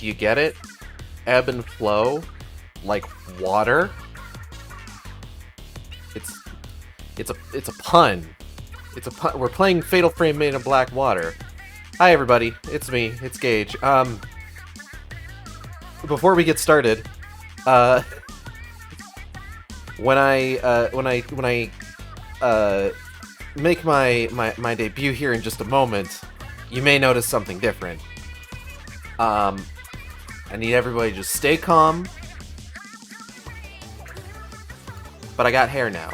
Do you get it? Ebb and flow, like water. It's a pun. It's a pun. We're playing Fatal Frame Maiden of Black Water. Hi everybody, it's me. It's Gage. Before we get started, when I make my debut here in just a moment, you may notice something different. I need everybody to just stay calm. But I got hair now.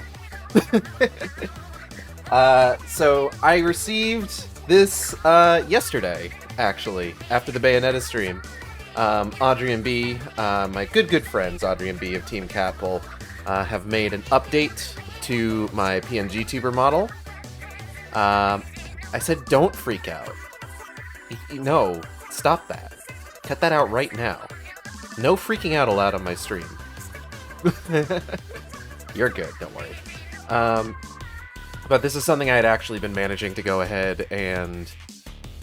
So I received this yesterday, actually, after the Bayonetta stream. Audrey and B, my good friends, Audrey and B of Team Catpole, have made an update to my PNG tuber model. I said don't freak out. No, stop that. Cut that out right now. No freaking out allowed on my stream. You're good, don't worry. But this is something I had actually been managing to go ahead and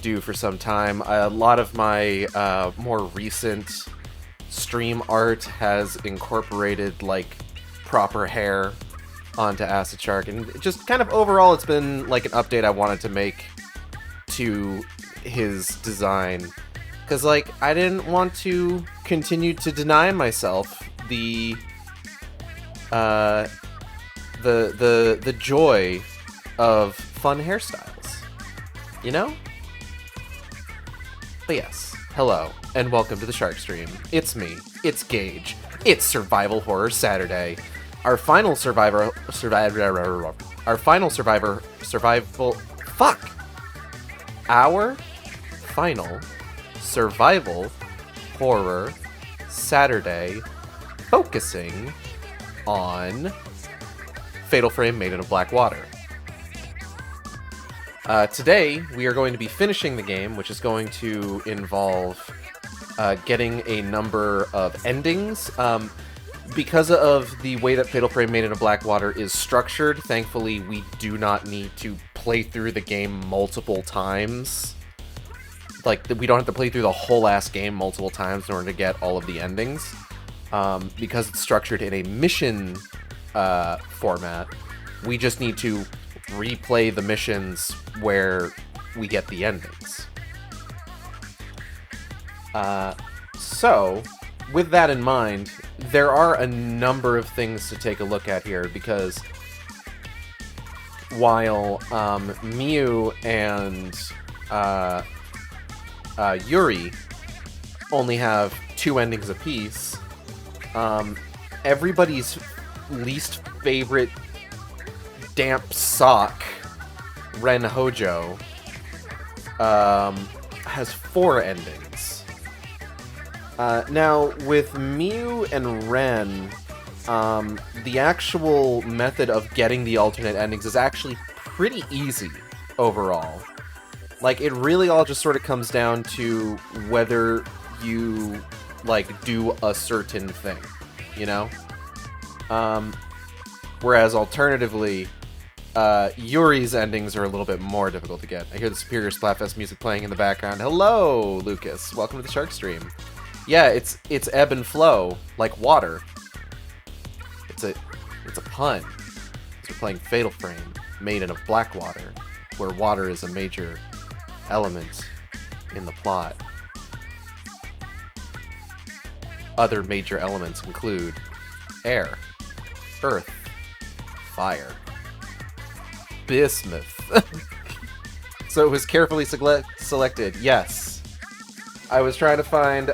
do for some time. A lot of my more recent stream art has incorporated, like, proper hair onto Acid Shark, and just kind of overall it's been like an update I wanted to make to his design. Because, like, I didn't want to continue to deny myself the joy of fun hairstyles, you know? But yes, hello, and welcome to the Shark Stream. It's me, it's Gage, it's Survival Horror Saturday. Our final survival, our final survival survival horror Saturday, focusing on Fatal Frame Maiden of Black Water. Today, we are going to be finishing the game, which is going to involve getting a number of endings. Because of the way that Fatal Frame Maiden of Black Water is structured, thankfully we do not need to play through the game multiple times. Like, we don't have to play through the whole ass game multiple times in order to get all of the endings. Because it's structured in a mission format, we just need to replay the missions where we get the endings. So, with that in mind, there are a number of things to take a look at here, because while Miu and Yuri only have 2 endings apiece, everybody's least favorite damp sock, Ren Hojo, has 4 endings. Now, with Miu and Ren, the actual method of getting the alternate endings is actually pretty easy overall. Like, it really all just sort of comes down to whether you, like, do a certain thing, you know? Whereas, alternatively, Yuri's endings are a little bit more difficult to get. I hear the Superior Splatfest music playing in the background. Hello, Lucas. Welcome to the Shark Stream. Yeah, it's ebb and flow, like water. It's a pun. We're playing Fatal Frame, Maiden of Black Water, where water is a major element in the plot. Other major elements include air, earth, fire, bismuth. So it was carefully selected, yes. I was trying to find,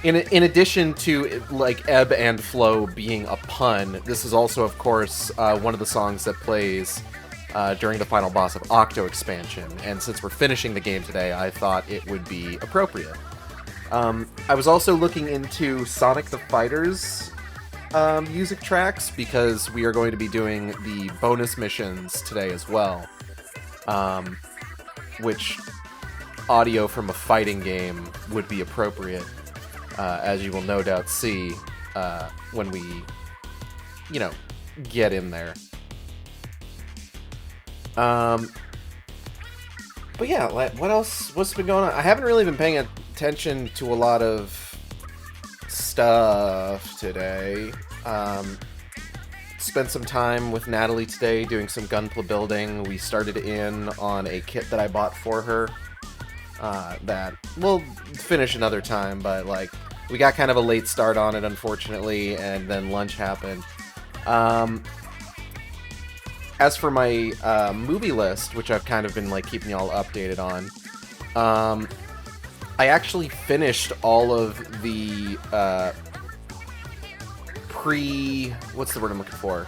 in addition to, like, ebb and flow being a pun, this is also, of course, one of the songs that plays during the final boss of Octo Expansion, and since we're finishing the game today, I thought it would be appropriate. I was also looking into Sonic the Fighter's music tracks, because we are going to be doing the bonus missions today as well, which audio from a fighting game would be appropriate, as you will no doubt see when we, you know, get in there. But yeah, what else? What's been going on? I haven't really been paying attention to a lot of stuff today. Spent some time with Natalie today doing some Gunpla building. We started in on a kit that I bought for her. That we'll finish another time, but like we got kind of a late start on it, unfortunately, and then lunch happened. As for my movie list, which I've kind of been like keeping y'all updated on, I actually finished all of the what's the word I'm looking for?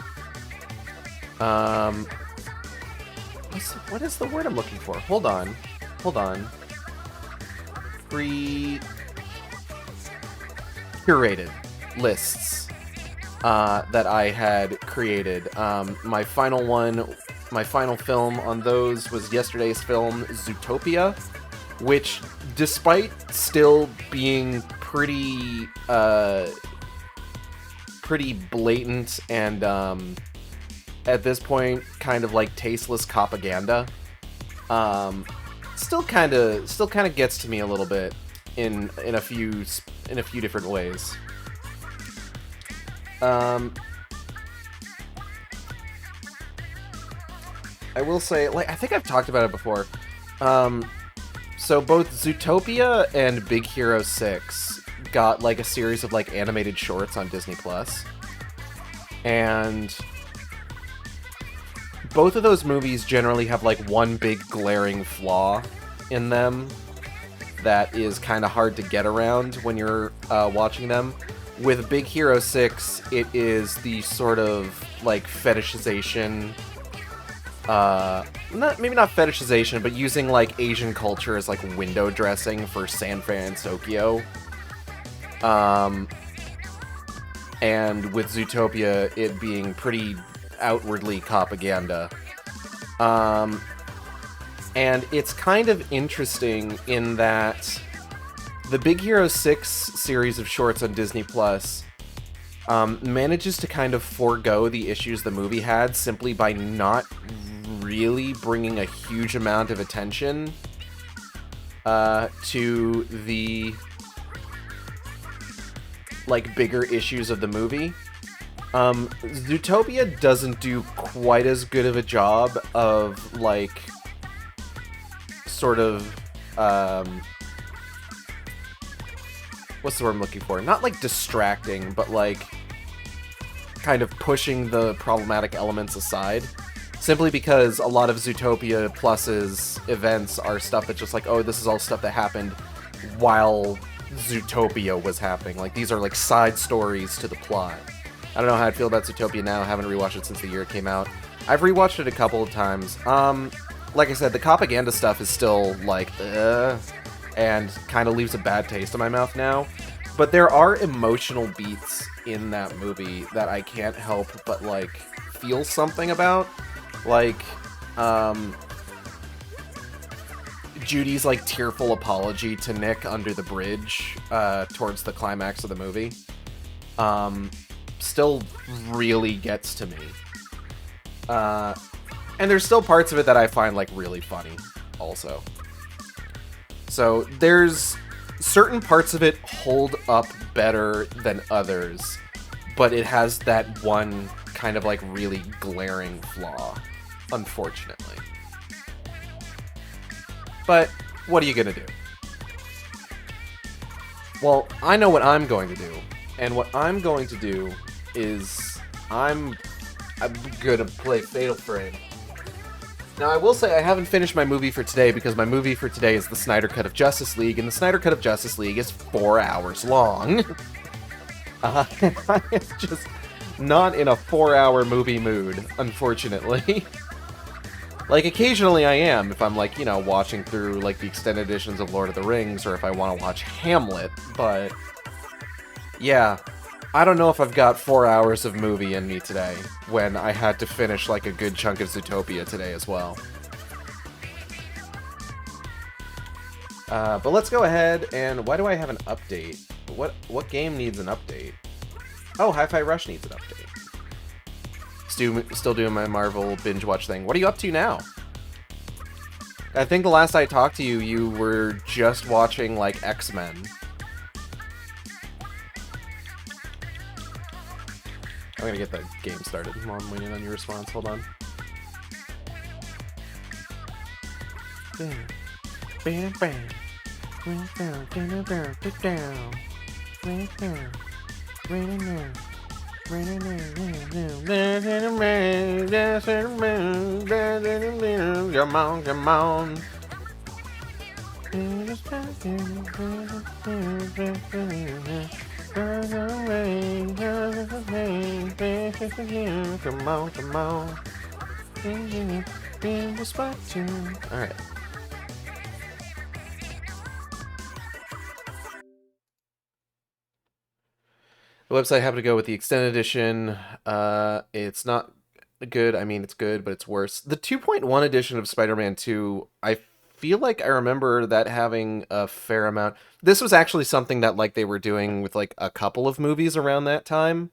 What is the word I'm looking for? Hold on. Curated lists that I had created. My final film on those was yesterday's film, Zootopia, which, despite still being pretty blatant and at this point kind of like tasteless propaganda, still kind of gets to me a little bit in a few different ways. I will say, like, I think I've talked about it before. So both Zootopia and Big Hero 6 got like a series of like animated shorts on Disney Plus. And both of those movies generally have like one big glaring flaw in them that is kind of hard to get around when you're watching them. With Big Hero 6, it is the sort of like fetishization, maybe not fetishization, but using like Asian culture as like window dressing for San Fran and Tokyo. And with Zootopia, it being pretty outwardly propaganda. And it's kind of interesting in that the Big Hero 6 series of shorts on Disney Plus manages to kind of forego the issues the movie had simply by not really bringing a huge amount of attention to the like bigger issues of the movie. Zootopia doesn't do quite as good of a job of like sort of what's the word I'm looking for? Not like distracting, but like kind of pushing the problematic elements aside. Simply because a lot of Zootopia Plus's events are stuff that's just like, oh, this is all stuff that happened while Zootopia was happening. Like, these are like side stories to the plot. I don't know how I feel about Zootopia now. I haven't rewatched it since the year it came out. I've rewatched it a couple of times. Like I said, the propaganda stuff is still like, and kind of leaves a bad taste in my mouth now. But there are emotional beats in that movie that I can't help but like feel something about. Like, Judy's like tearful apology to Nick under the bridge towards the climax of the movie still really gets to me. And there's still parts of it that I find like really funny also. So there's certain parts of it hold up better than others, but it has that one kind of like really glaring flaw, unfortunately. But what are you gonna do? Well, I know what I'm going to do, and what I'm going to do is I'm gonna play Fatal Frame. Now, I will say I haven't finished my movie for today because my movie for today is the Snyder Cut of Justice League, and the Snyder Cut of Justice League is 4 hours long. I'm just not in a 4-hour movie mood, unfortunately. Like, occasionally I am, if I'm, like, you know, watching through, like, the extended editions of Lord of the Rings, or if I want to watch Hamlet, but yeah, I don't know if I've got 4 hours of movie in me today, when I had to finish, like, a good chunk of Zootopia today as well. But let's go ahead, and why do I have an update? What game needs an update? Oh, Hi-Fi Rush needs an update. Still doing my Marvel binge watch thing. What are you up to now? I think the last I talked to you, you were just watching, like, X-Men. I'm gonna get the game started while I'm waiting on your response. Hold on. Come on, come on. Come on, come on. Alright. The website happened to go with the extended edition. It's not good. I mean, it's good, but it's worse. The 2.1 edition of Spider-Man 2, I feel like I remember that having a fair amount. This was actually something that like they were doing with like a couple of movies around that time.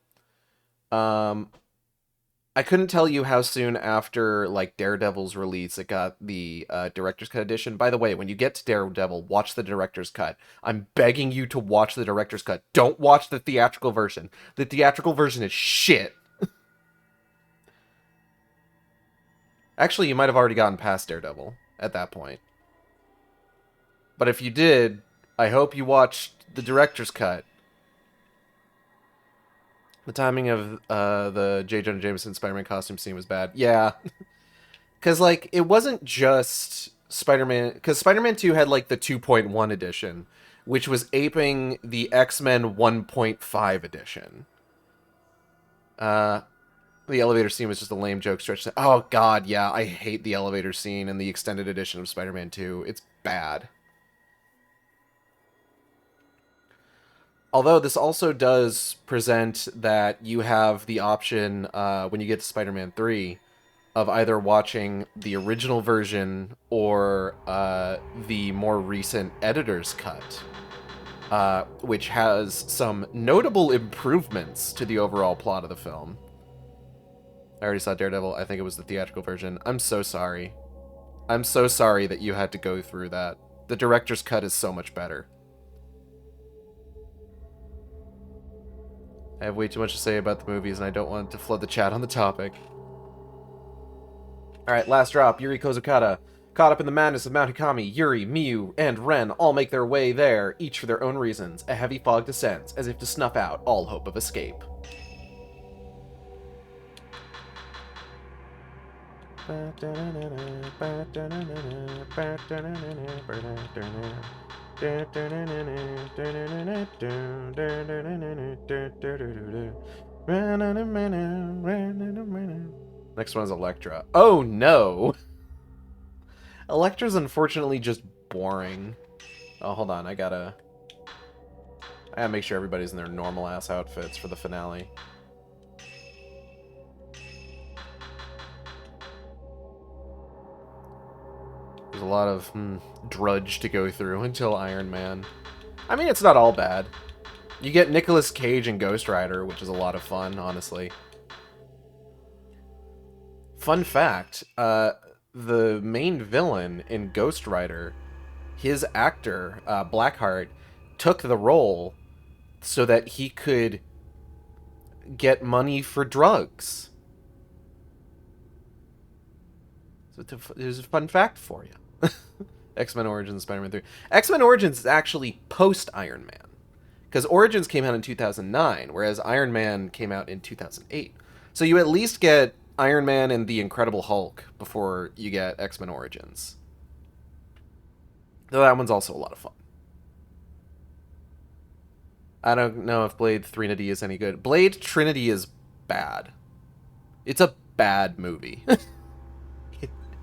I couldn't tell you how soon after like Daredevil's release it got the director's cut edition. By the way, when you get to Daredevil, watch the director's cut. I'm begging you to watch the director's cut. Don't watch the theatrical version. The theatrical version is shit. Actually, you might have already gotten past Daredevil at that point. But if you did, I hope you watched the director's cut. The timing of the J. Jonah Jameson Spider-Man costume scene was bad. Yeah. Because, like, it wasn't just Spider-Man... Because Spider-Man 2 had, like, the 2.1 edition, which was aping the X-Men 1.5 edition. The elevator scene was just a lame joke stretched. Oh, God, yeah. I hate the elevator scene in the extended edition of Spider-Man 2. It's bad. Although this also does present that you have the option when you get to Spider-Man 3 of either watching the original version or the more recent editor's cut, which has some notable improvements to the overall plot of the film. I already saw Daredevil. I think it was the theatrical version. I'm so sorry. I'm so sorry that you had to go through that. The director's cut is so much better. I have way too much to say about the movies, and I don't want to flood the chat on the topic. Alright, last drop. Yuri Kozukata. Caught up in the madness of Mount Hikami, Yuri, Miyu, and Ren all make their way there, each for their own reasons. A heavy fog descends, as if to snuff out all hope of escape. Next one is Elektra. Oh no! Elektra's unfortunately just boring. Oh, hold on, I gotta make sure everybody's in their normal ass outfits for the finale. There's a lot of drudge to go through until Iron Man. I mean, it's not all bad. You get Nicolas Cage and Ghost Rider, which is a lot of fun, honestly. Fun fact, the main villain in Ghost Rider, his actor, Blackheart, took the role so that he could get money for drugs. So there's a fun fact for you. X-Men Origins, Spider-Man 3. X-Men Origins is actually post-Iron Man. Because Origins came out in 2009, whereas Iron Man came out in 2008. So you at least get Iron Man and the Incredible Hulk before you get X-Men Origins. Though that one's also a lot of fun. I don't know if Blade Trinity is any good. Blade Trinity is bad. It's a bad movie.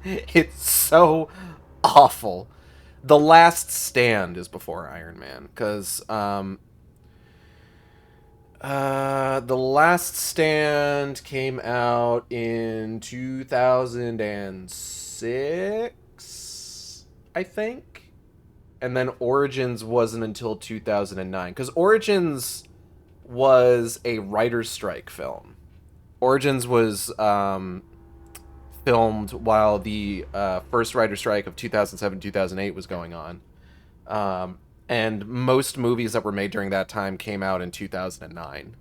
It's so awful. The Last Stand is before Iron Man, because The Last Stand came out in 2006, I think, and then Origins wasn't until 2009, because Origins was a writer's strike film. Origins was filmed while the first writer's strike of 2007-2008 was going on. And most movies that were made during that time came out in 2009.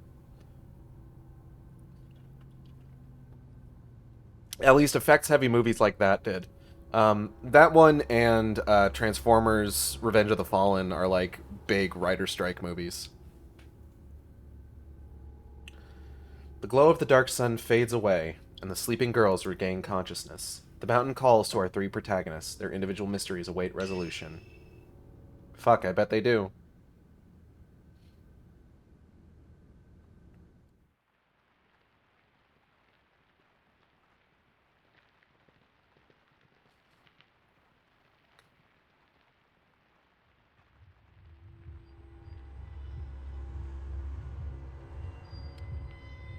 At least effects-heavy movies like that did. That one and Transformers: Revenge of the Fallen are like big writer strike movies. The glow of the dark sun fades away, and the sleeping girls regain consciousness. The mountain calls to our three protagonists. Their individual mysteries await resolution. Fuck, I bet they do.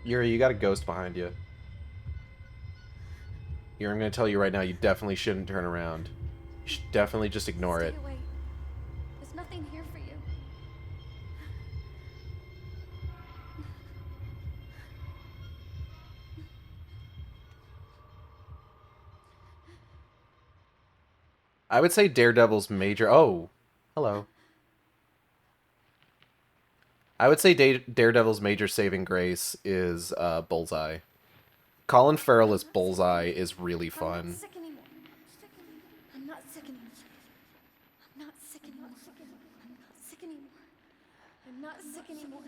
Yuri, you got a ghost behind you. Yuri, I'm going to tell you right now, you definitely shouldn't turn around. You should definitely just ignore it. Stay away. There's nothing here for you. I would say Daredevil's major... Oh, hello. I would say Daredevil's major saving grace is Bullseye. Colin Farrell as Bullseye is really fun. I'm not sick anymore. I'm not sick anymore. I'm not sick anymore. I'm not sick anymore. I'm not sick anymore.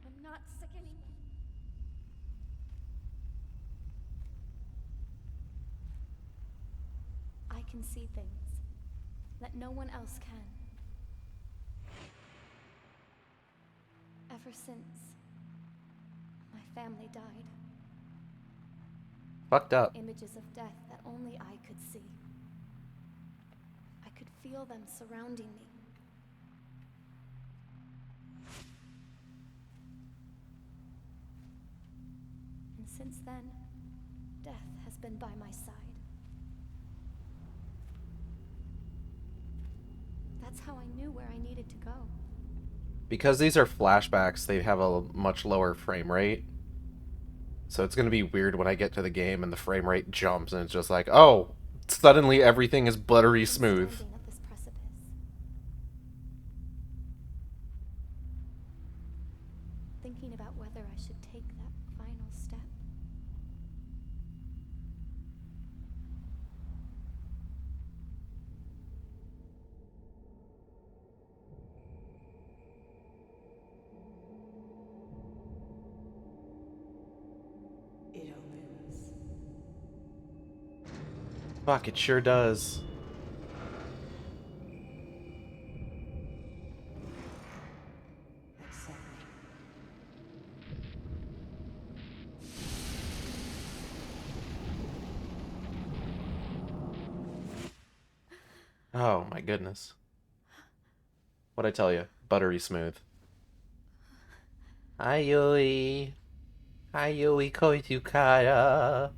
I'm not sick anymore. I can see things that no one else can. Ever since my family died. Fucked up. Images of death that only I could see. I could feel them surrounding me. And since then, death has been by my side. That's how I knew where I needed to go. Because these are flashbacks, they have a much lower frame rate. So it's going to be weird when I get to the game and the frame rate jumps and it's just like, oh, suddenly everything is buttery smooth. Standing at this precipice. Thinking about whether I should take that final step. It opens. Fuck, it sure does. Accept me. Oh my goodness. What'd I tell you? Buttery smooth. Ayoi. Ayoi koitu kara.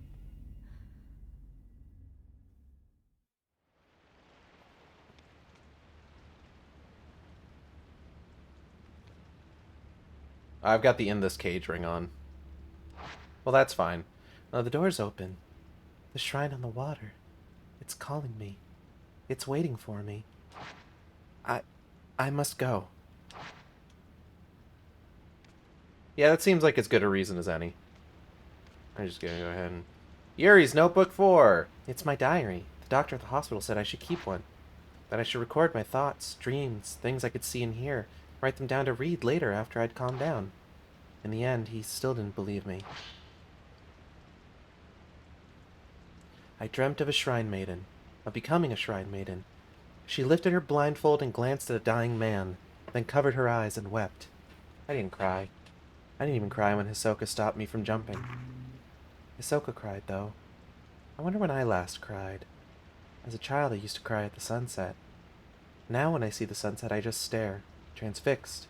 I've got the In This Cage ring on. Well, that's fine. The door's open. The shrine on the water. It's calling me. It's waiting for me. I must go. Yeah, that seems like as good a reason as any. I'm just gonna go ahead and... Yuri's Notebook 4! It's my diary. The doctor at the hospital said I should keep one. That I should record my thoughts, dreams, things I could see and hear, write them down to read later after I'd calmed down. In the end, he still didn't believe me. I dreamt of a shrine maiden, of becoming a shrine maiden. She lifted her blindfold and glanced at a dying man, then covered her eyes and wept. I didn't cry. I didn't even cry when Hisoka stopped me from jumping. Hisoka cried, though. I wonder when I last cried. As a child, I used to cry at the sunset. Now when I see the sunset, I just stare, transfixed.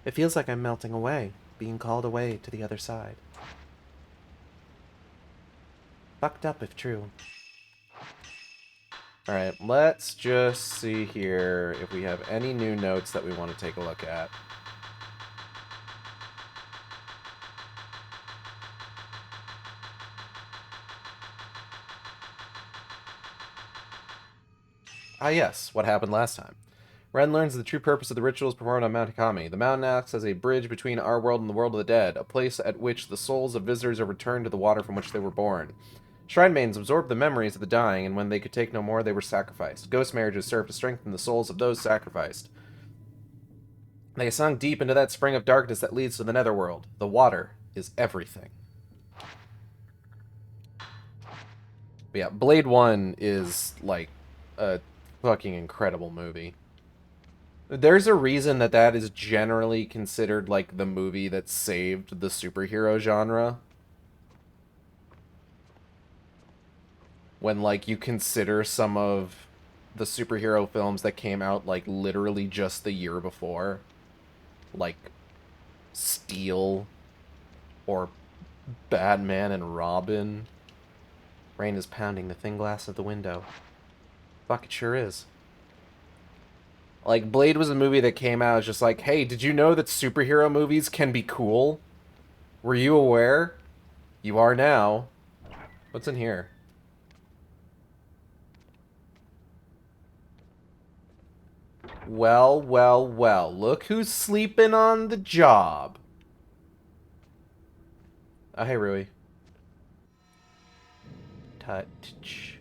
It feels like I'm melting away, being called away to the other side. Fucked up if true. Alright, let's just see here if we have any new notes that we want to take a look at. Ah yes, what happened last time. Ren learns the true purpose of the rituals performed on Mount Hikami. The mountain acts as a bridge between our world and the world of the dead, a place at which the souls of visitors are returned to the water from which they were born. Shrine maidens absorbed the memories of the dying, and when they could take no more, they were sacrificed. Ghost marriages served to strengthen the souls of those sacrificed. They sunk deep into that spring of darkness that leads to the netherworld. The water is everything. But yeah, Blade 1 is, like, a fucking incredible movie. There's a reason that that is generally considered, like, the movie that saved the superhero genre. When, like, you consider some of the superhero films that came out, like, literally just the year before. Like, Steel, or Batman and Robin. Rain is pounding the thin glass of the window. Fuck, it sure is. Like, Blade was a movie that came out as just like, hey, did you know that superhero movies can be cool? Were you aware? You are now. What's in here? Well, well, well. Look who's sleeping on the job. Oh, hey, Rui. Touch.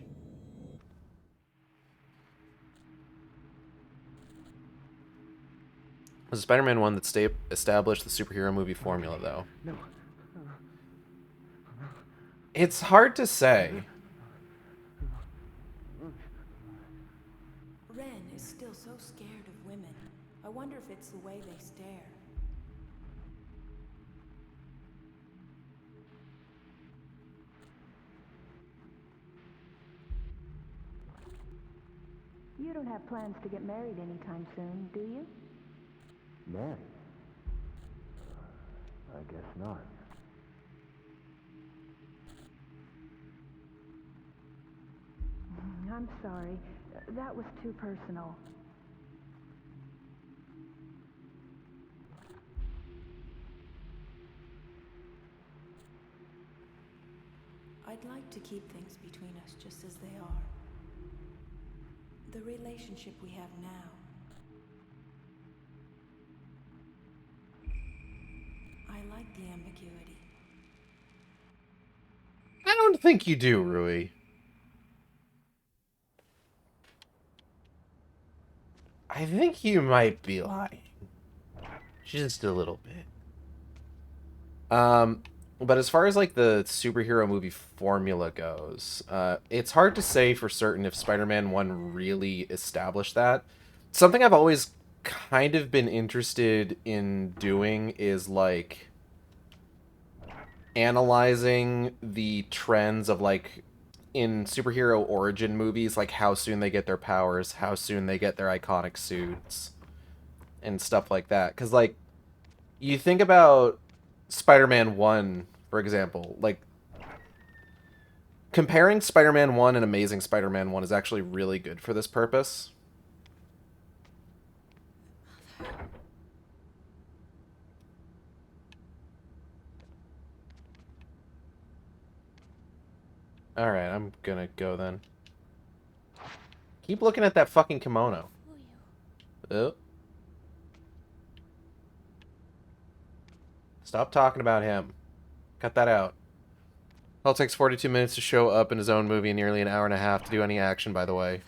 It was Spider-Man 1 that established the superhero movie formula, though. No. It's hard to say. Ren is still so scared of women. I wonder if it's the way they stare. You don't have plans to get married anytime soon, do you? Married? I guess not. I'm sorry. That was too personal. I'd like to keep things between us just as they are. The relationship we have now. I like the ambiguity. I don't think you do, Rui. I think you might be lying. Just a little bit. But as far as, like, the superhero movie formula goes, it's hard to say for certain if Spider-Man 1 really established that. Something I've always kind of been interested in doing is, like, analyzing the trends of, like, in superhero origin movies, like, how soon they get their powers, how soon they get their iconic suits, and stuff like that. Because, like, you think about Spider-Man 1, for example, like, comparing Spider-Man 1 and Amazing Spider-Man 1 is actually really good for this purpose. Alright, I'm gonna go then. Keep looking at that fucking kimono. Oh. Stop talking about him. Cut that out. Hell takes 42 minutes to show up in his own movie and nearly an hour and a half to do any action, by the way.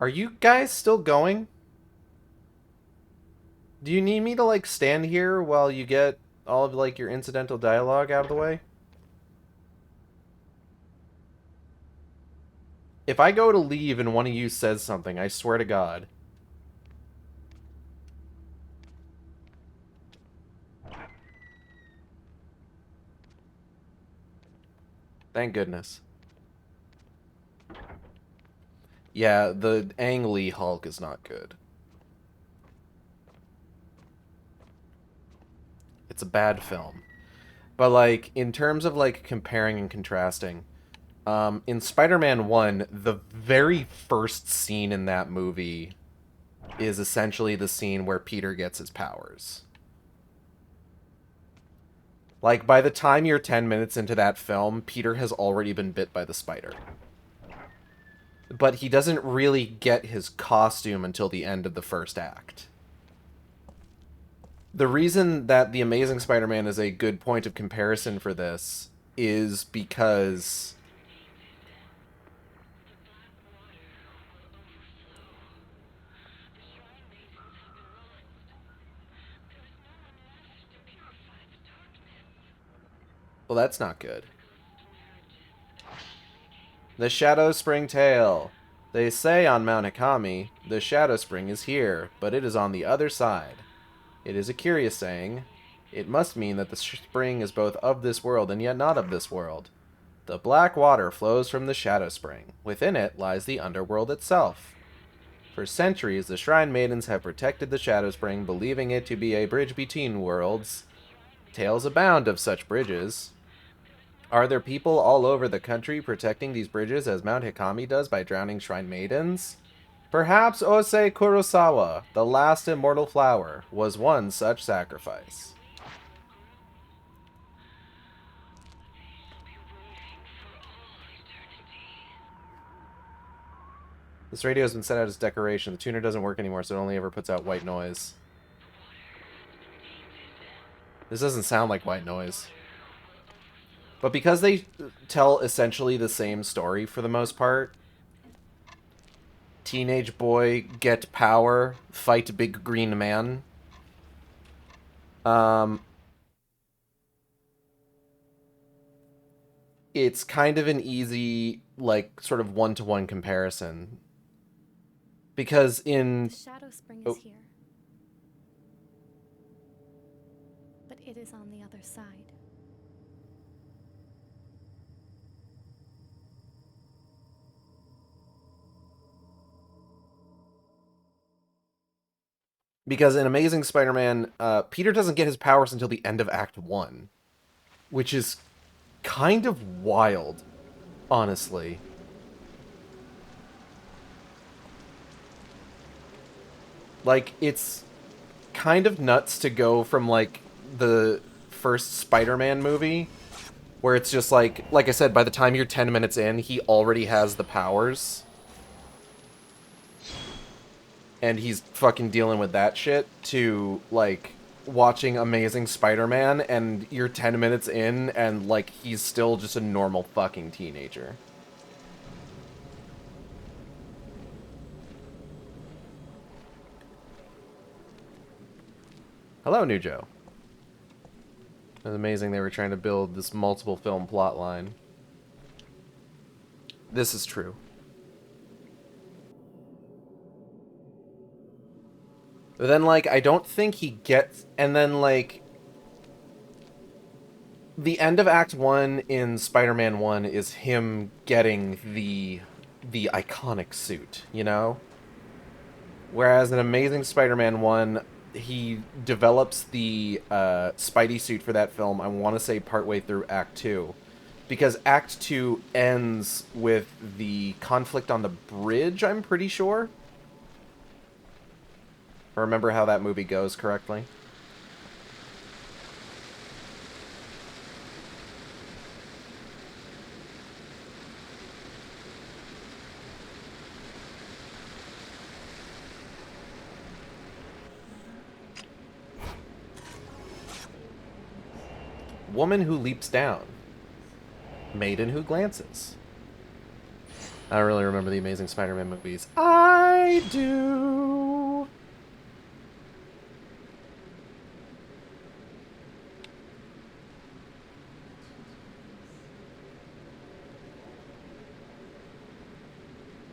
Are you guys still going? Do you need me to, like, stand here while you get all of, like, your incidental dialogue out of the way? If I go to leave and one of you says something, I swear to God. Thank goodness. Yeah, the Ang Lee Hulk is not good. It's a bad film. But, like, in terms of, like, comparing and contrasting, in Spider-Man 1, the very first scene in that movie is essentially the scene where Peter gets his powers. Like, by the time you're 10 minutes into that film, Peter has already been bit by the spider. But he doesn't really get his costume until the end of the first act. The reason that The Amazing Spider-Man is a good point of comparison for this is because well, that's not good. The Shadow Spring Tale. They say on Mount Hikami, the Shadow Spring is here, but it is on the other side. It is a curious saying. It must mean that the spring is both of this world and yet not of this world. The black water flows from the Shadow Spring. Within it lies the underworld itself. For centuries, the Shrine Maidens have protected the Shadow Spring, believing it to be a bridge between worlds. Tales abound of such bridges. Are there people all over the country protecting these bridges as Mount Hikami does by drowning Shrine Maidens? Perhaps Osei Kurosawa, the last immortal flower, was one such sacrifice. This radio has been set out as decoration. The tuner doesn't work anymore, so it only ever puts out white noise. This doesn't sound like white noise. But because they tell essentially the same story for the most part, teenage boy, get power, fight big green man. It's kind of an easy, like, sort of one-to-one comparison. Because in... The Shadow Spring is here. But it is on the other side. Because in Amazing Spider-Man, Peter doesn't get his powers until the end of Act 1. Which is kind of wild, honestly. Like, it's kind of nuts to go from, like, the first Spider-Man movie, where it's just like I said, by the time you're 10 minutes in, he already has the powers. And he's fucking dealing with that shit, to, like, watching Amazing Spider-Man, and you're 10 minutes in, and, like, he's still just a normal fucking teenager. Hello, New Joe. It was amazing they were trying to build this multiple film plot line. This is true. But then, like, I don't think he gets... And then, like... The end of Act 1 in Spider-Man 1 is him getting the iconic suit, you know? Whereas in Amazing Spider-Man 1, he develops the Spidey suit for that film, I want to say partway through Act 2. Because Act 2 ends with the conflict on the bridge, I'm pretty sure. If I remember how that movie goes correctly. Woman who leaps down. Maiden who glances. I don't really remember the Amazing Spider-Man movies. I do.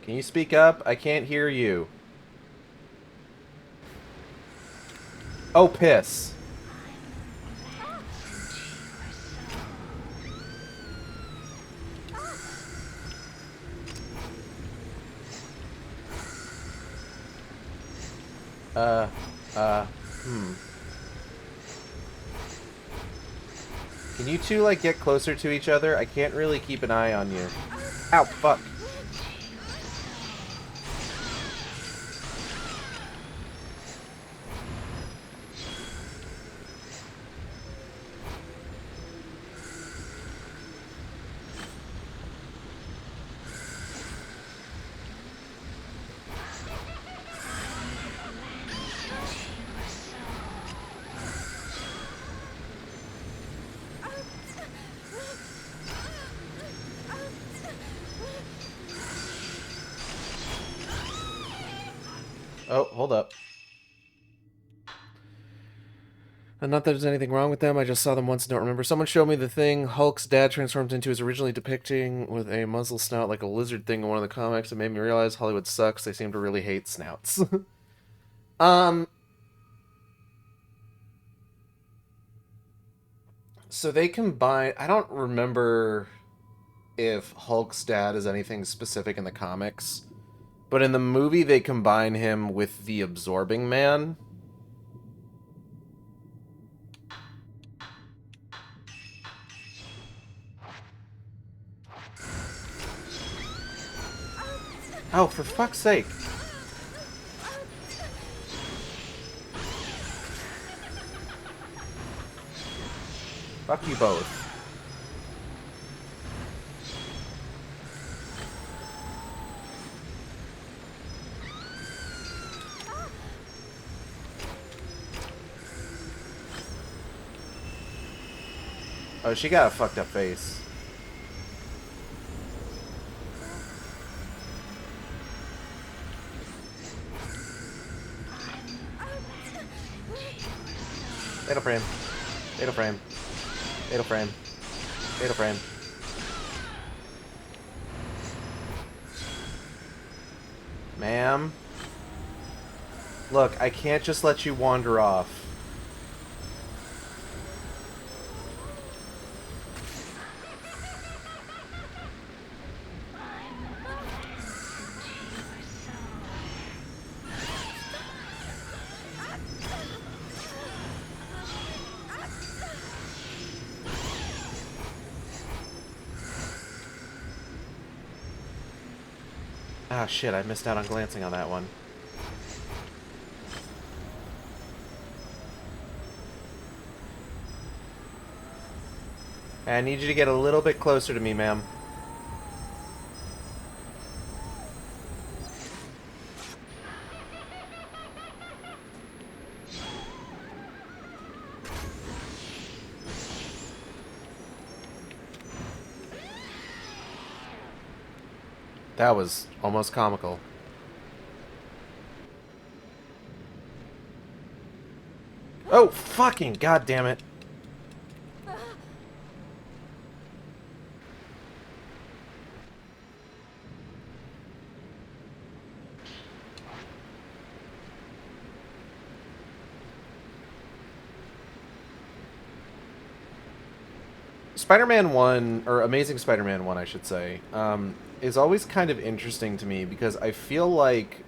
Can you speak up? I can't hear you. Oh, piss. Can you two, like, get closer to each other? I can't really keep an eye on you. Ow, fuck. Oh, hold up. And not that there's anything wrong with them, I just saw them once and don't remember. Someone showed me the thing Hulk's dad transformed into is originally depicting with a muzzle snout like a lizard thing in one of the comics. It made me realize Hollywood sucks. They seem to really hate snouts. um... So they combine... I don't remember if Hulk's dad is anything specific in the comics, but in the movie they combine him with the Absorbing Man. Oh, for fuck's sake. Fuck you both. Oh, she got a fucked up face. Fatal frame. Fatal frame. Fatal frame. Fatal frame. Ma'am? Look, I can't just let you wander off. Ah, shit, I missed out on glancing on that one. I need you to get a little bit closer to me, ma'am. That was almost comical. Oh, fucking goddamn it. Spider-Man 1, or Amazing Spider-Man 1, I should say, is always kind of interesting to me because I feel like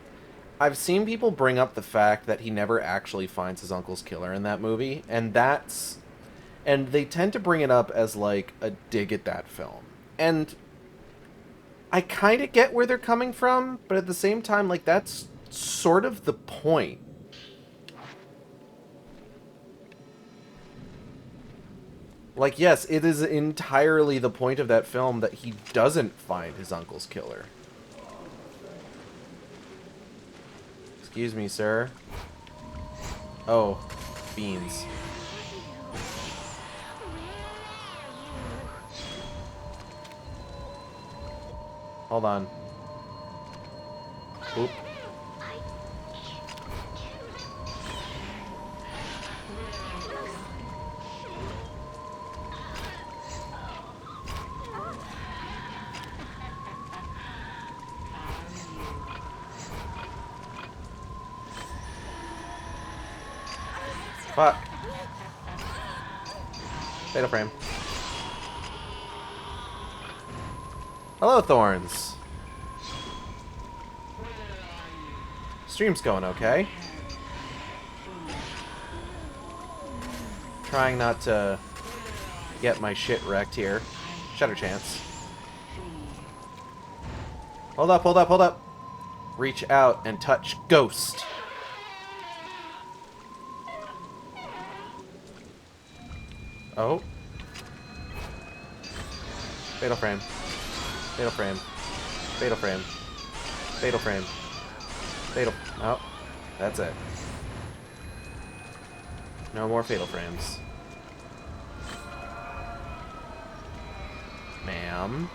I've seen people bring up the fact that he never actually finds his uncle's killer in that movie, and they tend to bring it up as like a dig at that film. And I kind of get where they're coming from, but at the same time, like, that's sort of the point. Like, yes, it is entirely the point of that film that he doesn't find his uncle's killer. Excuse me, sir. Oh, beans. Hold on. Oop. Fuck. Fatal frame. Hello, Thorns. Stream's going okay. Trying not to get my shit wrecked here. Shutter chance. Hold up, hold up, hold up. Reach out and touch Ghost. Oh. Fatal frame. Fatal frame. Fatal frame. Fatal frame. Fatal. Oh. That's it. No more fatal frames. Ma'am.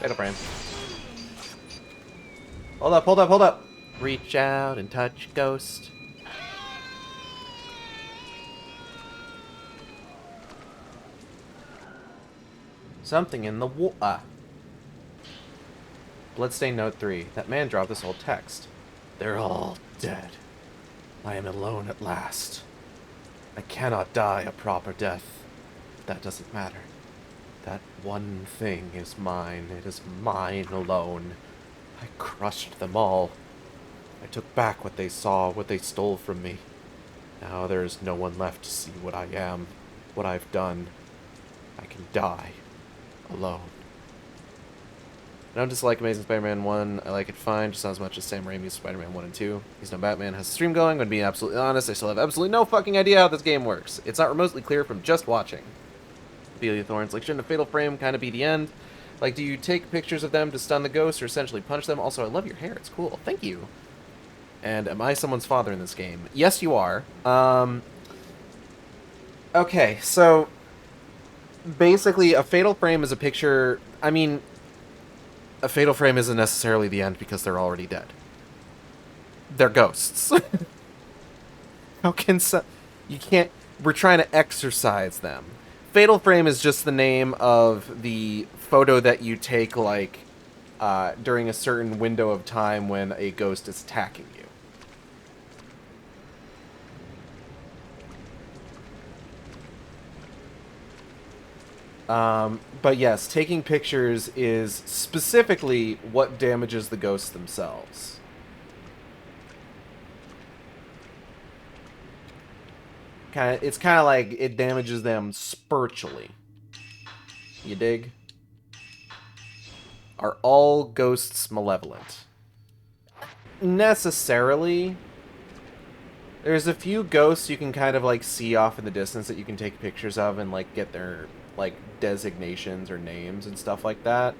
Fatal frame. Hold up, hold up, hold up. Reach out and touch ghost. Something in the Bloodstained Note 3. That man dropped this old text. They're all dead. I am alone at last. I cannot die a proper death. That doesn't matter. That one thing is mine. It is mine alone. I crushed them all. I took back what they saw, what they stole from me. Now there is no one left to see what I am, what I've done. I can die alone. I don't dislike Amazing Spider-Man 1. I like it fine, just not as much as Sam Raimi's Spider-Man 1 and 2. He's no Batman, has a stream going. I'm going to be absolutely honest, I still have absolutely no fucking idea how this game works. It's not remotely clear from just watching. Belia Thorns, like, shouldn't a Fatal Frame kind of be the end? Like, do you take pictures of them to stun the ghosts or essentially punch them? Also, I love your hair. It's cool. Thank you. And am I someone's father in this game? Yes, you are. Okay, so basically, a Fatal Frame is a picture... I mean... A Fatal Frame isn't necessarily the end because they're already dead. They're ghosts. How can you can't... We're trying to exorcise them. Fatal Frame is just the name of the photo that you take, like, during a certain window of time when a ghost is attacking you. But yes, taking pictures is specifically what damages the ghosts themselves. It's kind of like it damages them spiritually. You dig? Are all ghosts malevolent? Necessarily. There's a few ghosts you can kind of like see off in the distance that you can take pictures of and like get their like designations or names and stuff like that.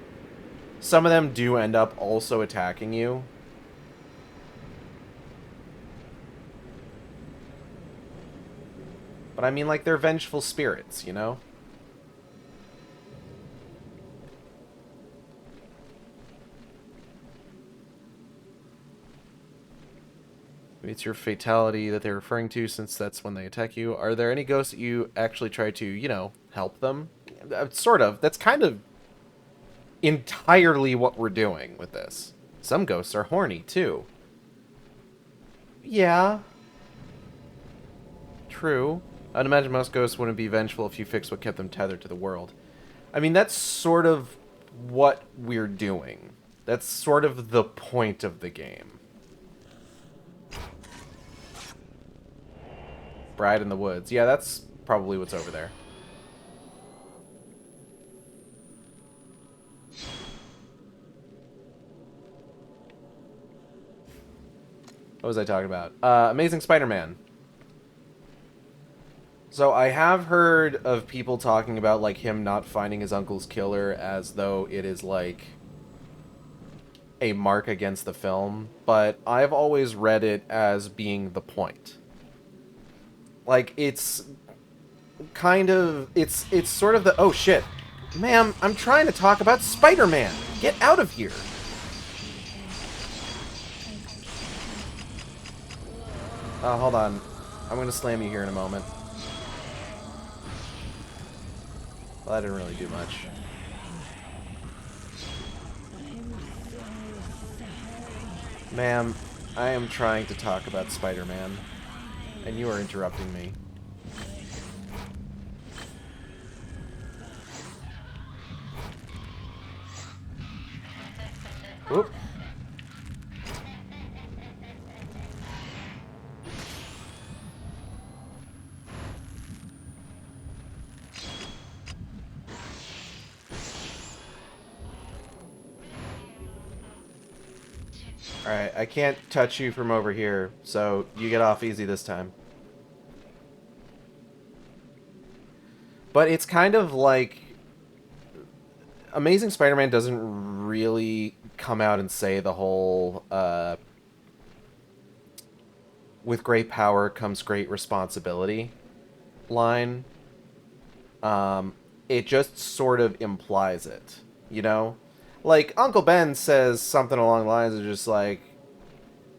Some of them do end up also attacking you. But I mean, like, they're vengeful spirits, you know? Maybe it's your fatality that they're referring to, since that's when they attack you. Are there any ghosts that you actually try to, you know, help them? Sort of. That's kind of entirely what we're doing with this. Some ghosts are horny, too. Yeah. True. I'd imagine most ghosts wouldn't be vengeful if you fixed what kept them tethered to the world. I mean, that's sort of what we're doing. That's sort of the point of the game. Bride in the Woods. Yeah, that's probably what's over there. What was I talking about? Amazing Spider-Man. So I have heard of people talking about, like, him not finding his uncle's killer as though it is, like, a mark against the film, but I've always read it as being the point. Like, it's kind of... It's sort of the... Oh, shit. Ma'am, I'm trying to talk about Spider-Man. Get out of here. Hold on. I'm gonna slam you here in a moment. Well, that didn't really do much. Ma'am, I am trying to talk about Spider-Man, and you are interrupting me. Oop. Alright, I can't touch you from over here, so you get off easy this time. But it's kind of like... Amazing Spider-Man doesn't really come out and say the whole, with great power comes great responsibility line. It just sort of implies it, you know? Like, Uncle Ben says something along the lines of just like,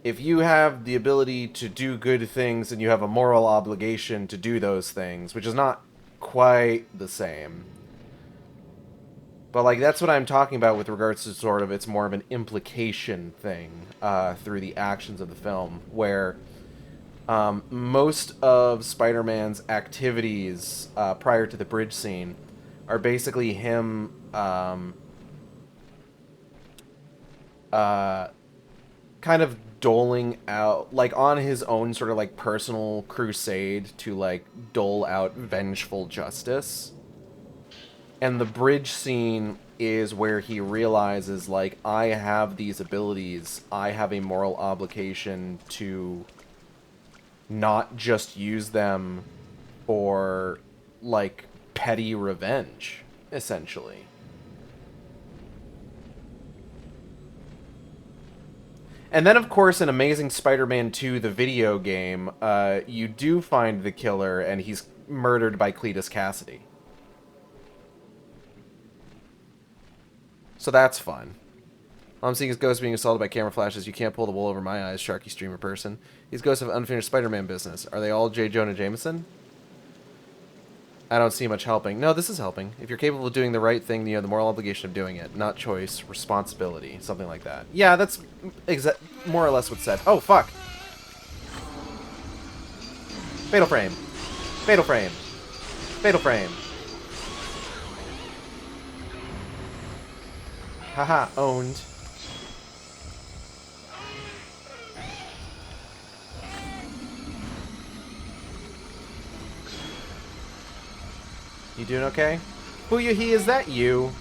if you have the ability to do good things, and you have a moral obligation to do those things, which is not quite the same. But, like, that's what I'm talking about with regards to sort of, it's more of an implication thing through the actions of the film, where most of Spider-Man's activities prior to the bridge scene are basically him kind of doling out, like, on his own sort of, like, personal crusade to, like, dole out vengeful justice. And the bridge scene is where he realizes, like, I have these abilities, I have a moral obligation to not just use them for, like, petty revenge, essentially. And then, of course, in Amazing Spider-Man 2, the video game, you do find the killer, and he's murdered by Cletus Cassidy. So that's fun. All I'm seeing is ghosts being assaulted by camera flashes. You can't pull the wool over my eyes, Sharky streamer person. These ghosts have unfinished Spider-Man business. Are they all J. Jonah Jameson? I don't see much helping. No, this is helping. If you're capable of doing the right thing, you have the moral obligation of doing it. Not choice, responsibility. Something like that. Yeah, that's more or less what's said. Oh, fuck. Fatal frame. Fatal frame. Fatal frame. Haha, owned. You doing okay? Booyah-hee, is that you?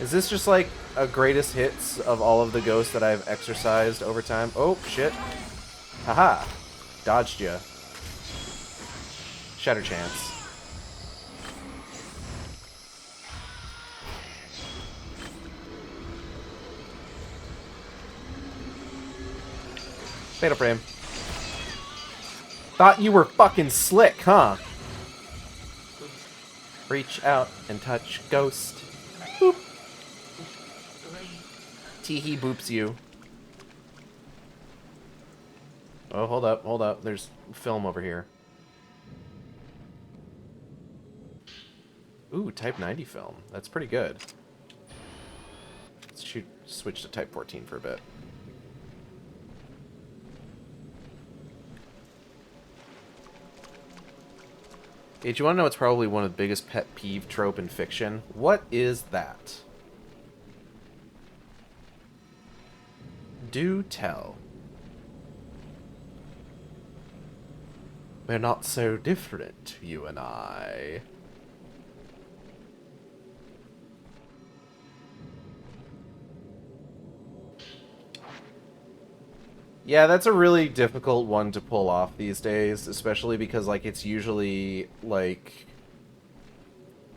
Is this just like a greatest hits of all of the ghosts that I've exercised over time? Oh, shit. Haha. Dodged ya. Shatter chance. Fatal frame. Thought you were fucking slick, huh? Reach out and touch ghost. Boop. Teehee boops you. Oh, hold up, hold up. There's film over here. Ooh, Type 90 film. That's pretty good. Let's switch to Type 14 for a bit. Hey, do you want to know what's probably one of the biggest pet peeve trope in fiction? What is that? Do tell. We're not so different, you and I. Yeah, that's a really difficult one to pull off these days, especially because, like, it's usually, like,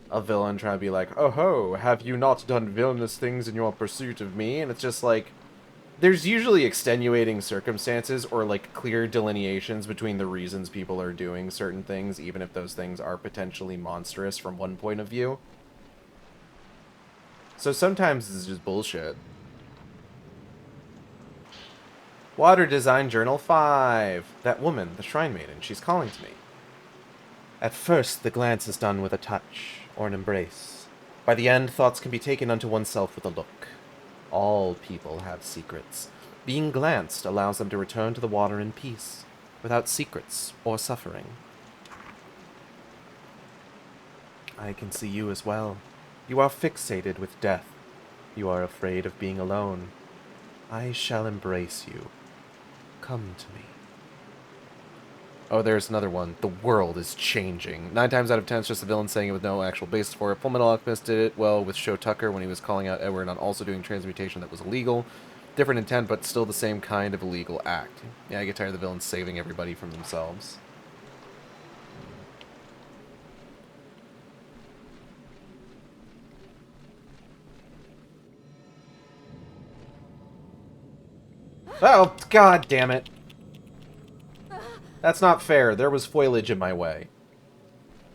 a villain trying to be like, oh ho, have you not done villainous things in your pursuit of me? And it's just like, there's usually extenuating circumstances or, like, clear delineations between the reasons people are doing certain things, even if those things are potentially monstrous from one point of view. So sometimes it's just bullshit. Water Design Journal 5. That woman, the Shrine Maiden, she's calling to me. At first, the glance is done with a touch, or an embrace. By the end, thoughts can be taken unto oneself with a look. All people have secrets. Being glanced allows them to return to the water in peace, without secrets or suffering. I can see you as well. You are fixated with death. You are afraid of being alone. I shall embrace you. Come to me. Oh, there's another one. The world is changing. 9 times out of 10, it's just the villain saying it with no actual basis for it. Full Metal Alchemist did it well with Sho Tucker when he was calling out Edward on also doing transmutation that was illegal. Different intent, but still the same kind of illegal act. Yeah, I get tired of the villains saving everybody from themselves. Oh, god damn it. That's not fair. There was foliage in my way.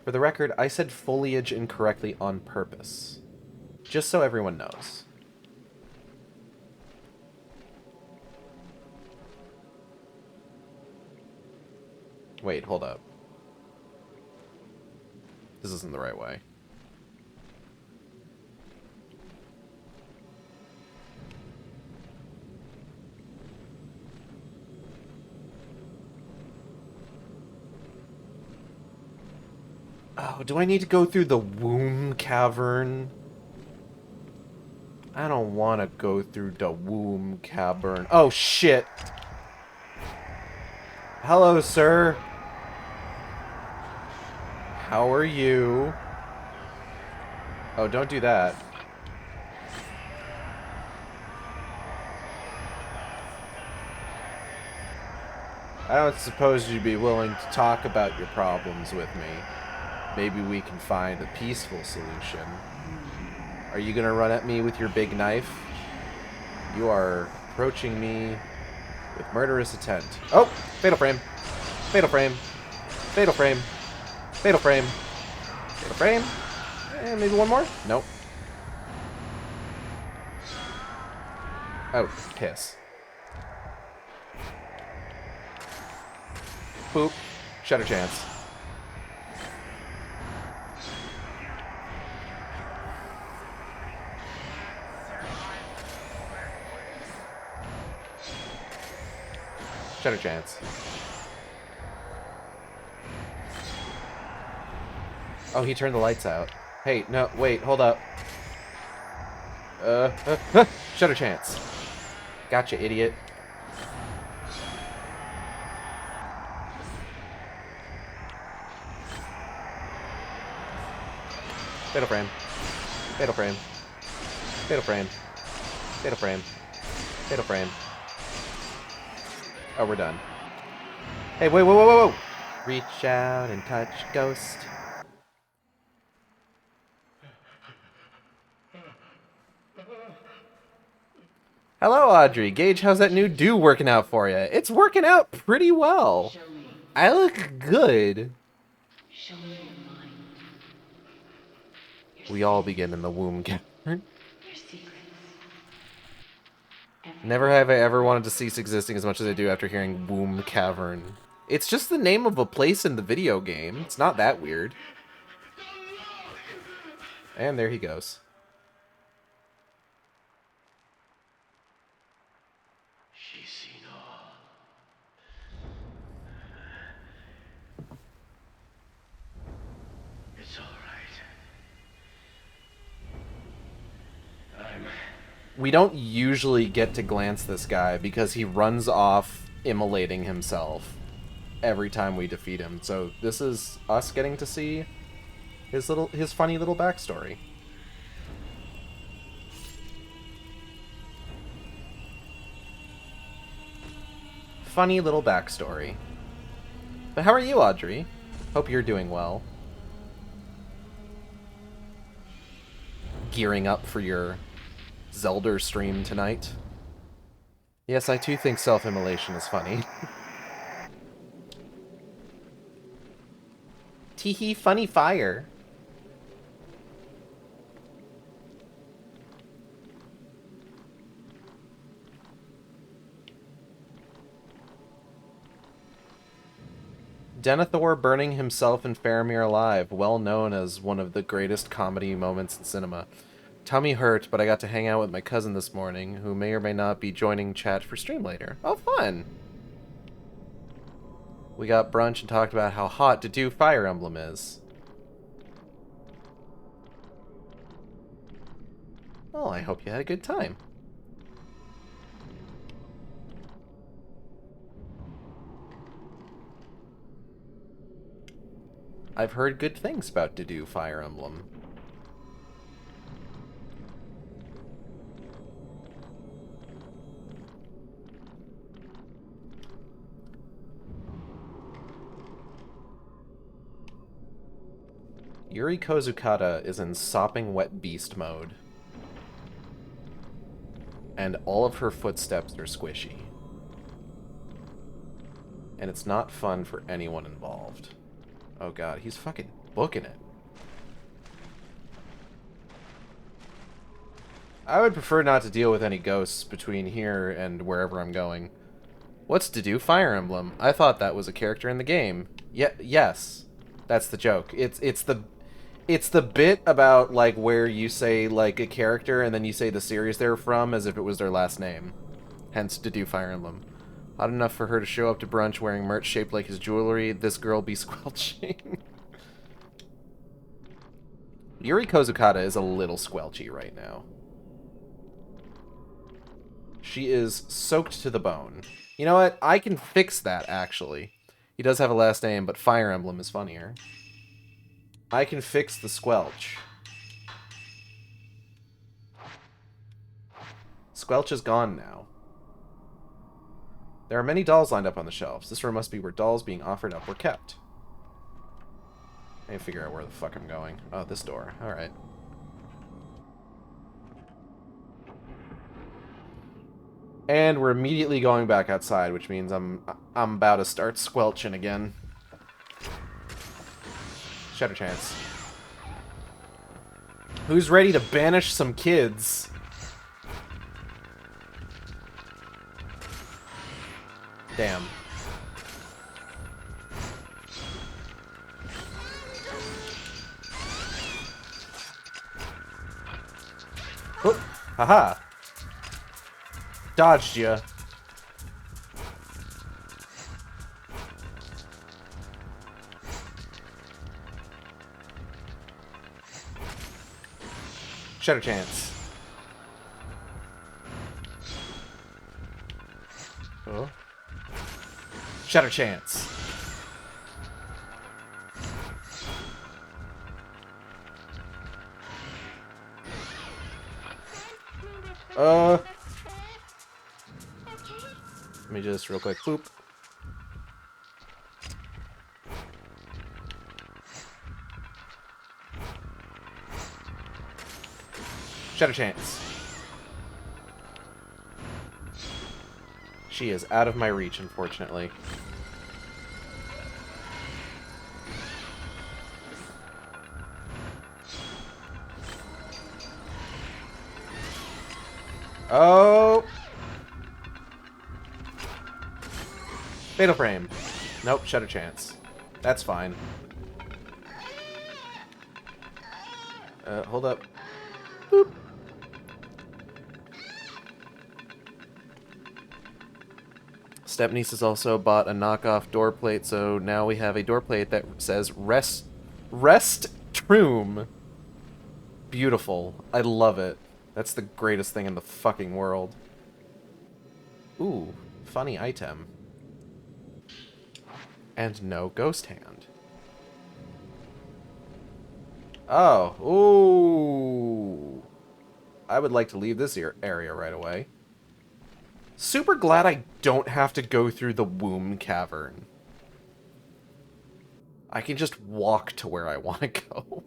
For the record, I said foliage incorrectly on purpose. Just so everyone knows. Wait, hold up. This isn't the right way. Oh, do I need to go through the womb cavern? I don't want to go through the womb cavern. Oh, shit. Hello, sir. How are you? Oh, don't do that. I don't suppose you'd be willing to talk about your problems with me. Maybe we can find a peaceful solution. Are you gonna run at me with your big knife? You are approaching me with murderous intent. Oh! Fatal frame. Fatal frame. Fatal frame. Fatal frame. Fatal frame. And maybe one more? Nope. Oh, piss. Boop. Shutter chance. Shutter chance. Oh, he turned the lights out. Hey, no, wait, hold up. Shutter chance. Gotcha, idiot. Fatal frame. Fatal frame. Fatal frame. Fatal frame. Fatal frame. Oh, we're done. Hey, wait, whoa, whoa, whoa, whoa! Reach out and touch ghost. Hello, Audrey. Gage, how's that new do working out for you? It's working out pretty well. I look good. We all begin in the womb cavern. Never have I ever wanted to cease existing as much as I do after hearing womb cavern. It's just the name of a place in the video game. It's not that weird. And there he goes. We don't usually get to glance this guy because he runs off immolating himself every time we defeat him. So this is us getting to see his funny little backstory. Funny little backstory. But how are you, Audrey? Hope you're doing well. Gearing up for your Zelda stream tonight. Yes, I too think self-immolation is funny. Teehee, funny fire. Denethor burning himself in Faramir alive, well known as one of the greatest comedy moments in cinema. Tummy hurt, but I got to hang out with my cousin this morning, who may or may not be joining chat for stream later. Oh, fun! We got brunch and talked about how hot to do Fire Emblem is. Well, I hope you had a good time. I've heard good things about Dedue Fire Emblem. Yuri Kozukata is in sopping wet beast mode. And all of her footsteps are squishy. And it's not fun for anyone involved. Oh god, he's fucking booking it. I would prefer not to deal with any ghosts between here and wherever I'm going. What's to do Fire Emblem? I thought that was a character in the game. Yes. That's the joke. It's the bit about like where you say like a character and then you say the series they're from as if it was their last name. Hence to do Fire Emblem. Odd enough for her to show up to brunch wearing merch shaped like his jewelry. This girl be squelching. Yuri Kozukata is a little squelchy right now. She is soaked to the bone. You know what? I can fix that, actually. He does have a last name, but Fire Emblem is funnier. I can fix the squelch. Squelch is gone now. There are many dolls lined up on the shelves. This room must be where dolls being offered up were kept. I need to figure out where the fuck I'm going. Oh, this door. Alright. And we're immediately going back outside, which means I'm about to start squelching again. Shatter chance. Who's ready to banish some kids? Damn. Whoop. Haha. Dodged ya. Shatter chance. Oh. Shatter chance. Let me just real quick. Boop. Shatter chance. She is out of my reach, unfortunately. Oh! Fatal frame. Nope, Shatter chance. That's fine. Hold up. Boop. Stepniece has also bought a knockoff door plate, so now we have a door plate that says Rest Room. Beautiful. I love it. That's the greatest thing in the fucking world. Ooh, funny item. And no ghost hand. Oh, ooh. I would like to leave this area right away. Super glad I don't have to go through the womb cavern. I can just walk to where I want to go.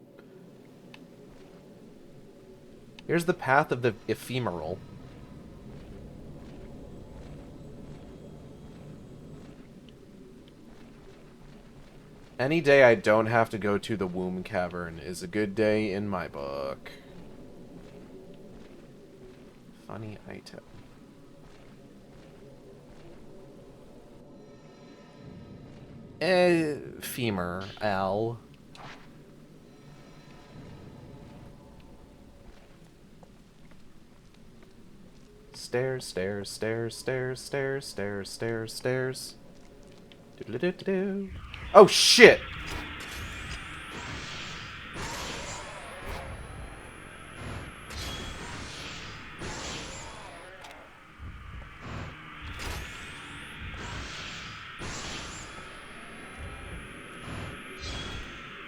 Here's the path of the ephemeral. Any day I don't have to go to the womb cavern is a good day in my book. Funny item. Femur, L. Stairs, stairs, stairs, stairs, stairs, stairs, stairs, stairs. Doodle-doo-doo-doo. Oh shit!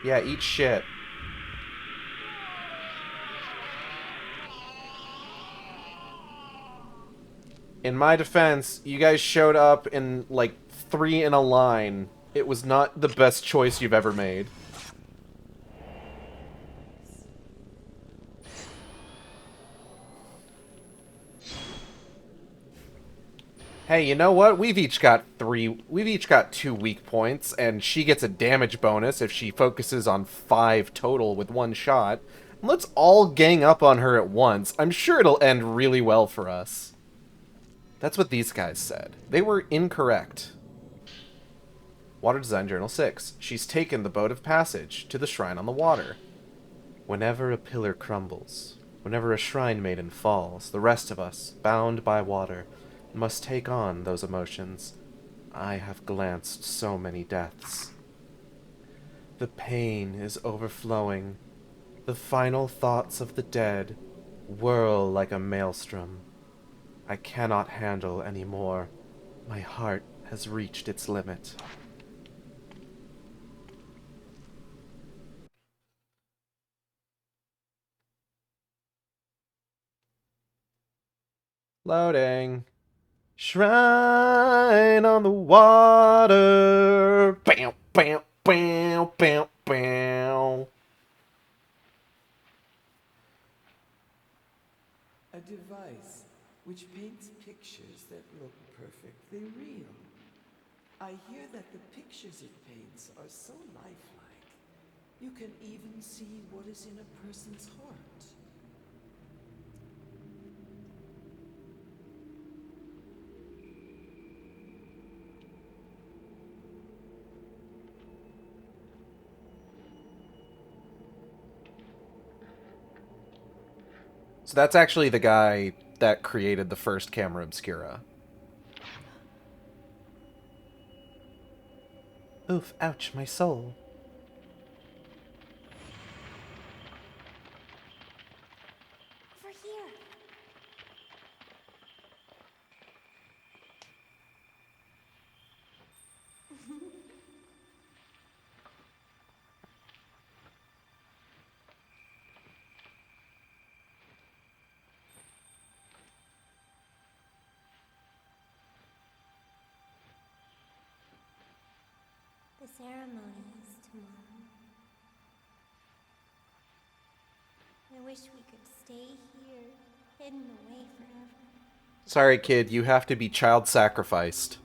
Yeah, eat shit. In my defense, you guys showed up in, like, 3 in a line. It was not the best choice you've ever made. Hey, you know what? We've each got 2 weak points, and she gets a damage bonus if she focuses on 5 total with one shot. Let's all gang up on her at once. I'm sure it'll end really well for us. That's what these guys said. They were incorrect. Water Design Journal 6. She's taken the boat of passage to the shrine on the water. Whenever a pillar crumbles, whenever a shrine maiden falls, the rest of us, bound by water, must take on those emotions. I have glanced so many deaths. The pain is overflowing. The final thoughts of the dead whirl like a maelstrom. I cannot handle any more. My heart has reached its limit. Loading. Shrine on the water. Bam, bam, bam, bam, bam. A device which paints pictures that look perfectly real. I hear that the pictures it paints are so lifelike. You can even see what is in a person's heart. So that's actually the guy that created the first camera obscura. Oof, ouch, my soul. Over here. The ceremony is tomorrow. I wish we could stay here, hidden away forever. Sorry, kid, you have to be child sacrificed.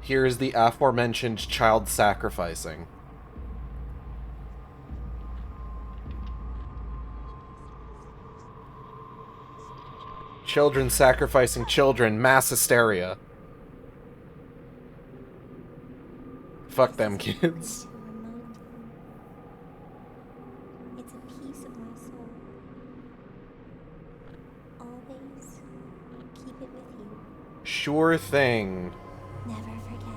Here is the aforementioned child sacrificing. Children sacrificing children, mass hysteria. Fuck them kids. It's a piece of my soul. Always keep it with you. Sure thing. Never forget.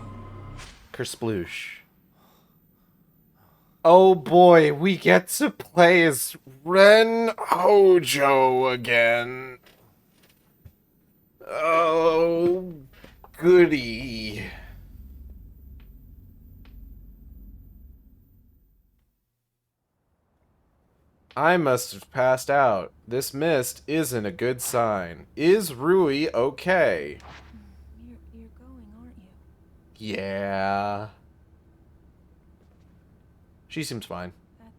Kersploosh. Oh boy, we get to play as Ren Hojo again. Oh, goody. I must have passed out. This mist isn't a good sign. Is Rui okay? You're going, aren't you? Yeah. She seems fine. That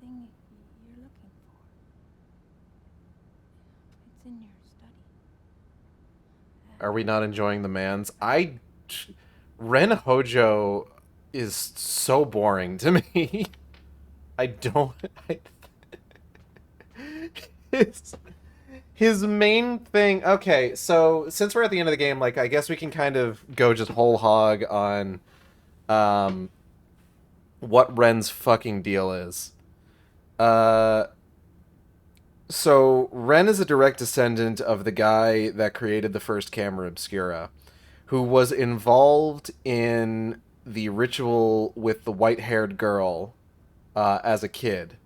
thing you're looking for. It's in your study. Are we not enjoying the mans? Ren Hojo is so boring to me. I don't... his main thing... Okay, so since we're at the end of the game, like, I guess we can kind of go just whole hog on what Ren's fucking deal is. So Ren is a direct descendant of the guy that created the first camera obscura, who was involved in the ritual with the white-haired girl as a kid.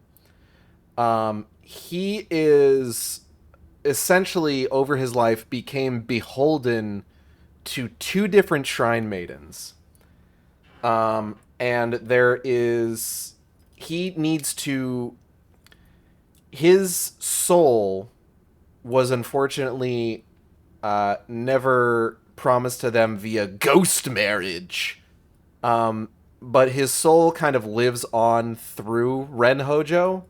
He is essentially, over his life, became beholden to 2 different shrine maidens. And there is... He needs to... His soul was unfortunately never promised to them via ghost marriage. but his soul kind of lives on through Ren Hojo.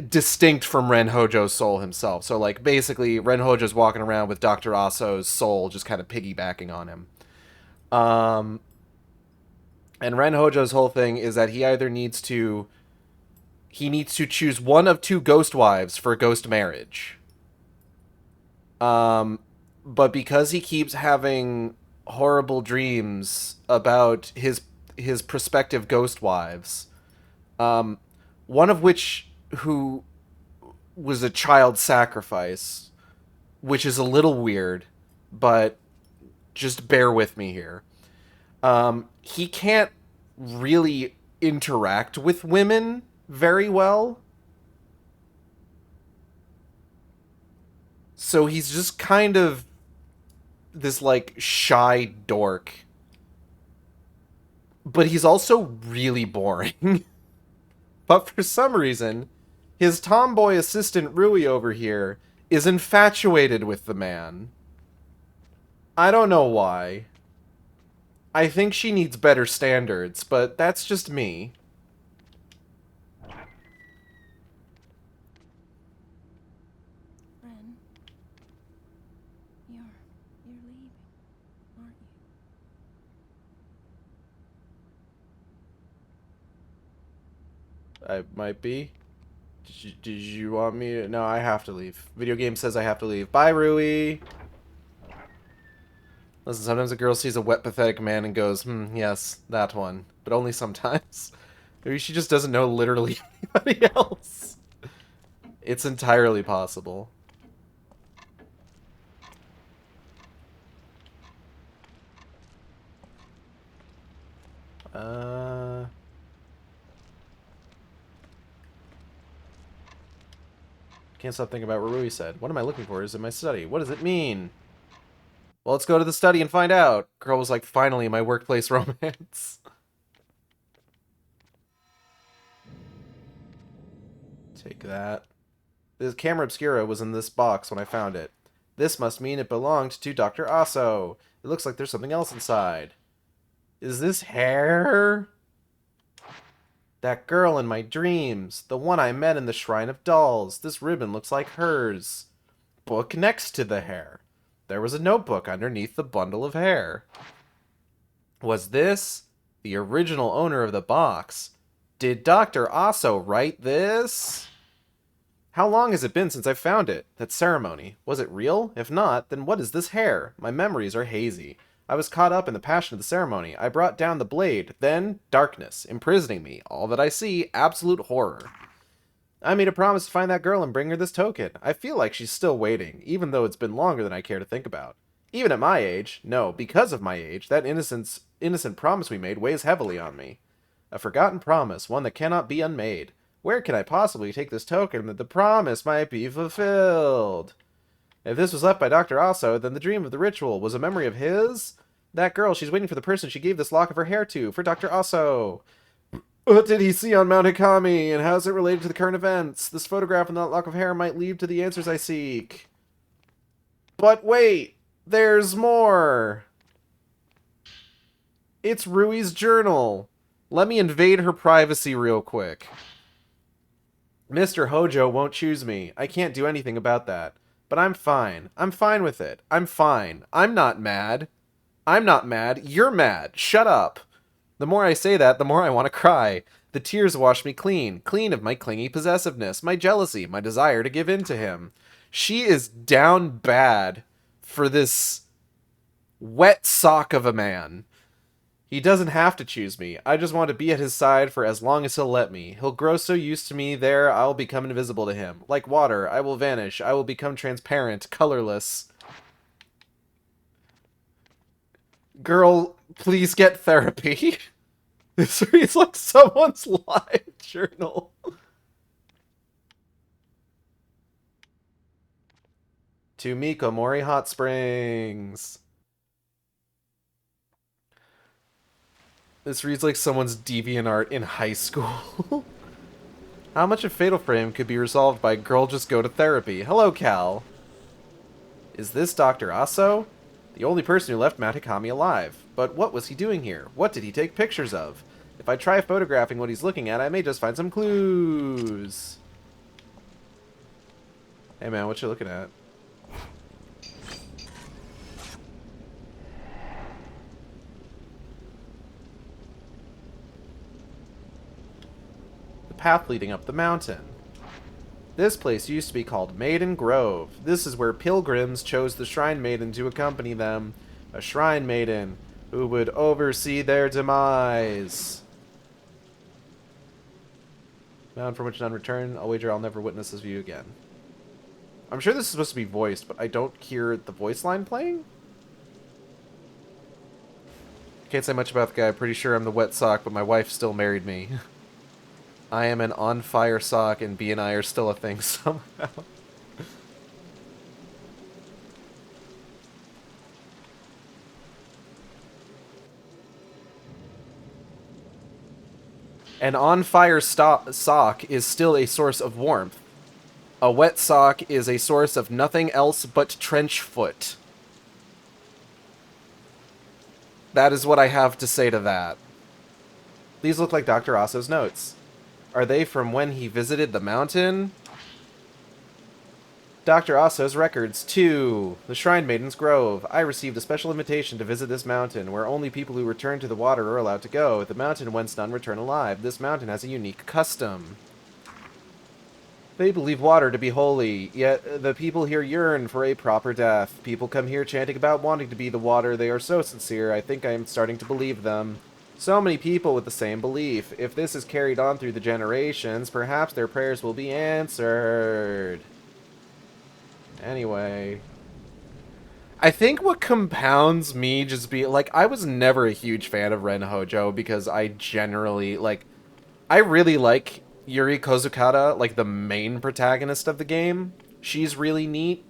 Distinct from Ren Hojo's soul himself. So, like, basically, Ren Hojo's walking around with Dr. Aso's soul just kind of piggybacking on him. And Ren Hojo's whole thing is that he either needs to... He needs to choose one of two ghost wives for ghost marriage. But because he keeps having horrible dreams about his prospective ghost wives, one of which who was a child sacrifice, which is a little weird, but just bear with me here. He can't really interact with women very well. So he's just kind of this, like, shy dork. But he's also really boring. But for some reason, his tomboy assistant Rui over here is infatuated with the man. I don't know why. I think she needs better standards, but that's just me. Ren, you're leaving, aren't you? I might be. Did you want me to... No, I have to leave. Video game says I have to leave. Bye, Rui! Listen, sometimes a girl sees a wet, pathetic man and goes, yes, that one. But only sometimes. Maybe she just doesn't know literally anybody else. It's entirely possible. Can't stop thinking about what Rui said. What am I looking for? Is it my study? What does it mean? Well, let's go to the study and find out. Girl was like, finally, my workplace romance. Take that. This camera obscura was in this box when I found it. This must mean it belonged to Dr. Aso. It looks like there's something else inside. Is this hair? That girl in my dreams. The one I met in the Shrine of Dolls. This ribbon looks like hers. Book next to the hair. There was a notebook underneath the bundle of hair. Was this the original owner of the box? Did Dr. Aso write this? How long has it been since I found it? That ceremony. Was it real? If not, then what is this hair? My memories are hazy. I was caught up in the passion of the ceremony. I brought down the blade. Then, darkness, imprisoning me. All that I see, absolute horror. I made a promise to find that girl and bring her this token. I feel like she's still waiting, even though it's been longer than I care to think about. Even at my age, no, because of my age, that innocent promise we made weighs heavily on me. A forgotten promise, one that cannot be unmade. Where can I possibly take this token that the promise might be fulfilled? If this was left by Dr. Aso, then the dream of the ritual was a memory of his? That girl, she's waiting for the person she gave this lock of her hair to, for Dr. Aso. What did he see on Mount Hikami, and how is it related to the current events? This photograph and that lock of hair might lead to the answers I seek. But wait, there's more. It's Rui's journal. Let me invade her privacy real quick. Mr. Hojo won't choose me. I can't do anything about that. But I'm fine. I'm fine with it. I'm fine. I'm not mad. I'm not mad. You're mad. Shut up. The more I say that, the more I want to cry. The tears wash me clean. Clean of my clingy possessiveness, my jealousy, my desire to give in to him. She is down bad for this wet sock of a man. He doesn't have to choose me. I just want to be at his side for as long as he'll let me. He'll grow so used to me there, I'll become invisible to him. Like water, I will vanish. I will become transparent, colorless. Girl, please get therapy. This reads like someone's live journal. To Mikomori Hot Springs. This reads like someone's DeviantArt in high school. How much of Fatal Frame could be resolved by girl just go to therapy? Hello, Cal. Is this Dr. Aso? The only person who left Mount Hikami alive. But what was he doing here? What did he take pictures of? If I try photographing what he's looking at, I may just find some clues. Hey man, what you looking at? The path leading up the mountain. This place used to be called Maiden Grove. This is where pilgrims chose the Shrine Maiden to accompany them. A Shrine Maiden who would oversee their demise. Mountain from which none return. I'll wager I'll never witness this view again. I'm sure this is supposed to be voiced, but I don't hear the voice line playing? Can't say much about the guy. Pretty sure I'm the wet sock, but my wife still married me. I am an on-fire sock, and B and I are still a thing somehow. An on-fire sock is still a source of warmth. A wet sock is a source of nothing else but trench foot. That is what I have to say to that. These look like Dr. Asso's notes. Are they from when he visited the mountain? Dr. Asso's records, 2. The Shrine Maiden's Grove. I received a special invitation to visit this mountain, where only people who return to the water are allowed to go. The mountain whence none return alive. This mountain has a unique custom. They believe water to be holy, yet the people here yearn for a proper death. People come here chanting about wanting to be the water. They are so sincere, I think I am starting to believe them. So many people with the same belief. If this is carried on through the generations, perhaps their prayers will be answered. Anyway, I think what compounds me just be like, I was never a huge fan of Ren Hojo because I generally like, I really like Yuri Kozukata, like the main protagonist of the game. She's really neat.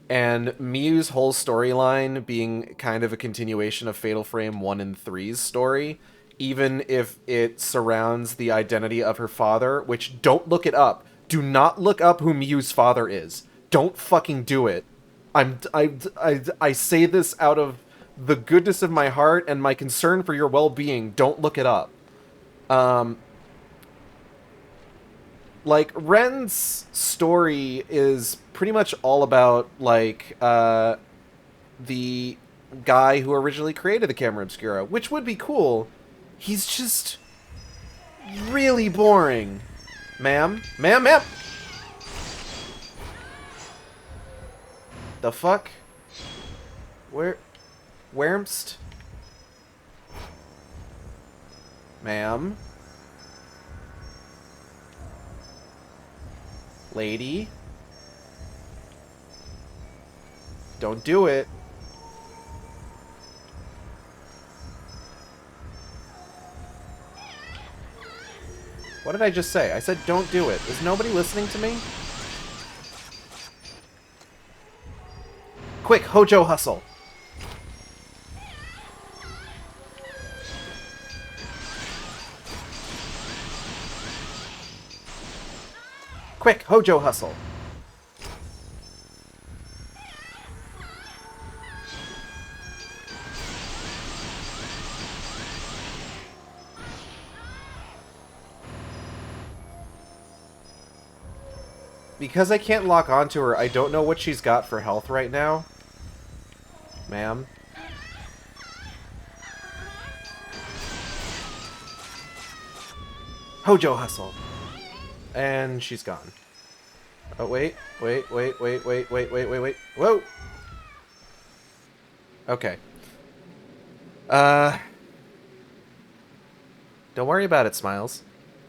And Miyu's whole storyline being kind of a continuation of Fatal Frame 1 and 3's story, even if it surrounds the identity of her father, which, don't look it up. Do not look up who Miyu's father is. Don't fucking do it. I say this out of the goodness of my heart and my concern for your well-being. Don't look it up. Like, Ren's story is pretty much all about, like, the guy who originally created the Camera Obscura, which would be cool. He's just really boring. Ma'am? Ma'am, ma'am! The fuck? Where'mst? Ma'am? Lady? Don't do it. What did I just say? I said don't do it. Is nobody listening to me? Quick, Hojo hustle. Quick, Hojo hustle. Because I can't lock onto her, I don't know what she's got for health right now. Ma'am. Hojo hustle. And she's gone. Oh, wait. Whoa! Okay. Don't worry about it, Smiles.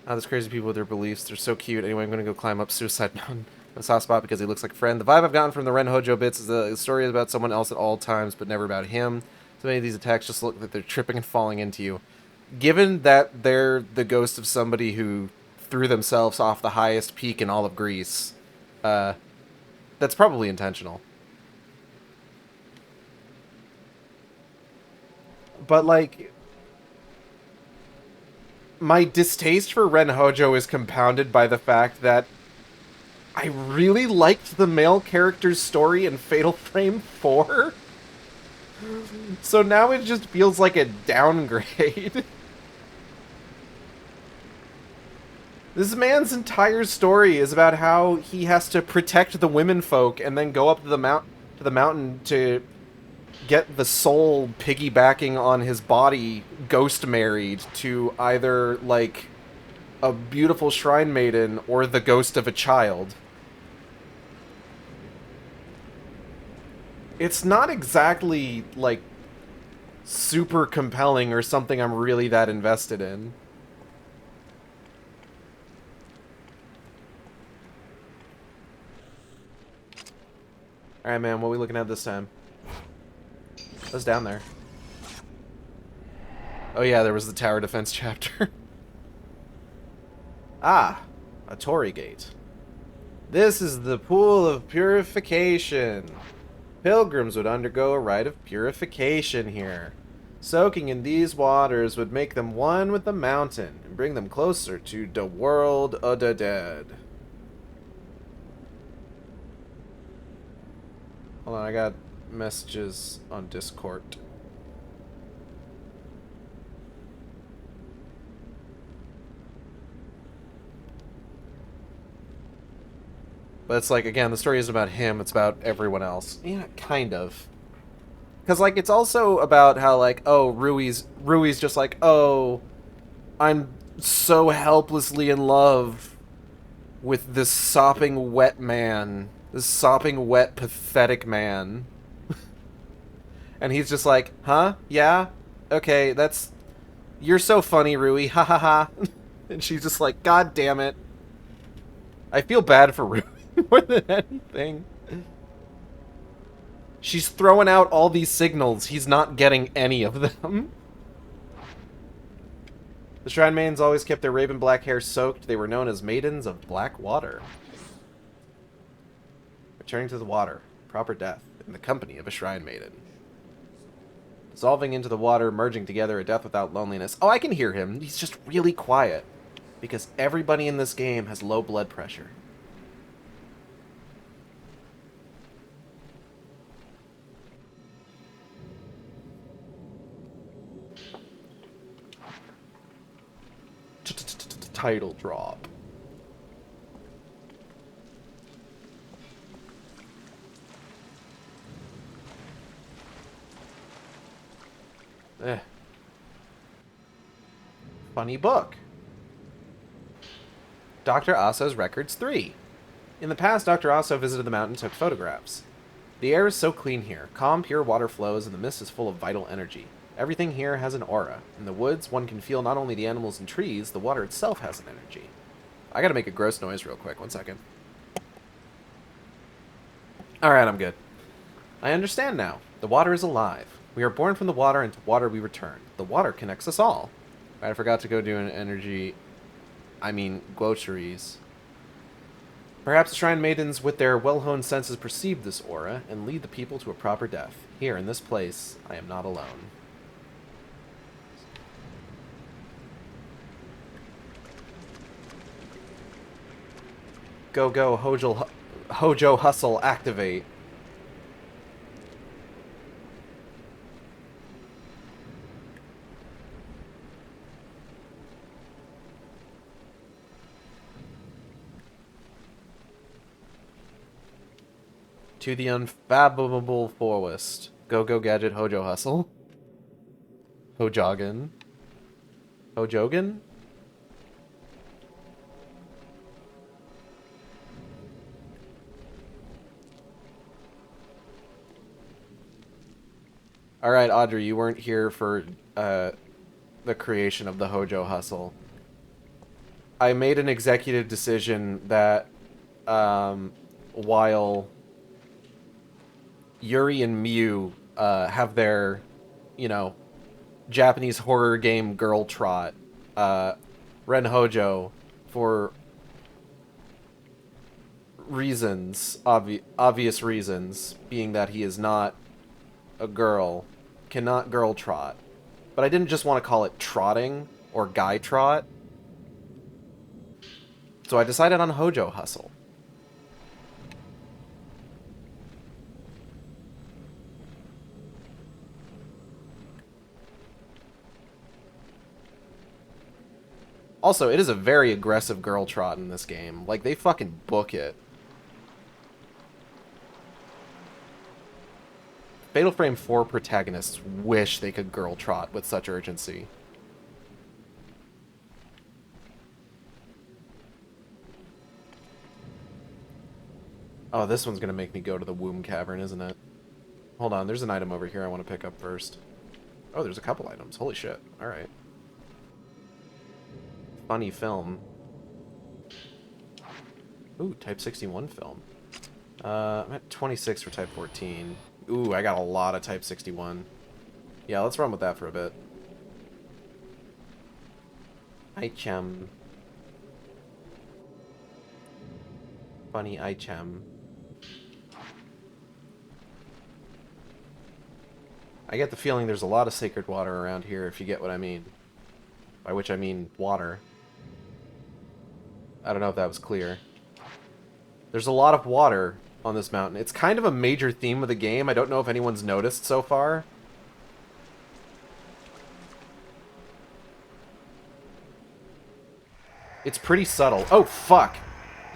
Oh, those crazy people with their beliefs. They're so cute. Anyway, I'm going to go climb up Suicide Mountain. A soft spot because he looks like a friend. The vibe I've gotten from the Ren Hojo bits is the story is about someone else at all times, but never about him. So many of these attacks just look like they're tripping and falling into you. Given that they're the ghost of somebody who threw themselves off the highest peak in all of Greece, that's probably intentional. But, like, my distaste for Ren Hojo is compounded by the fact that I really liked the male character's story in Fatal Frame 4. So now it just feels like a downgrade. This man's entire story is about how he has to protect the women folk and then go up to the mountain to get the soul piggybacking on his body ghost married to either, like, a beautiful shrine maiden or the ghost of a child. It's not exactly, like, super compelling or something I'm really that invested in. Alright, man, what are we looking at this time? What's down there? Oh yeah, there was the tower defense chapter. Ah, a Torii gate. This is the pool of purification. Pilgrims would undergo a rite of purification here. Soaking in these waters would make them one with the mountain and bring them closer to the world of the dead. Hold on, I got messages on Discord. But it's like, again, the story isn't about him, it's about everyone else. Yeah, kind of. Because, like, it's also about how, like, oh, Rui's just like, oh, I'm so helplessly in love with this sopping wet man. This sopping wet, pathetic man. And he's just like, huh? Yeah? Okay, that's... You're so funny, Rui. Ha ha ha. And she's just like, God damn it. I feel bad for Rui more than anything. She's throwing out all these signals. He's not getting any of them. The Shrine Maidens always kept their raven black hair soaked. They were known as Maidens of Black Water. Returning to the water. Proper death. In the company of a Shrine Maiden. Dissolving into the water, merging together, a death without loneliness. Oh, I can hear him. He's just really quiet. Because everybody in this game has low blood pressure. Title drop. Funny book. Dr. Aso's Records 3. In the past, Dr. Aso visited the mountain and took photographs. The air is so clean here. Calm, pure water flows, and the mist is full of vital energy. Everything here has an aura. In the woods, one can feel not only the animals and trees, the water itself has an energy. I gotta make a gross noise real quick. 1 second. Alright, I'm good. I understand now. The water is alive. We are born from the water, and to water we return. The water connects us all. I forgot to go do an energy... groceries. Perhaps the Shrine Maidens, with their well-honed senses, perceive this aura and lead the people to a proper death. Here, in this place, I am not alone. Go, go, Hojo Hustle, activate. To the unfathomable forest. Go, go, gadget, Hojo Hustle. Hojogan. Hojogan? Alright, Audrey, you weren't here for the creation of the Hojo Hustle. I made an executive decision that while Yuri and Miu have their, you know, Japanese horror game girl trot, Ren Hojo, for reasons, obvious reasons, being that he is not a girl, cannot girl trot. But I didn't just want to call it trotting or guy trot. So I decided on Hojo Hustle. Also, it is a very aggressive girl trot in this game. Like, they fucking book it. Fatal Frame 4 protagonists wish they could girl trot with such urgency. Oh, this one's gonna make me go to the womb cavern, isn't it? Hold on, there's an item over here I want to pick up first. Oh, there's a couple items. Holy shit. Alright. Funny film. Ooh, Type 61 film. I'm at 26 for Type 14. Ooh, I got a lot of Type 61. Yeah, let's run with that for a bit. Item. Funny item. I get the feeling there's a lot of sacred water around here, if you get what I mean. By which I mean water. I don't know if that was clear. There's a lot of water on this mountain. It's kind of a major theme of the game. I don't know if anyone's noticed so far. It's pretty subtle. Oh, fuck.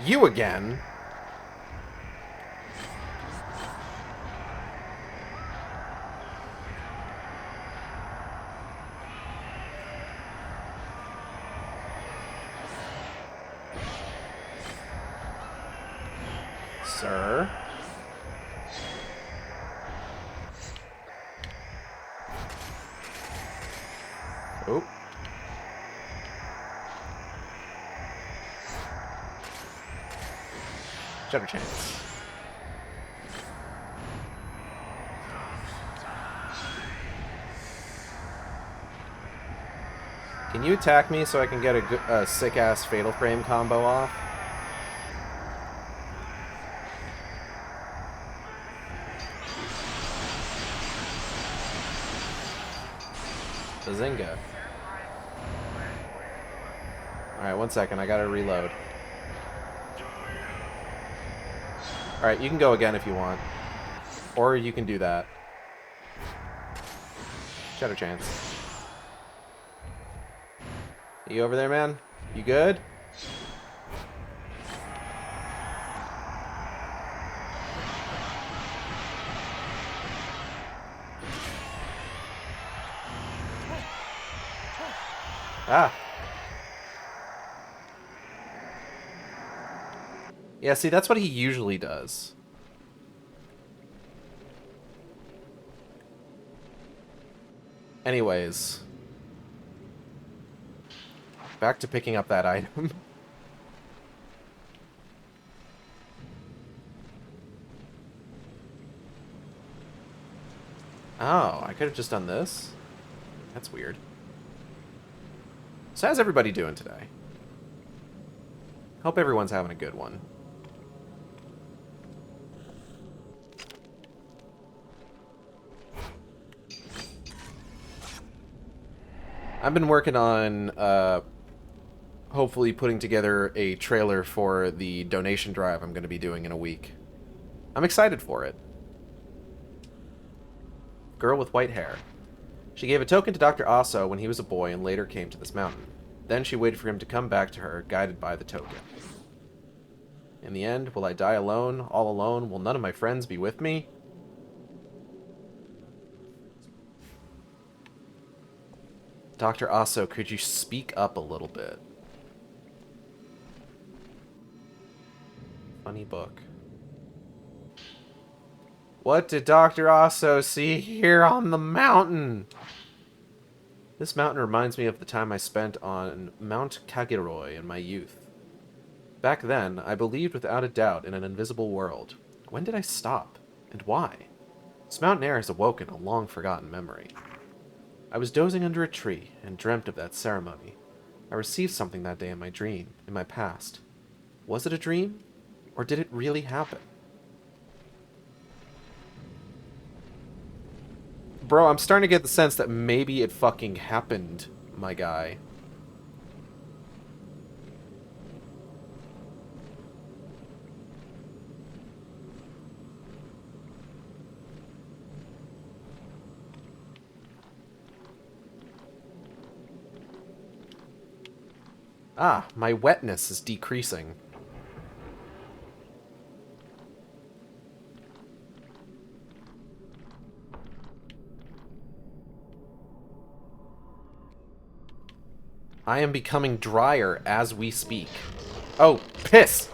You again. Sir. Oh. Better chance. Can you attack me so I can get a sick-ass Fatal Frame combo off? Bazinga. Alright, 1 second. I gotta reload. Alright, you can go again if you want. Or you can do that. Shadow chance. You over there, man? You good? Ah. Yeah, see, that's what he usually does. Anyways. Back to picking up that item. Oh, I could have just done this? That's weird. So how's everybody doing today? Hope everyone's having a good one. I've been working on, hopefully putting together a trailer for the donation drive I'm going to be doing in a week. I'm excited for it. Girl with white hair. She gave a token to Dr. Aso when he was a boy and later came to this mountain. Then she waited for him to come back to her, guided by the token. In the end, will I die alone, all alone? Will none of my friends be with me? Dr. Aso, could you speak up a little bit? Funny book. What did Dr. Aso see here on the mountain? This mountain reminds me of the time I spent on Mount Kagiroi in my youth. Back then, I believed without a doubt in an invisible world. When did I stop? And why? This mountain air has awoken a long-forgotten memory. I was dozing under a tree and dreamt of that ceremony. I received something that day in my dream, in my past. Was it a dream? Or did it really happen? Bro, I'm starting to get the sense that maybe it fucking happened, my guy. Ah, my wetness is decreasing. I am becoming drier as we speak. Oh, piss!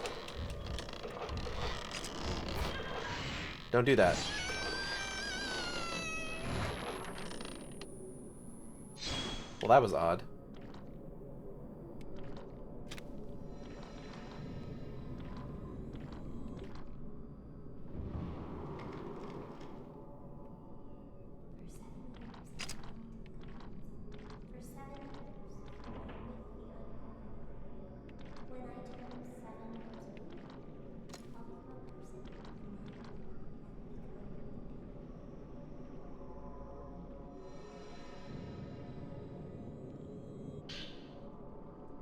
Don't do that. Well, that was odd.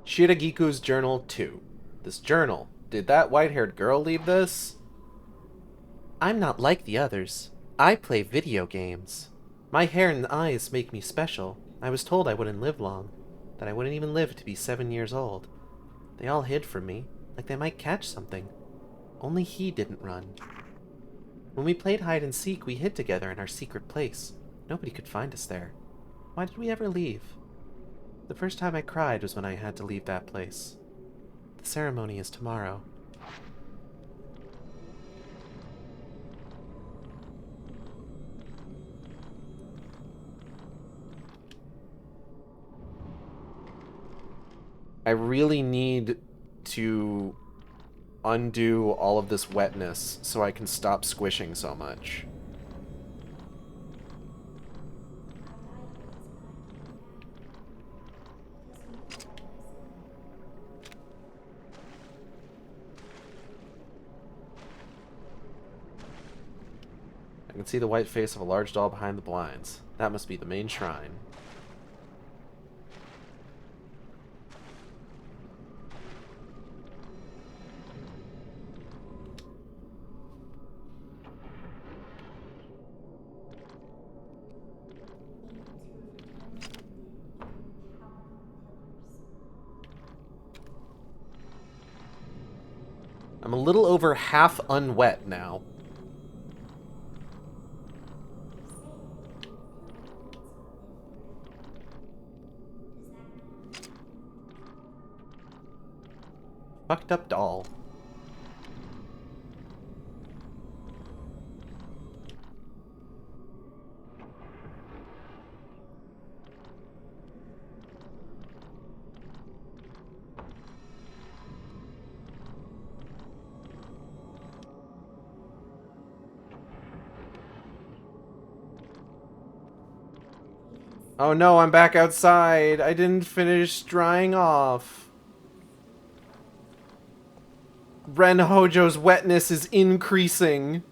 Shiragiku's Journal 2. This journal. Did that white-haired girl leave this? I'm not like the others. I play video games. My hair and eyes make me special. I was told I wouldn't live long. That I wouldn't even live to be 7 years old. They all hid from me, like they might catch something. Only he didn't run. When we played hide and seek, we hid together in our secret place. Nobody could find us there. Why did we ever leave? The first time I cried was when I had to leave that place. The ceremony is tomorrow. I really need to undo all of this wetness so I can stop squishing so much. I can see the white face of a large doll behind the blinds. That must be the main shrine. I'm a little over half unwet now. Fucked up doll. Oh no, I'm back outside. I didn't finish drying off. Ren Hojo's wetness is increasing.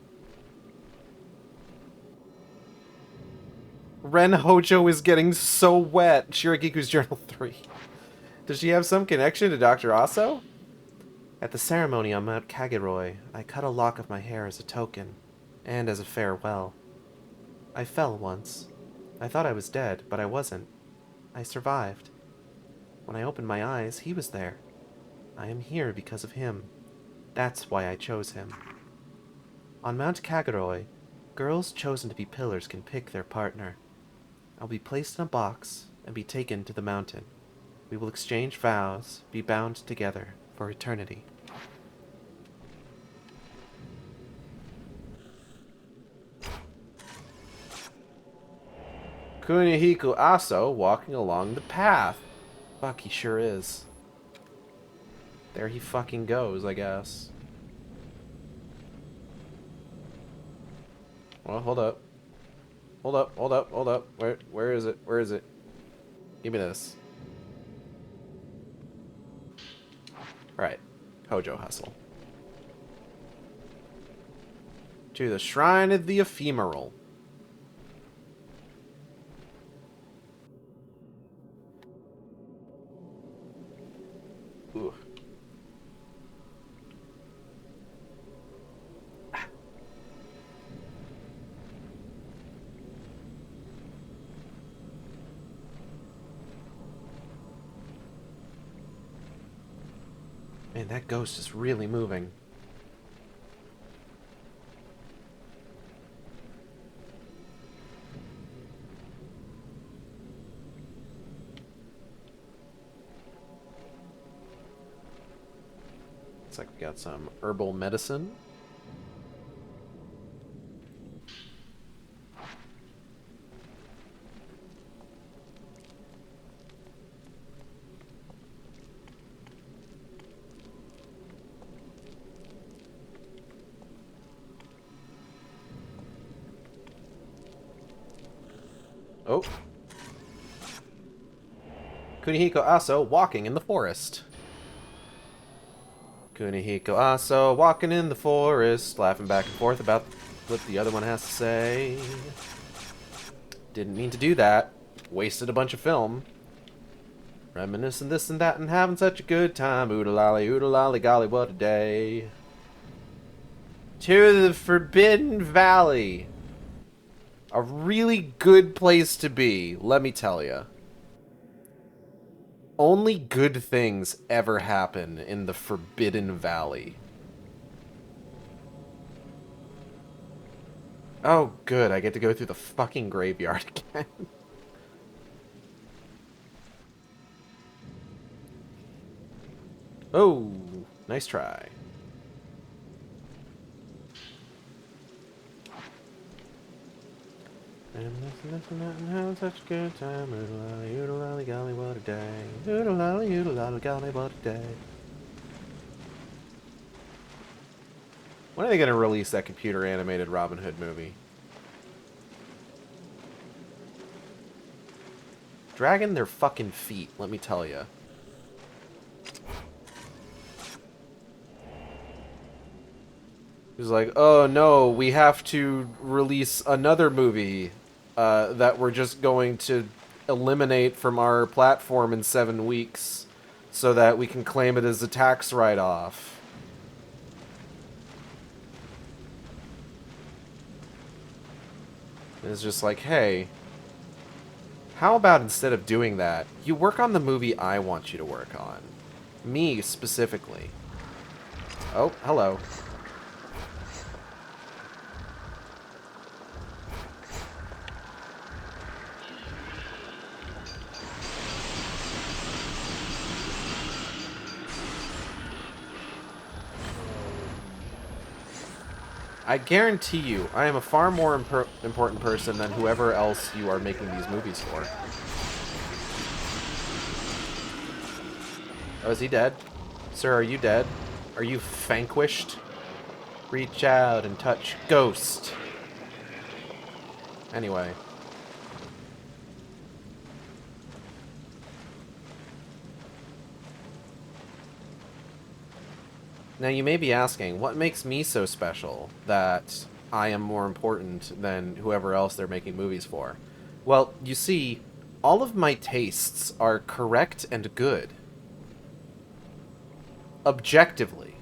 Ren Hojo is getting so wet. Shiragiku's Journal 3. Does she have some connection to Dr. Aso? At the ceremony on Mount Kaguroi, I cut a lock of my hair as a token, and as a farewell. I fell once. I thought I was dead, but I wasn't. I survived. When I opened my eyes, he was there. I am here because of him. That's why I chose him. On Mount Kaguroi, girls chosen to be pillars can pick their partner. I'll be placed in a box and be taken to the mountain. We will exchange vows, be bound together for eternity. Kunihiko Aso walking along the path. Fuck, he sure is. There he fucking goes, I guess. Well, hold up. Hold up, hold up, hold up. Where is it? Where is it? Give me this. Right. Hojo hustle. To the Shrine of the Ephemeral. Ooh. Man, that ghost is really moving. Looks like we got some herbal medicine. Oh. Kunihiko Aso walking in the forest. Kunihiko Aso walking in the forest, laughing back and forth about what the other one has to say. Didn't mean to do that. Wasted a bunch of film. Reminiscing this and that and having such a good time. Oodalali, golly, what a day. To the Forbidden Valley. A really good place to be, let me tell you. Only good things ever happen in the Forbidden Valley. Oh, good, I get to go through the fucking graveyard again. Oh, nice try. And listen, having such a good time. Oodalali, golly, what a day. Oodalali, golly, what a day. When are they going to release that computer animated Robin Hood movie? Dragging their fucking feet, let me tell you. He's like, oh no, we have to release another movie that we're just going to eliminate from our platform in 7 weeks so that we can claim it as a tax write-off. And it's just like, hey, how about instead of doing that, you work on the movie I want you to work on. Me, specifically. Oh, hello. I guarantee you, I am a far more important person than whoever else you are making these movies for. Oh, is he dead? Sir, are you dead? Are you vanquished? Reach out and touch ghost. Anyway. Now you may be asking, what makes me so special that I am more important than whoever else they're making movies for? Well, you see, all of my tastes are correct and good. Objectively.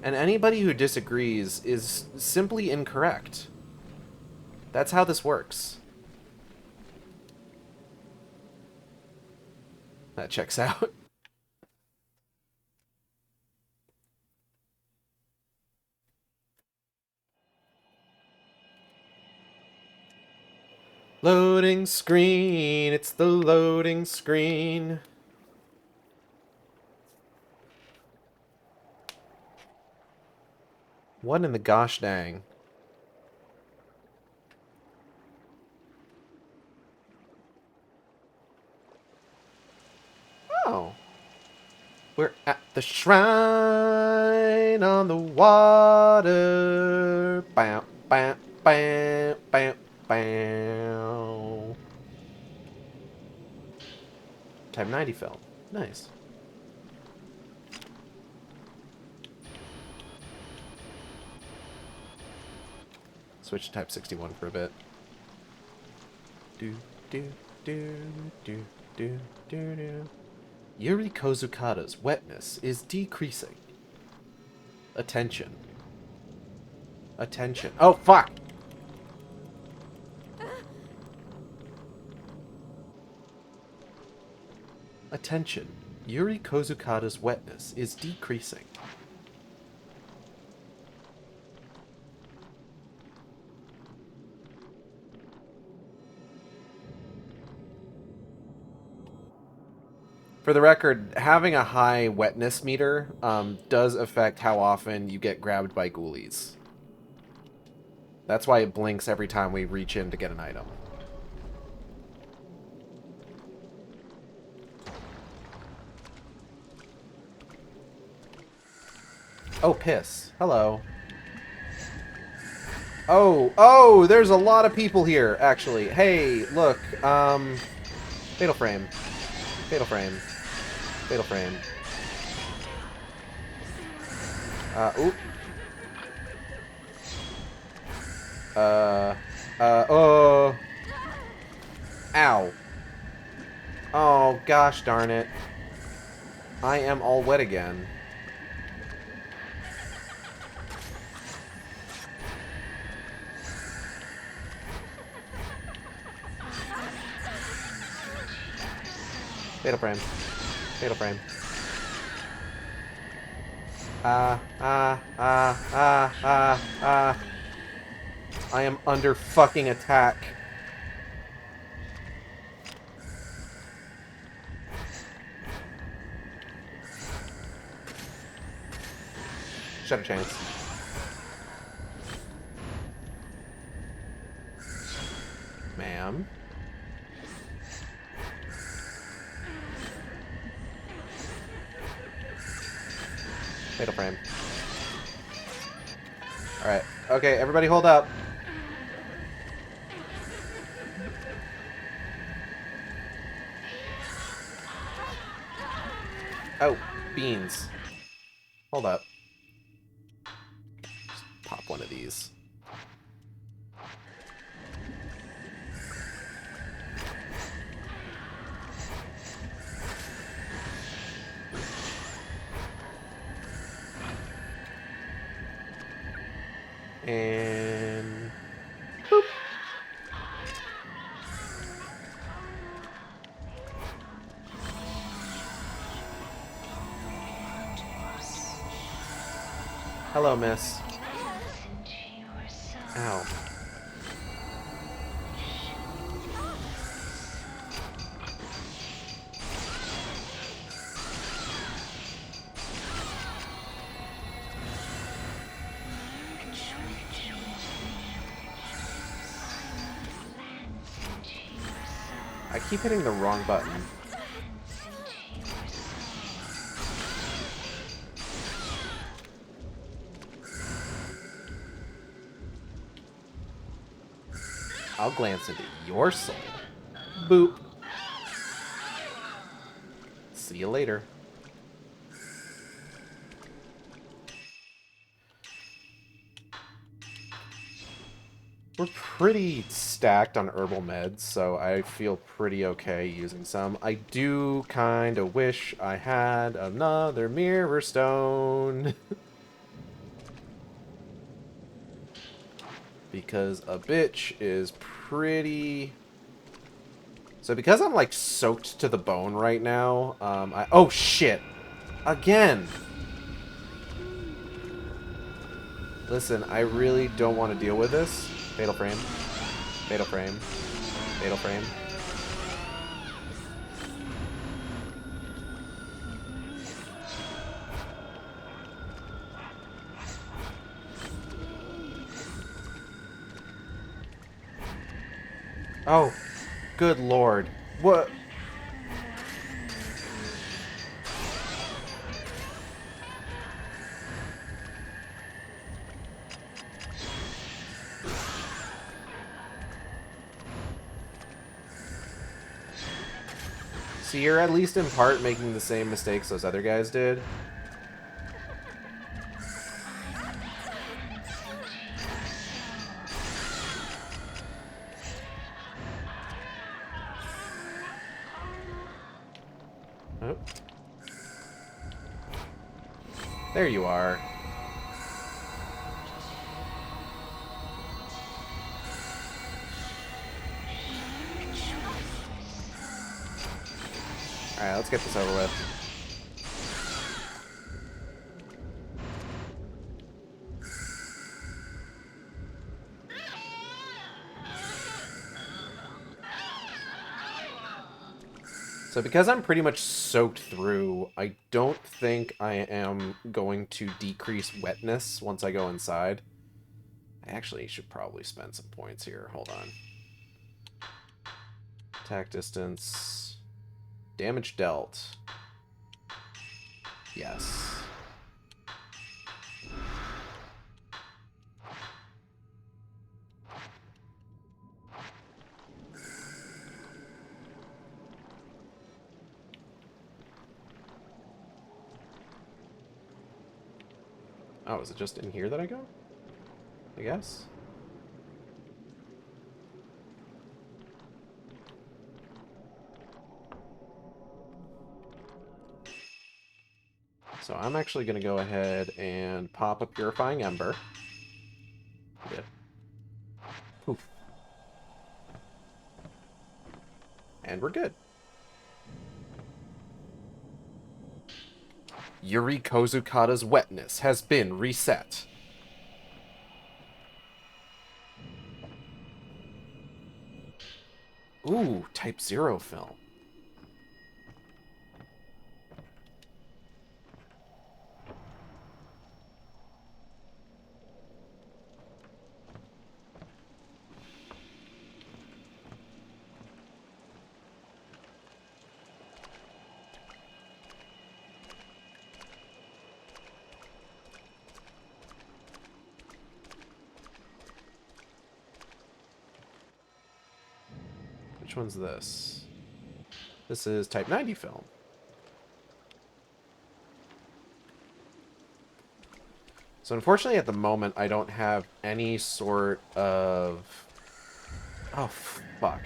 And anybody who disagrees is simply incorrect. That's how this works. That checks out. Loading screen, it's the loading screen. What in the gosh dang? Oh. We're at the shrine on the water. Bam, bam, bam, bam, bam. Type 90 film. Nice. Switch to Type 61 for a bit. Do, do, do, do, do, do, do. Yuri Kozukata's wetness is decreasing. Attention. Attention. Oh, fuck! Attention. Yuri Kozukada's wetness is decreasing. For the record, having a high wetness meter does affect how often you get grabbed by ghoulies. That's why it blinks every time we reach in to get an item. Oh, piss. Hello. Oh, there's a lot of people here, actually. Hey, look, Fatal Frame. Fatal Frame. Fatal Frame. Oop. Oh. Ow. Oh, gosh darn it. I am all wet again. Fatal Frame. Fatal Frame. I am under fucking attack. Shut a chance. Ma'am. Fatal Frame. Alright. Okay, everybody hold up. Oh, beans. Hold up. Just pop one of these. And... boop. Hello, miss. Ow. I keep hitting the wrong button. I'll glance into your soul. Boop. See you later. We're pretty stacked on herbal meds, so I feel pretty okay using some. I do kind of wish I had another mirror stone. Because a bitch is pretty... So because I'm, like, soaked to the bone right now, oh, shit! Again! Listen, I really don't want to deal with this. Fatal Frame. Fatal Frame. Fatal Frame. Oh, good lord. What? So you're at least in part making the same mistakes those other guys did? Oh. There you are. Alright, let's get this over with. So because I'm pretty much soaked through, I don't think I am going to decrease wetness once I go inside. I actually should probably spend some points here. Hold on. Attack distance. Damage dealt. Yes. Oh, is it just in here that I go? I guess. So I'm actually going to go ahead and pop a Purifying Ember. Yeah. Poof. And we're good. Yuri Kozukata's wetness has been reset. Ooh, Type 0 film. Which one's this? This is Type 90 film. So unfortunately at the moment I don't have any sort of... Oh, fuck.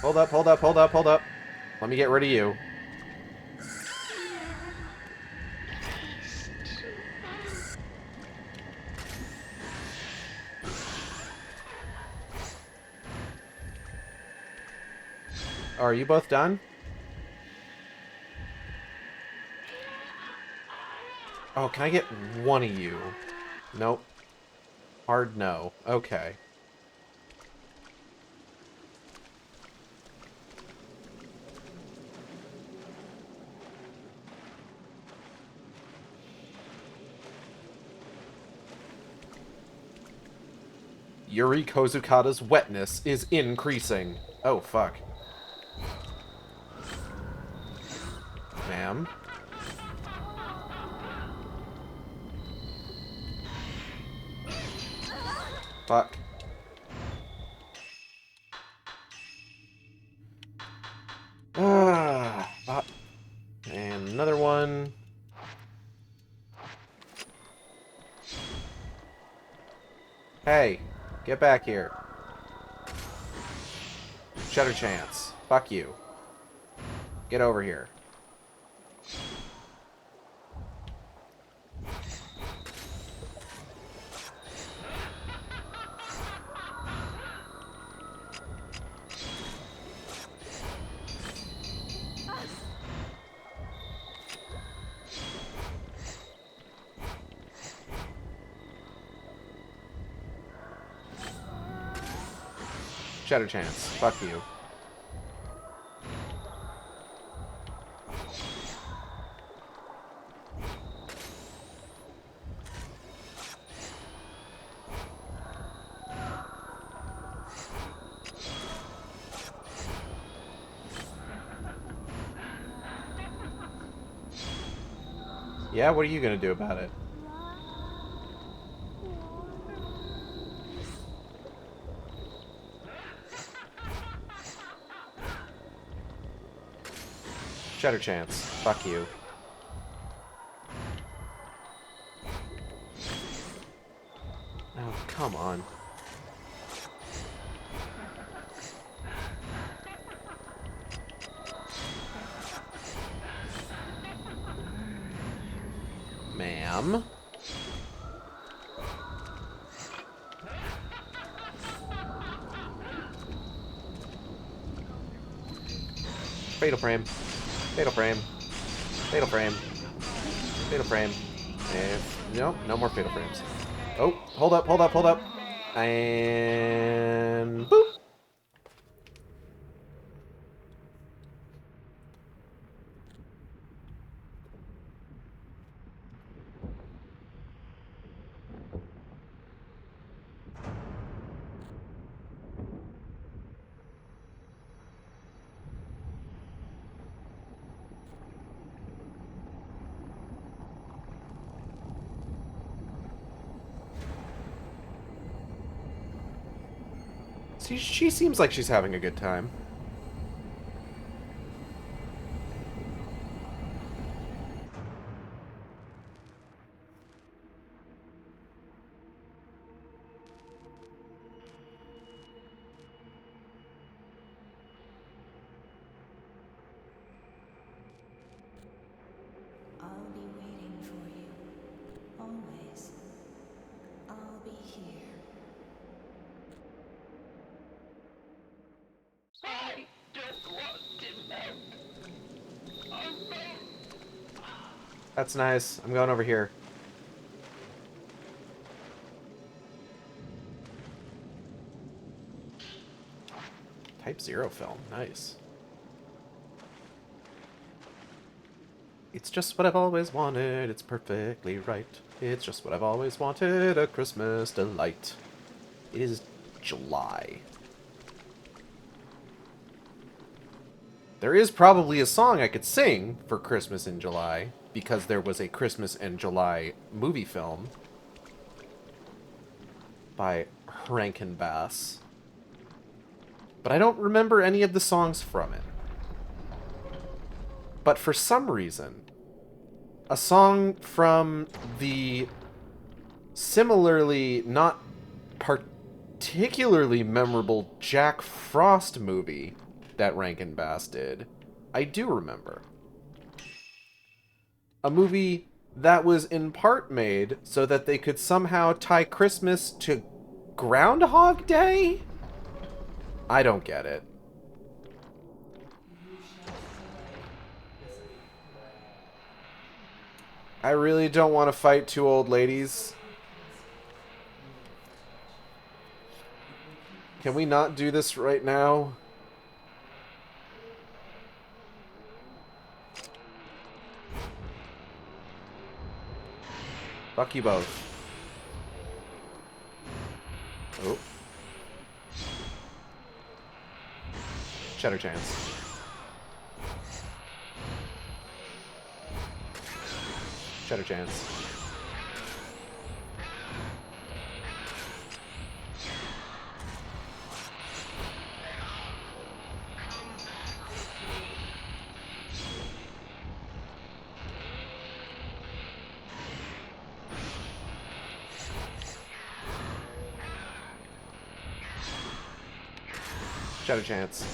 Hold up, hold up, hold up, hold up. Let me get rid of you. Oh, are you both done? Oh, can I get one of you? Nope. Hard no. Okay. Yuri Kozukata's wetness is increasing. Oh, fuck. Ma'am? Fuck. Ah, and another one. Hey, get back here. Shutter chance. Fuck you. Get over here. Shatter chance. Fuck you. Yeah, what are you gonna do about it? Shatter chance. Fuck you. Oh, come on. Ma'am? Fatal frame. Fatal frame. Fatal frame. Fatal frame. And no, no more fatal frames. Oh, hold up, hold up, hold up. And boop. See, she seems like she's having a good time. I'll be waiting for you. Always. I'll be here. That's nice. I'm going over here. Type 0 film. Nice. It's just what I've always wanted. It's perfectly right. It's just what I've always wanted. A Christmas delight. It is July. There is probably a song I could sing for Christmas in July, because there was a Christmas in July movie film by Rankin-Bass. But I don't remember any of the songs from it. But for some reason, a song from the similarly not particularly memorable Jack Frost movie that Rankin-Bass did, I do remember. A movie that was in part made so that they could somehow tie Christmas to Groundhog Day? I don't get it. I really don't want to fight two old ladies. Can we not do this right now? Fuck you both. Oh. Cheddar chance. Cheddar chance. Cheddar chance.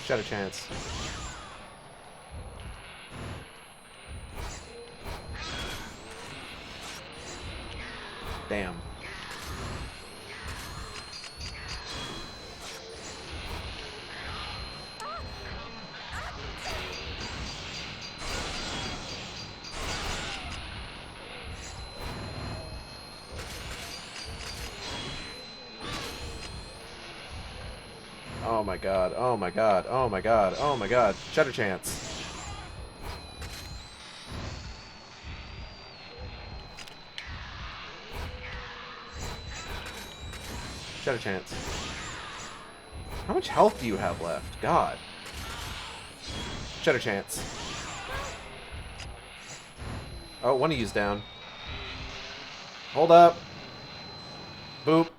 Cheddar chance. Damn. Oh my god, oh my god, oh my god, oh my god. Cheddar chance. Cheddar chance. How much health do you have left? God. Cheddar chance. Oh, one of you's down. Hold up. Boop.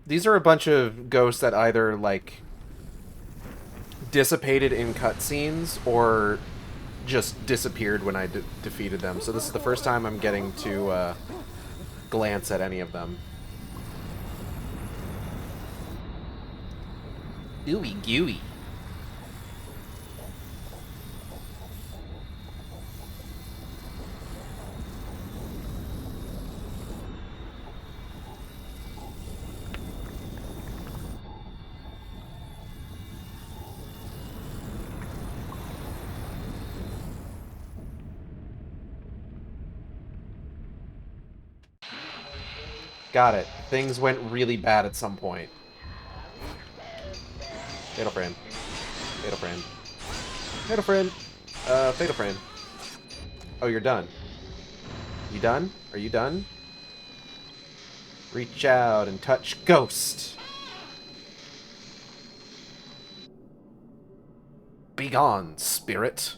These are a bunch of ghosts that either, like, dissipated in cutscenes or just disappeared when I defeated them. So this is the first time I'm getting to glance at any of them. Ooey gooey. Got it. Things went really bad at some point. Fatal frame. Fatal frame. Fatal frame. Fatal frame. Oh, you're done. You done? Are you done? Reach out and touch ghost. Begone, spirit.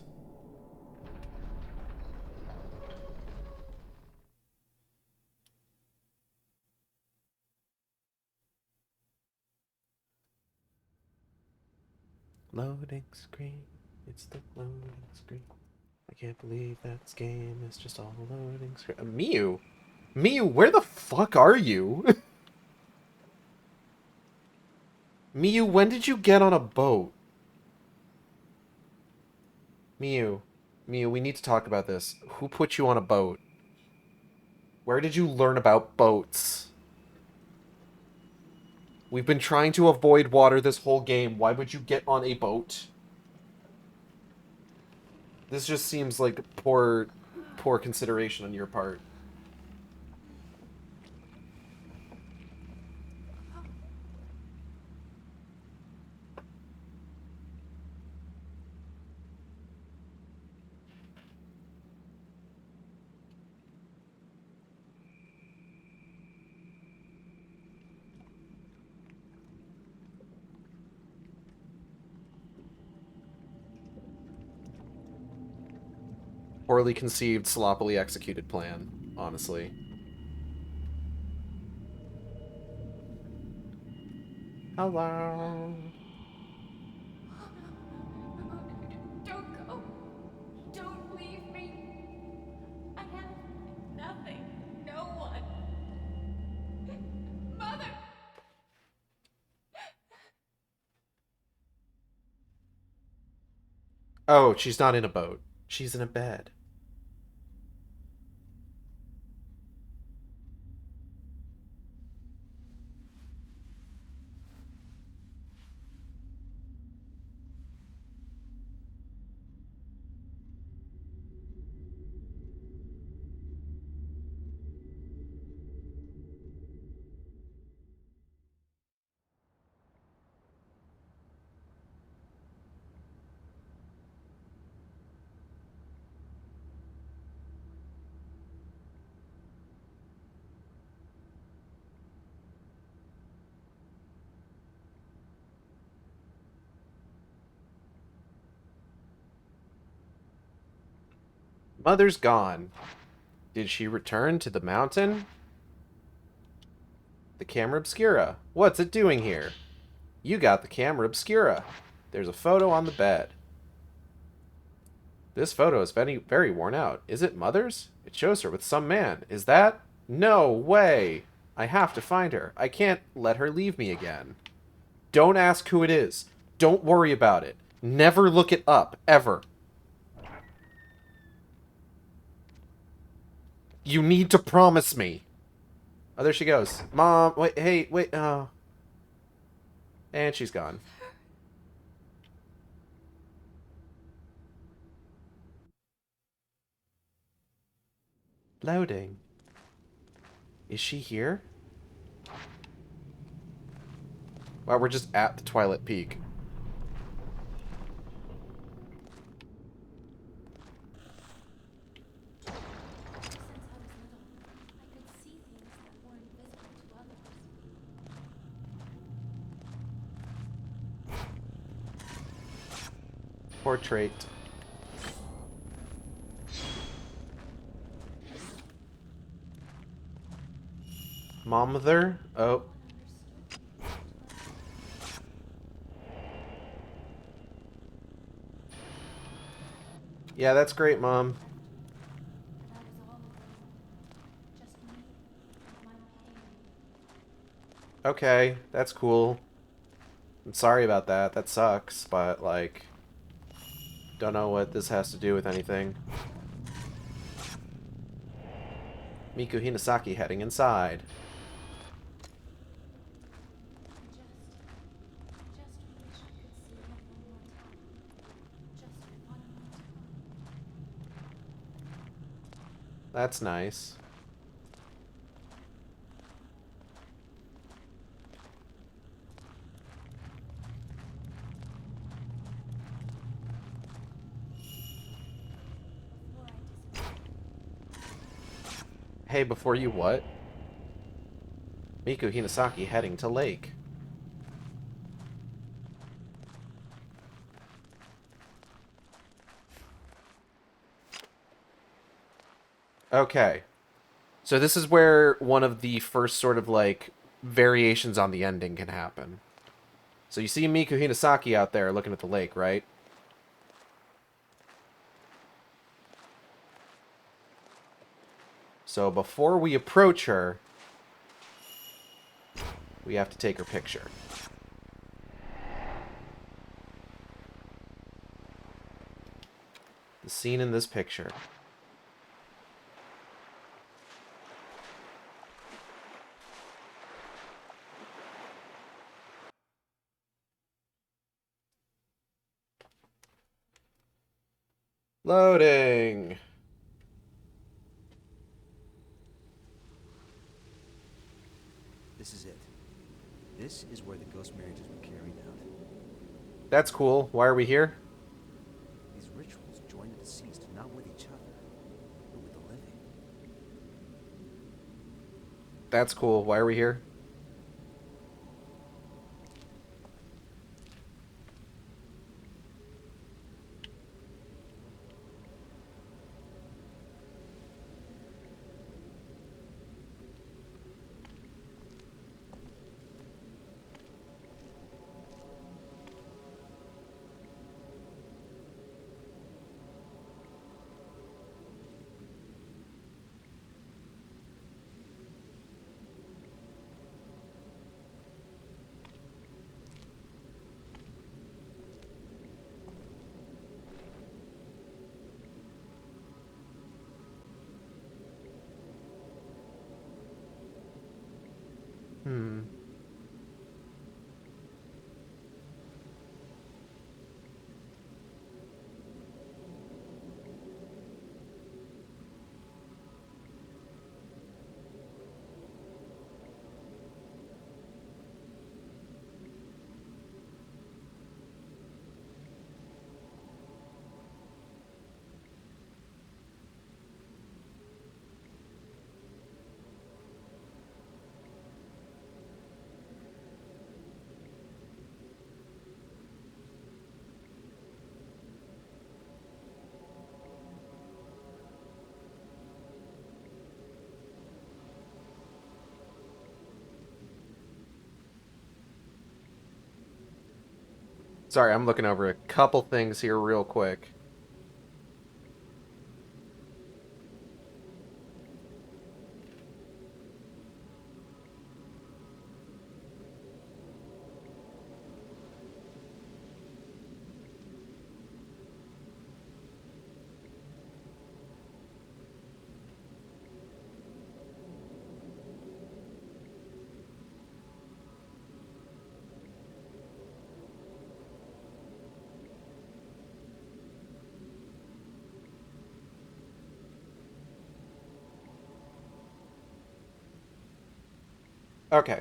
Loading screen. It's the loading screen. I can't believe that this game is just all loading screen. Miu? Miu, where the fuck are you? Miu, when did you get on a boat? Miu. Miu, we need to talk about this. Who put you on a boat? Where did you learn about boats? We've been trying to avoid water this whole game. Why would you get on a boat? This just seems like poor consideration on your part. Poorly conceived, sloppily executed plan, honestly. Hello. Don't go. Don't leave me. I have nothing. No one. Mother! Oh, she's not in a boat. She's in a bed. Mother's gone. Did she return to the mountain? The camera obscura. What's it doing here? You got the camera obscura. There's a photo on the bed. This photo is very, very worn out. Is it Mother's? It shows her with some man. Is that? No way. I have to find her. I can't let her leave me again. Don't ask who it is. Don't worry about it. Never look it up, ever. You need to promise me. Oh, there she goes. Mom, wait, hey, wait, oh. And she's gone. Loading. Is she here? Wow, we're just at the Twilight Peak. Since I was little, I could see things that weren't visible to others. Portrait. Momother? Oh. Yeah, that's great, Mom. That is all of them. Just me, my pain. Okay, that's cool. I'm sorry about that. That sucks, but, like, don't know what this has to do with anything. Miku Hinasaki heading inside. Just wish I could see him one more time. Just one more time. That's nice. Before I disappear. Hey, before you what? Miku Hinasaki heading to lake. Okay. So this is where one of the first sort of, like, variations on the ending can happen. So you see Miku Hinasaki out there looking at the lake, right? So before we approach her, we have to take her picture. The scene in this picture. Loading! This is it. This is where the ghost marriages were carried out. That's cool. Why are we here? These rituals join the deceased not with each other, but with the living. That's cool. Why are we here? Hmm. Sorry, I'm looking over a couple things here real quick. Okay.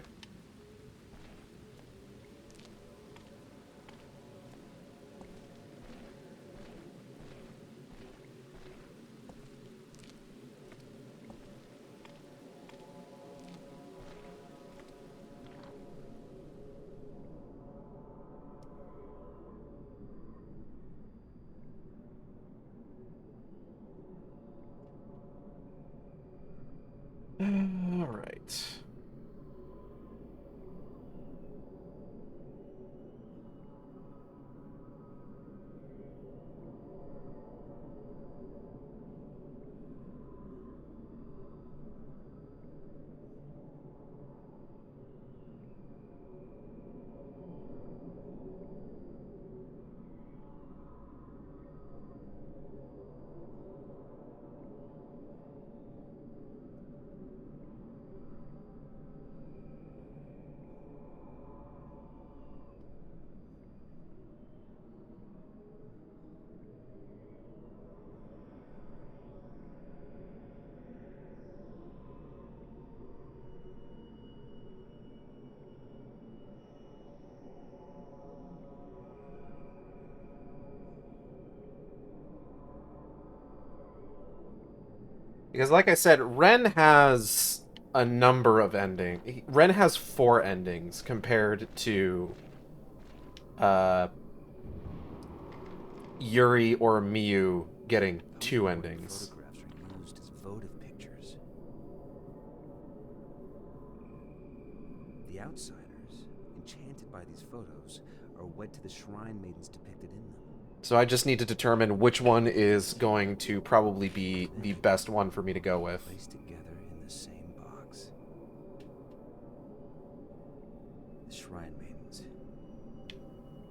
All right. Because like I said, Ren has a number of endings. Ren has 4 endings compared to Yuri or Miyu getting 2 endings. Photographs are used as votive pictures. The outsiders, enchanted by these photos, are wed to the shrine maidens depicted in them. So I just need to determine which one is going to probably be the best one for me to go with. Placed together in the same box. The shrine maidens.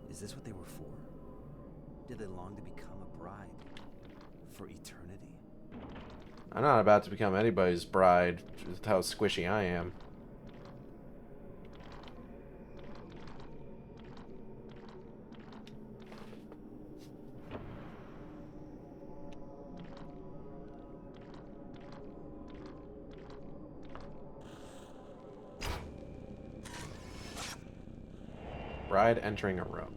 Is this what they were for? Did they long to become a bride for eternity? I'm not about to become anybody's bride, just how squishy I am. Bride entering a room.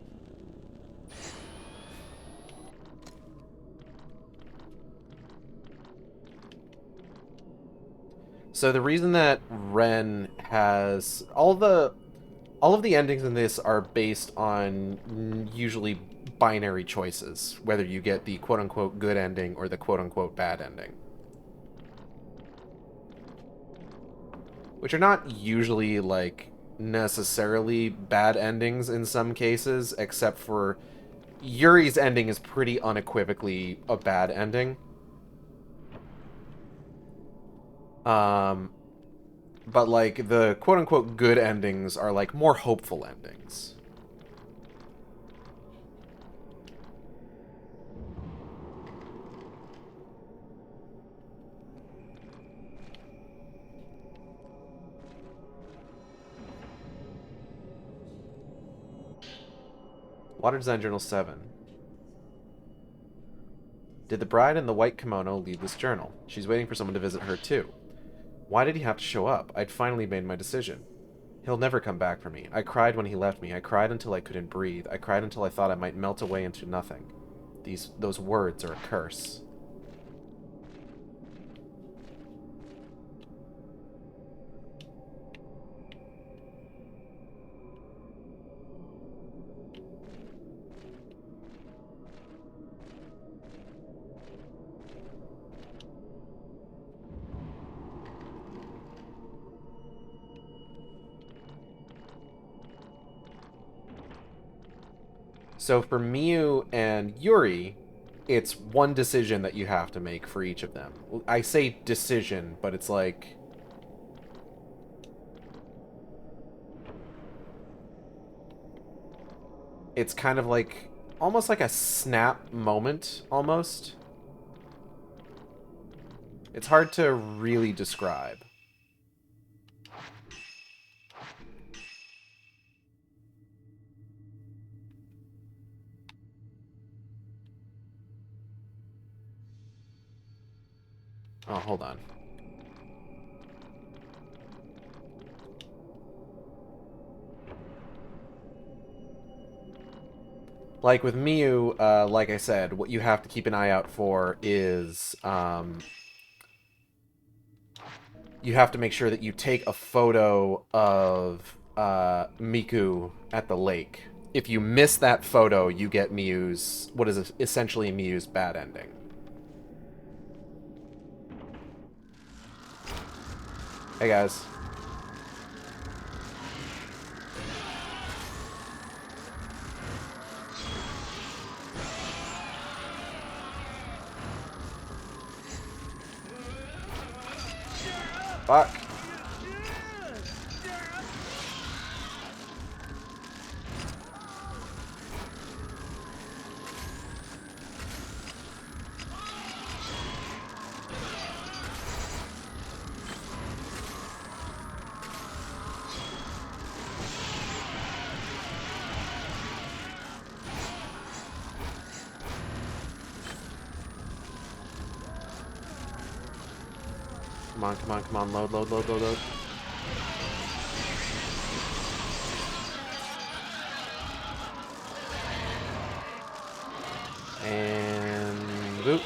So the reason that Ren has all of the endings in this are based on usually binary choices, whether you get the quote-unquote good ending or the quote-unquote bad ending. Which are not usually, like, necessarily bad endings in some cases, except for Yuri's ending is pretty unequivocally a bad ending. But, like, the quote-unquote good endings are, like, more hopeful endings. Water Design Journal 7. Did the bride in the white kimono leave this journal? She's waiting for someone to visit her, too. Why did he have to show up? I'd finally made my decision. He'll never come back for me. I cried when he left me. I cried until I couldn't breathe. I cried until I thought I might melt away into nothing. Those words are a curse. So for Miyu and Yuri, it's one decision that you have to make for each of them. I say decision, but it's like... It's kind of like... almost like a snap moment, almost. It's hard to really describe. Oh, hold on. Like with Miyu, like I said, what you have to keep an eye out for is, you have to make sure that you take a photo of Miku at the lake. If you miss that photo, you get Miyu's, what is essentially Miyu's bad ending. Hey guys. Fuck. Come on, come on, come on. Load, load, load, load, load. And... boop.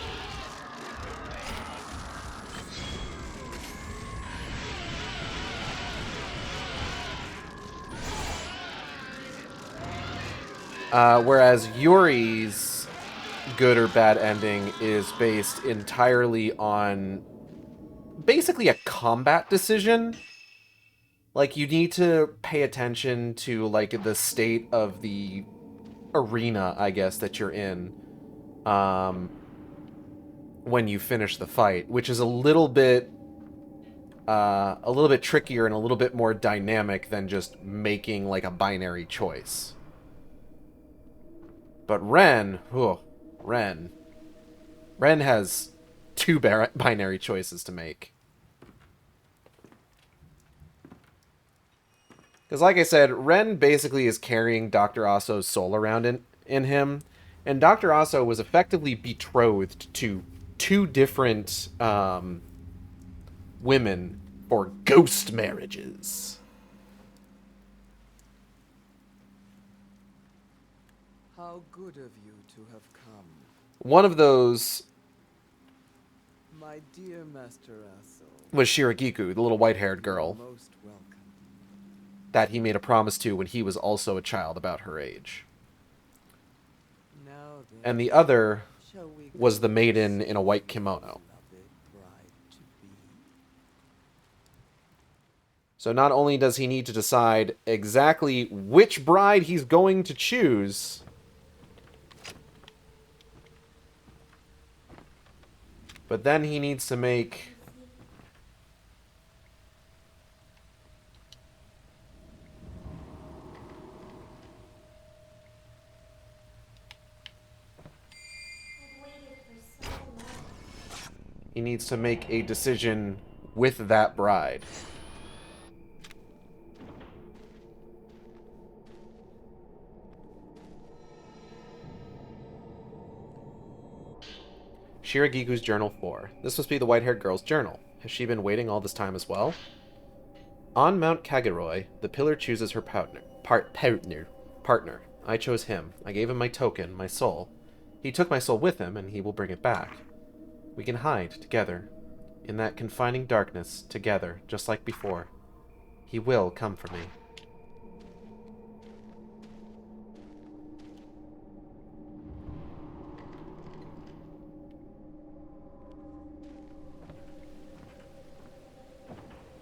Whereas Yuri's good or bad ending is based entirely on basically a combat decision. Like, you need to pay attention to, like, the state of the arena, I guess, that you're in when you finish the fight, which is a little bit trickier and a little bit more dynamic than just making, like, a binary choice. But Ren has two binary choices to make. Because, like I said, Ren basically is carrying Dr. Aso's soul around in him, and Dr. Aso was effectively betrothed to two different women for ghost marriages. How good of you to have come. One of those My dear Master Aso. was Shiragiku, the little white-haired girl Most welcome. that he made a promise to when he was also a child about her age. Now then, And the other shall we was the go maiden to in a white see kimono. beloved bride-to-be? So not only does he need to decide exactly which bride he's going to choose, but then he needs to make a decision with that bride. Shiragiku's Journal 4. This must be the white-haired girl's journal. Has she been waiting all this time as well? On Mount Kaguroi, the pillar chooses her partner. I chose him. I gave him my token, my soul. He took my soul with him, and he will bring it back. We can hide together, in that confining darkness, together, just like before. He will come for me.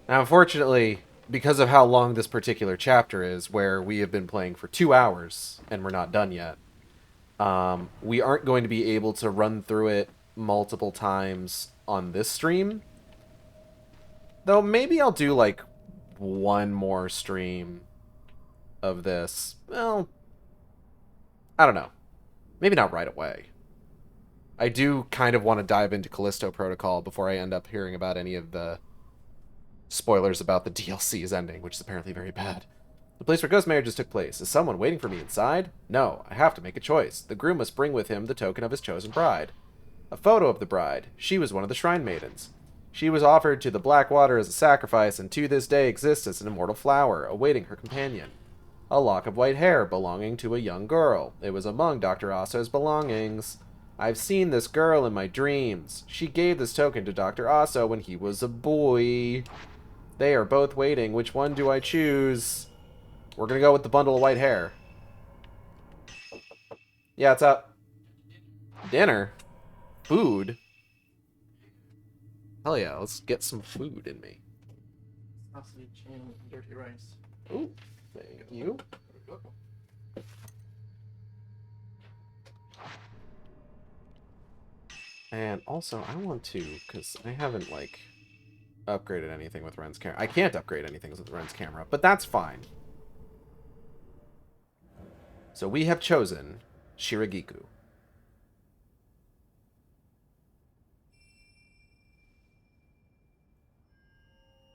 Now, unfortunately, because of how long this particular chapter is, where we have been playing for 2 hours, and we're not done yet, we aren't going to be able to run through it multiple times on this stream. Though maybe I'll do, like, one more stream of this. Well, I don't know. Maybe not right away. I do kind of want to dive into Callisto Protocol before I end up hearing about any of the spoilers about the DLC's ending, which is apparently very bad. The place where ghost marriages took place. Is someone waiting for me inside? No, I have to make a choice. The groom must bring with him the token of his chosen bride. A photo of the bride. She was one of the shrine maidens. She was offered to the Black Water as a sacrifice, and to this day exists as an immortal flower, awaiting her companion. A lock of white hair belonging to a young girl. It was among Dr. Aso's belongings. I've seen this girl in my dreams. She gave this token to Dr. Aso when he was a boy. They are both waiting. Which one do I choose? We're gonna go with the bundle of white hair. Yeah, it's up. Dinner? Food? Hell yeah, let's get some food in me. Sausage and dirty rice. Ooh, thank you. And also, I want to, because I haven't, like, upgraded anything with Ren's camera. I can't upgrade anything with Ren's camera, but that's fine. So we have chosen Shiragiku.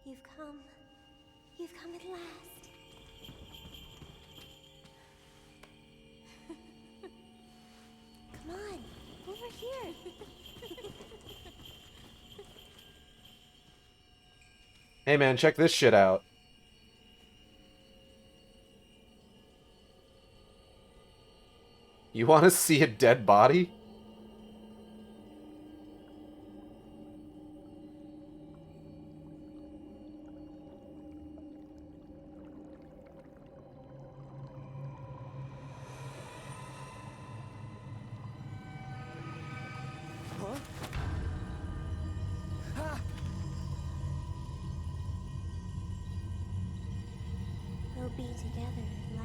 You've come. You've come at last. Come on, over here. Hey man, check this shit out. You want to see a dead body? We'll be together at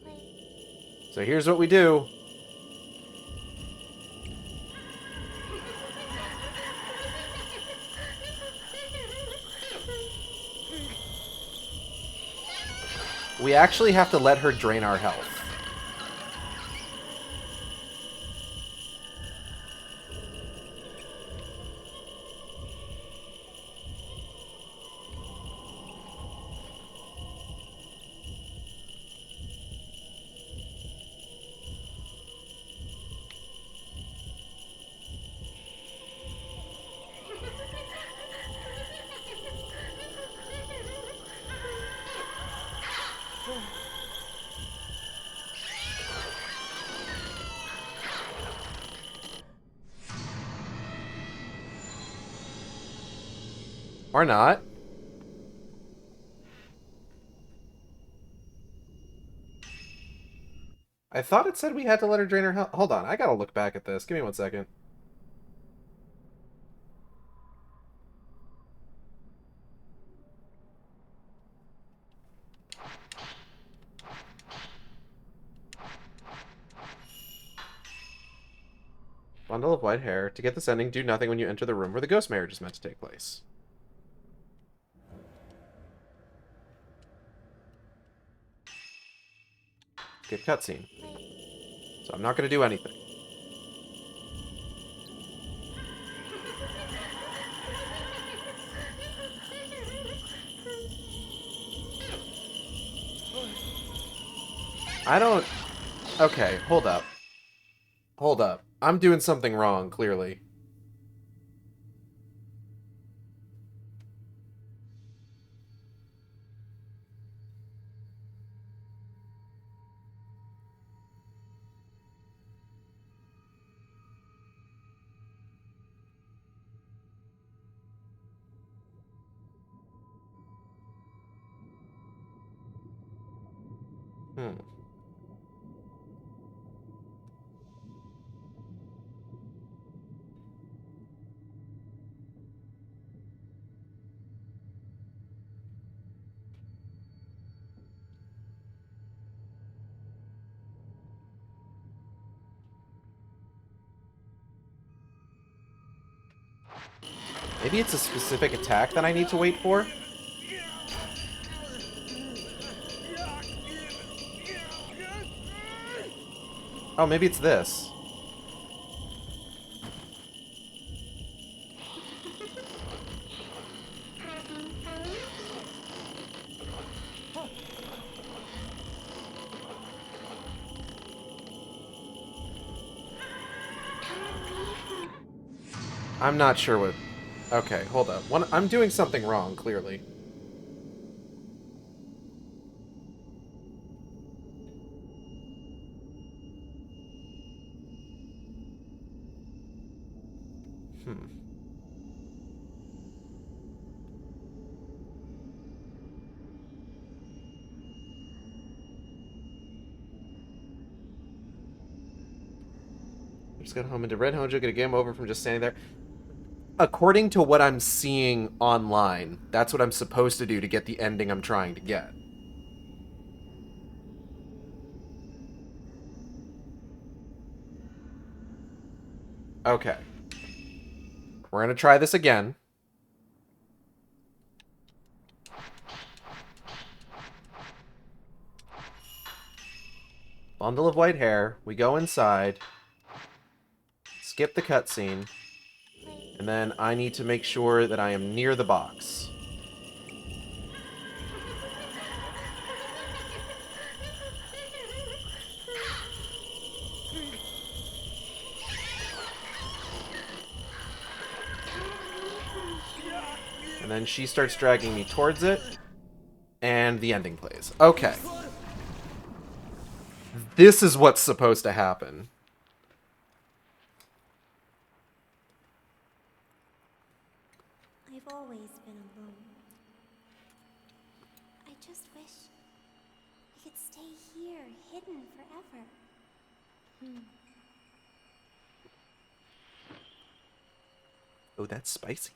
last. So here's what we do. We actually have to let her drain our health. Or not. I thought it said we had to let her drain her health. Hold on, I gotta look back at this. Give me 1 second. Bundle of white hair. To get this ending, do nothing when you enter the room where the ghost marriage is meant to take place. Skip cutscene. So I'm not going to do anything. I don't... Okay, hold up. Hold up. I'm doing something wrong, clearly. Hmm. Maybe it's a specific attack that I need to wait for? Oh, maybe it's this. I'm not sure what... Okay, hold up. I'm doing something wrong, clearly. Hmm. I just got home into Red Honjo, get a game over from just standing there. According to what I'm seeing online, that's what I'm supposed to do to get the ending I'm trying to get. Okay. We're gonna try this again. Bundle of white hair. We go inside. Skip the cutscene. And then I need to make sure that I am near the box. And then she starts dragging me towards it. And the ending plays. Okay. This is what's supposed to happen. I've always been alone. I just wish we could stay here, hidden forever. Oh, that's spicy.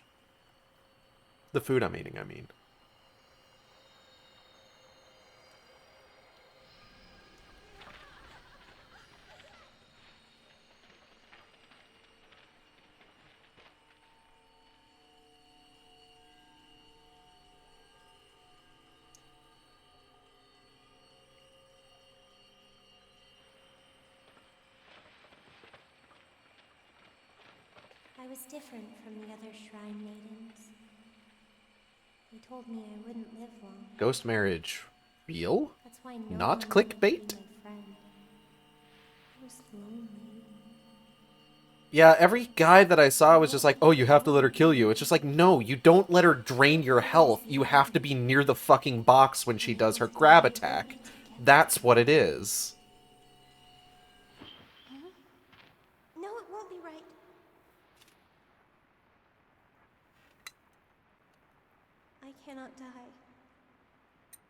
The food I'm eating, I mean. I was different from the other shrine maidens. They told me I wouldn't live long. Ghost marriage. Real? That's why no Not one wanted to be clickbait? my friend. I was lonely. Yeah, every guide that I saw was just like, oh, you have to let her kill you. It's just like, no, you don't let her drain your health. You have to be near the fucking box when she does her grab attack. That's what it is. No, it won't be right. I cannot die.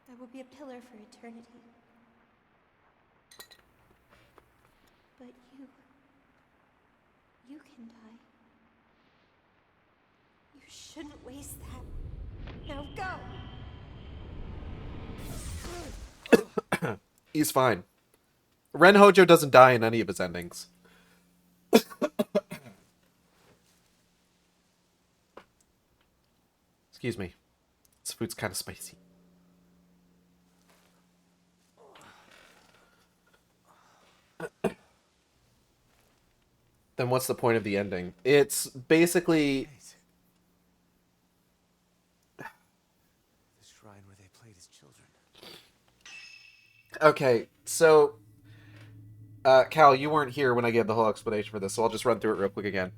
I will be a pillar for eternity. But you can die. You shouldn't waste that. Now go! He's fine. Ren Hojo doesn't die in any of his endings. Excuse me. This food's kind of spicy. Then what's the point of the ending? It's basically... The shrine where they played as children. Okay, so... Cal, you weren't here when I gave the whole explanation for this, so I'll just run through it real quick again.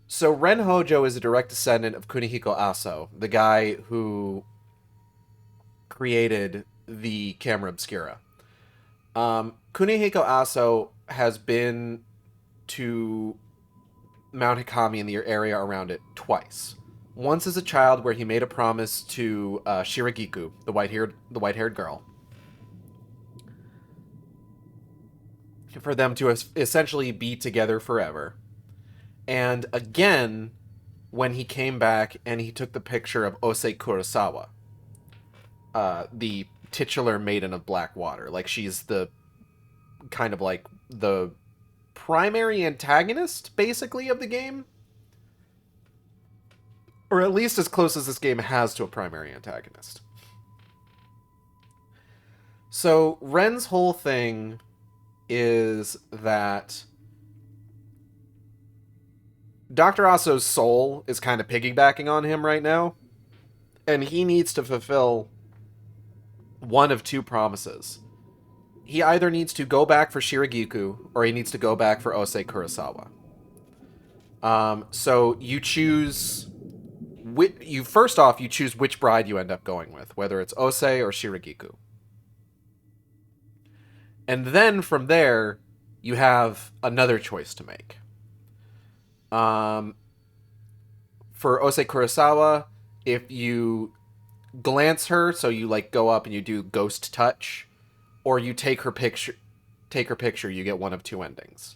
So Ren Hojo is a direct descendant of Kunihiko Aso, the guy who created the camera obscura. Kunihiko Aso has been to Mount Hikami and the area around it twice. Once as a child, where he made a promise to Shiragiku, the white-haired girl, for them to essentially be together forever. And again, when he came back and he took the picture of Osei Kurosawa, the titular Maiden of Blackwater. Like, she's the kind of like the primary antagonist, basically, of the game. Or at least as close as this game has to a primary antagonist. So, Ren's whole thing is that Dr. Aso's soul is kind of piggybacking on him right now, and he needs to fulfill one of two promises. He either needs to go back for Shiragiku, or he needs to go back for Osei Kurosawa. So you choose... First off, you choose which bride you end up going with, whether it's Osei or Shiragiku. And then from there, you have another choice to make. For Osei Kurosawa, if you glance her, so you like go up and you do ghost touch, or you take her picture, you get one of two endings.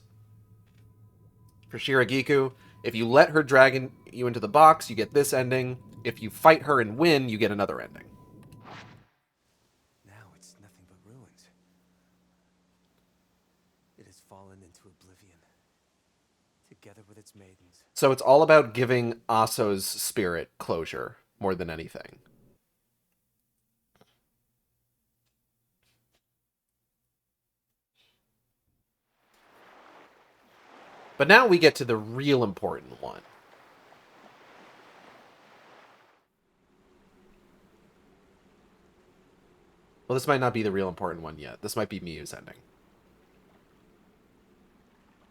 For Shiragiku, if you let her drag you into the box, you get this ending. If you fight her and win, you get another ending. Now it's nothing but ruins. It has fallen into oblivion, together with its maidens. So it's all about giving Aso's spirit closure, more than anything. But now we get to the real important one. Well, this might not be the real important one yet. This might be Miyu's ending.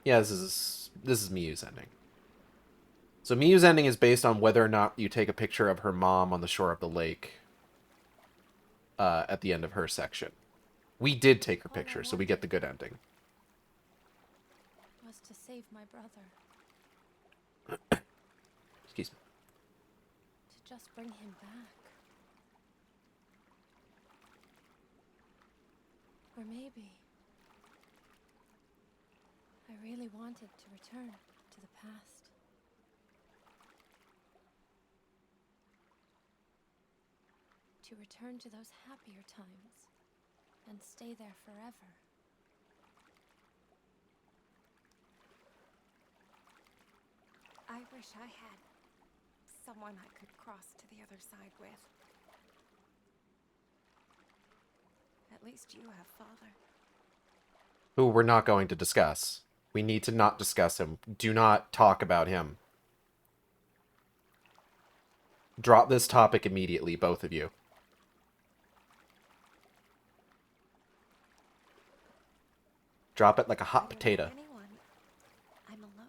Yeah, this is Miyu's ending. So Miyu's ending is based on whether or not you take a picture of her mom on the shore of the lake at the end of her section. We did take her picture, so we get the good ending. Was to save my brother. Excuse me. To just bring him back. Or maybe I really wanted to return to the past. to return to those happier times and stay there forever. I wish I had someone I could cross to the other side with. At least you have Father. Who we're not going to discuss. We need to not discuss him. Do not talk about him. Drop this topic immediately, both of you. Drop it like a hot potato. Anyone. I'm alone.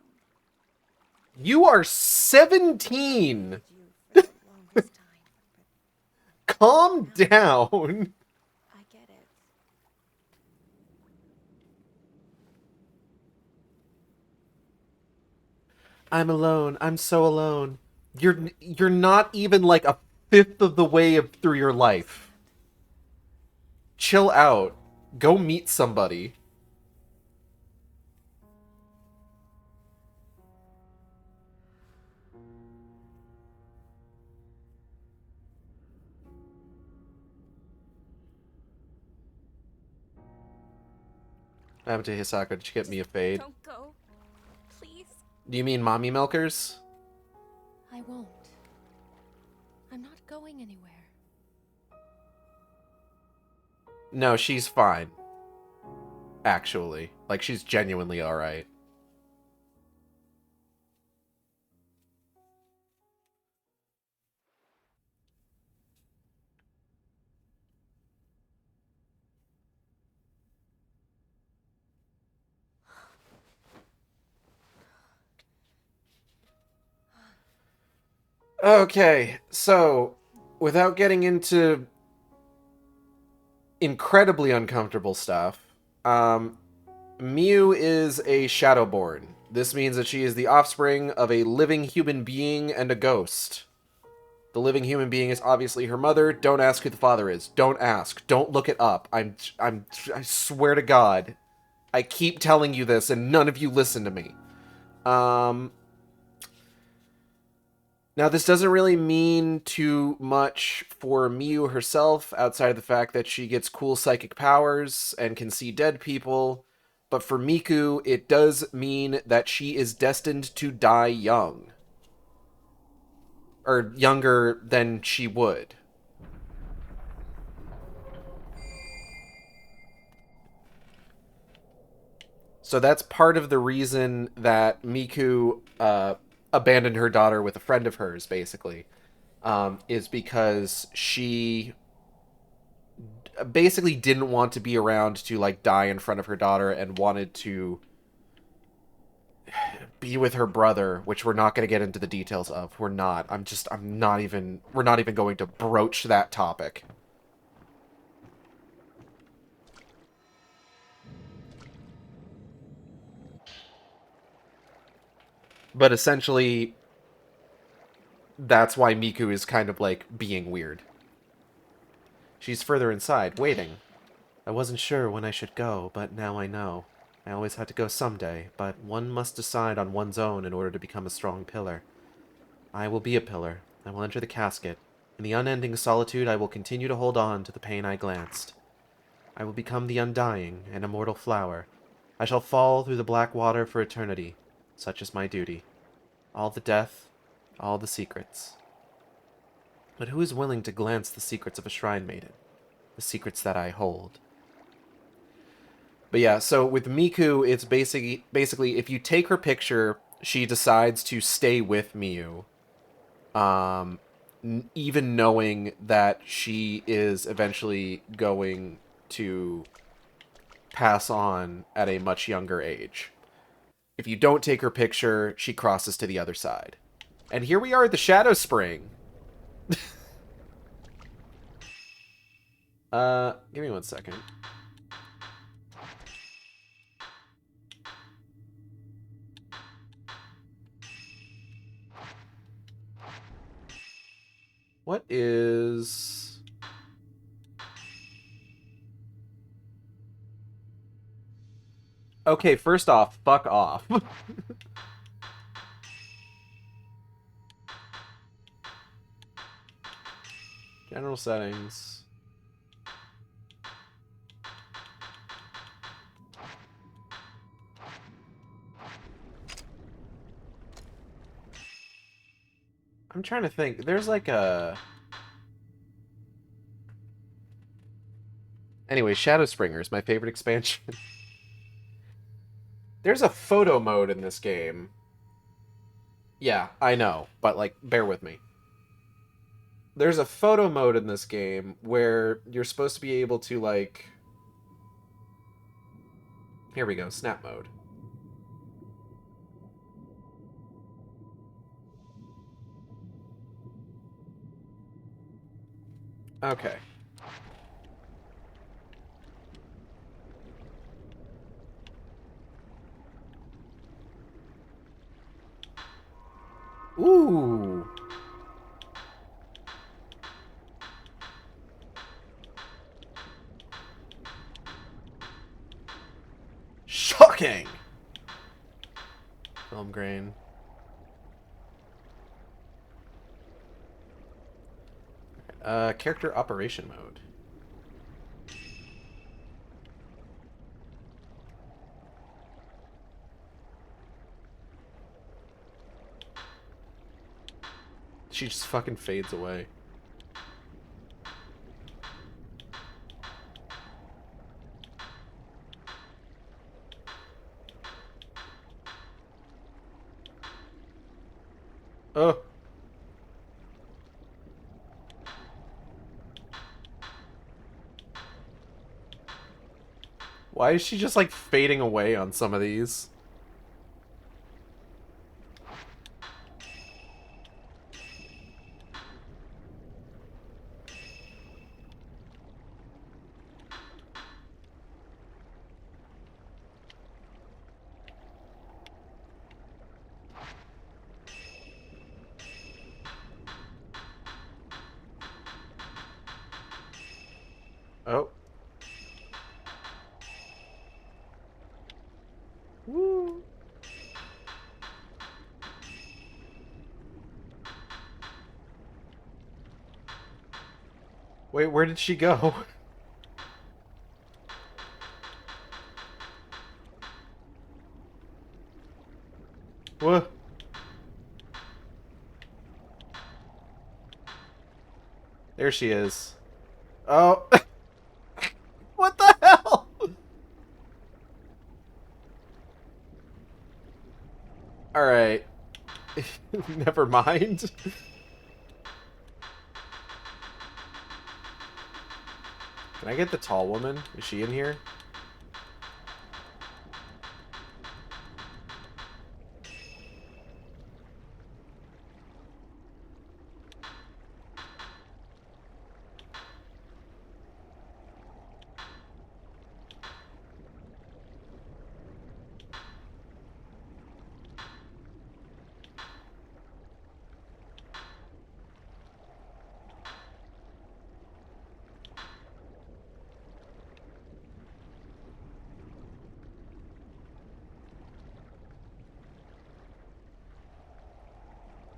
You are 17! You for the longest time, but Calm down! I get it. I'm alone. I'm so alone. You're not even like a fifth of the way through your life. Chill out. Go meet somebody. What happened to Hisako? Did you get me a fade? Don't go. Please. Do you mean mommy milkers? I won't. I'm not going anywhere. No, she's fine. Actually. Like, she's genuinely alright. Okay, so, without getting into incredibly uncomfortable stuff, Miu is a Shadowborn. This means that she is the offspring of a living human being and a ghost. The living human being is obviously her mother. Don't ask who the father is. Don't ask. Don't look it up. I swear to God. I keep telling you this and none of you listen to me. Now, this doesn't really mean too much for Miu herself, outside of the fact that she gets cool psychic powers and can see dead people. But for Miku, it does mean that she is destined to die young. Or younger than she would. So that's part of the reason that Miku abandoned her daughter with a friend of hers, basically. Is because she basically didn't want to be around to, like, die in front of her daughter and wanted to be with her brother, which we're not going to get into the details of. We're not even going to broach that topic. But essentially, that's why Miku is kind of, like, being weird. She's further inside, waiting. I wasn't sure when I should go, but now I know. I always had to go someday, but one must decide on one's own in order to become a strong pillar. I will be a pillar. I will enter the casket. In the unending solitude, I will continue to hold on to the pain I glanced. I will become the undying and immortal flower. I shall fall through the black water for eternity. Such is my duty. All the death, all the secrets. But who is willing to glance the secrets of a shrine maiden? The secrets that I hold. But yeah, so with Miku, it's basically if you take her picture, she decides to stay with Miu. Even knowing that she is eventually going to pass on at a much younger age. If you don't take her picture, she crosses to the other side. And here we are at the Shadow Spring. Give me 1 second. What is... Okay, first off, fuck off. General settings. I'm trying to think. There's like a... Anyway, Shadow Springer is my favorite expansion. There's a photo mode in this game. Yeah, I know, but like, bear with me. There's a photo mode in this game where you're supposed to be able to like... Here we go, snap mode. Okay. Ooh. Shocking! Film grain. Character operation mode. She just fucking fades away. Oh. Why is she just like fading away on some of these? Oh. Woo. Wait, where did she go? What? There she is. Oh. What the hell? Alright. Never mind. Can I get the tall woman? Is she in here?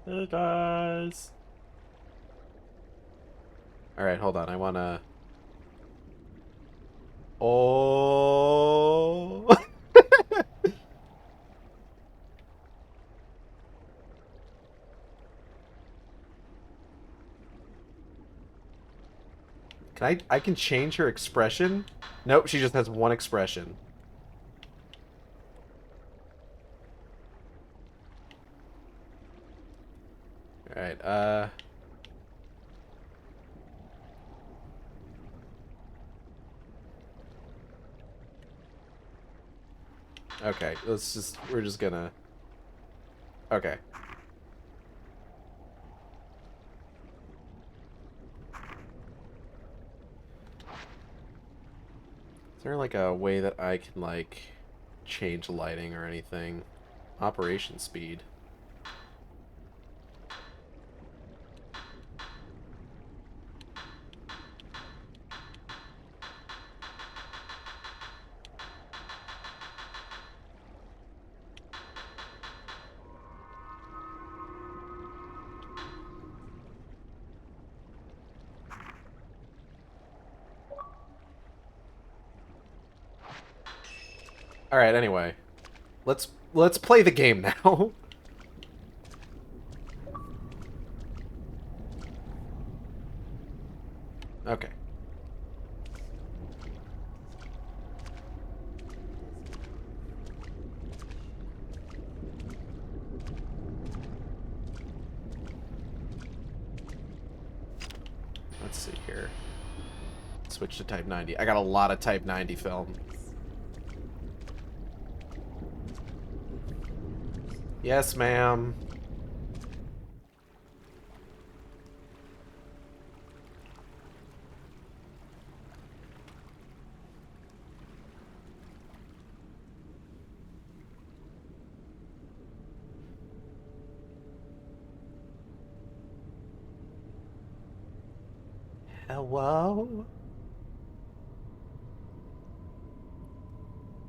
Hey guys. Alright, hold on. I wanna... Oh. I can change her expression? Nope, she just has one expression. Alright, okay, we're just gonna... Okay. Is there like a way that I can like change lighting or anything? Operation speed. Alright, anyway. Let's play the game now. Okay. Let's see here. Switch to Type 90. I got a lot of Type 90 film. Yes, ma'am. Hello?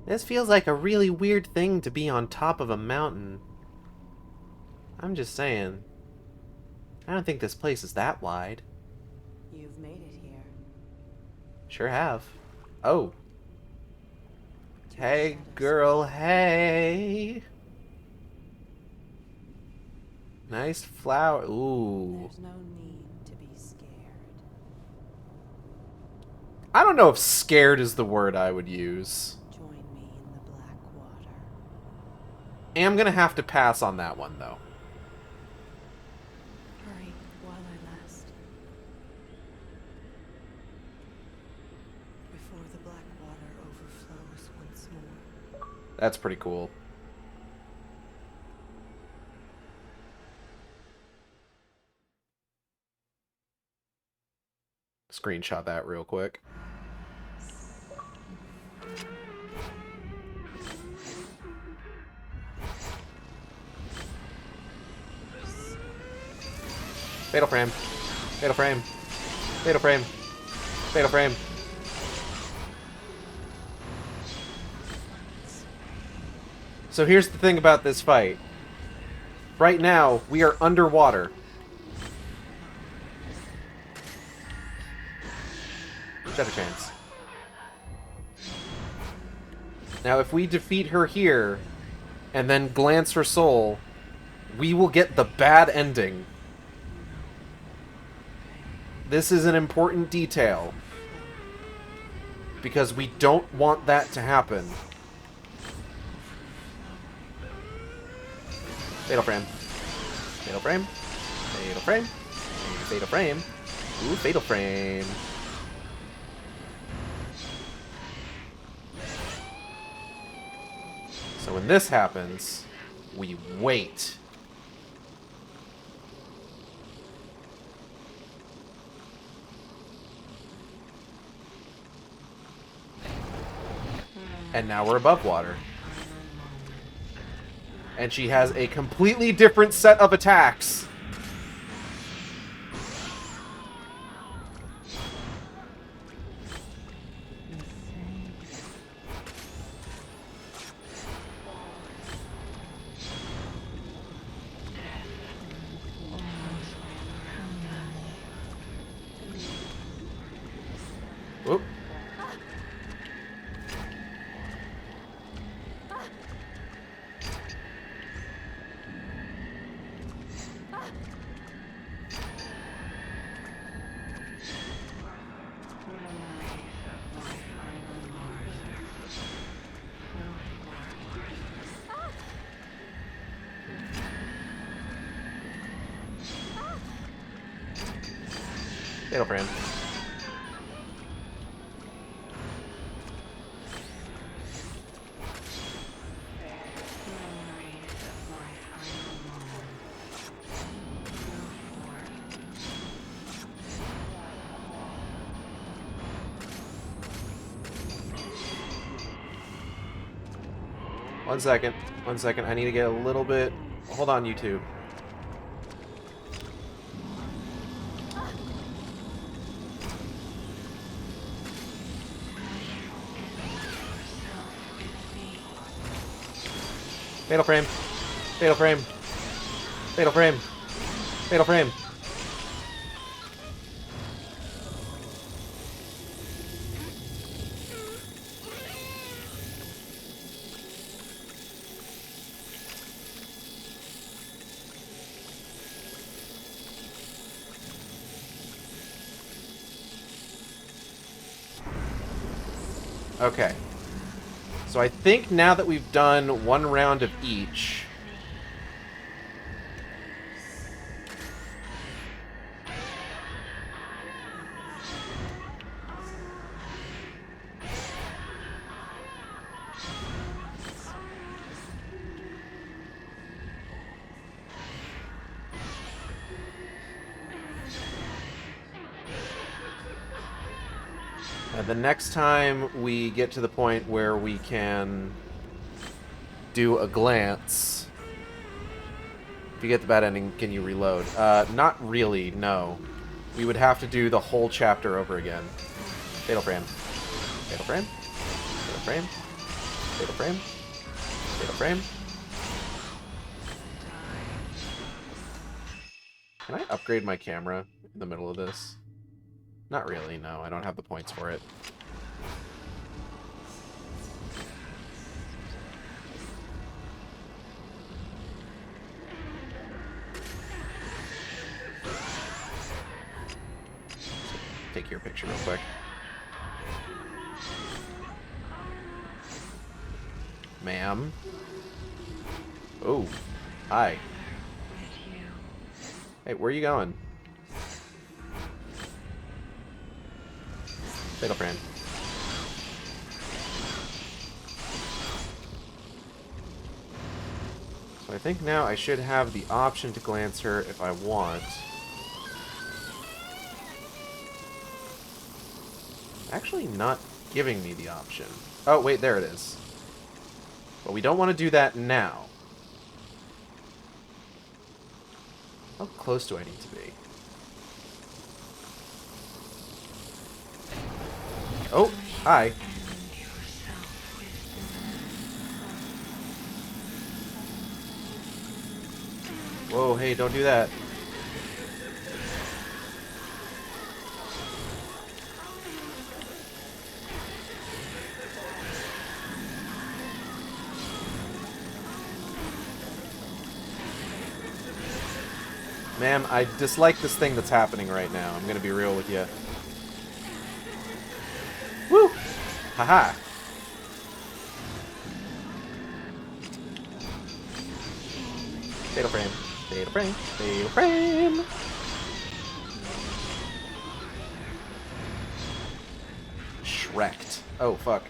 This feels like a really weird thing to be on top of a mountain. I'm just saying. I don't think this place is that wide. You've made it here. Sure have. Oh. Hey, girl, hey. Nice flower. Ooh. There's no need to be scared. I don't know if scared is the word I would use. Join me in the black water. I'm gonna have to pass on that one, though. Hurry while I last. Before the black water overflows once more. That's pretty cool. Screenshot that real quick. Fatal frame. Fatal frame. Fatal frame. Fatal frame. So here's the thing about this fight. Right now, we are underwater. Better chance. Now, if we defeat her here, and then glance her soul, we will get the bad ending. This is an important detail. Because we don't want that to happen. Fatal frame. Fatal frame. Fatal frame. Fatal frame. Ooh, fatal frame. So when this happens, we wait. And now we're above water. And she has a completely different set of attacks. Whoop. Fatal frame. One second. One second. I need to get a little bit... Hold on, YouTube. Fatal frame. Fatal frame. Fatal frame. Fatal frame. Okay. So I think now that we've done one round of each... the next time we get to the point where we can do a glance... If you get the bad ending, can you reload? Not really, no. We would have to do the whole chapter over again. Fatal frame. Fatal frame. Fatal frame. Fatal frame. Fatal frame. Can I upgrade my camera in the middle of this? Not really, no. I don't have the points for it. Take your picture real quick. Ma'am. Oh, hi. Hey, where are you going? Fatal frame. So I think now I should have the option to glance her if I want. Actually not giving me the option. Oh, wait, there it is. But we don't want to do that now. How close do I need to be? Oh, hi. Whoa, hey, don't do that. Ma'am, I dislike this thing that's happening right now. I'm gonna be real with you. Woo! Haha! Fatal frame. Fatal frame. Fatal frame! Shreked. Oh, fuck.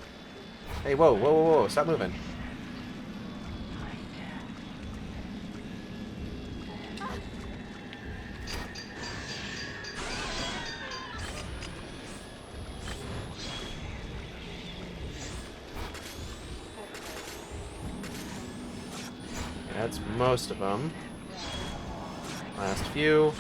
Hey, whoa, whoa, whoa, whoa. Stop moving. That's most of them. Last few.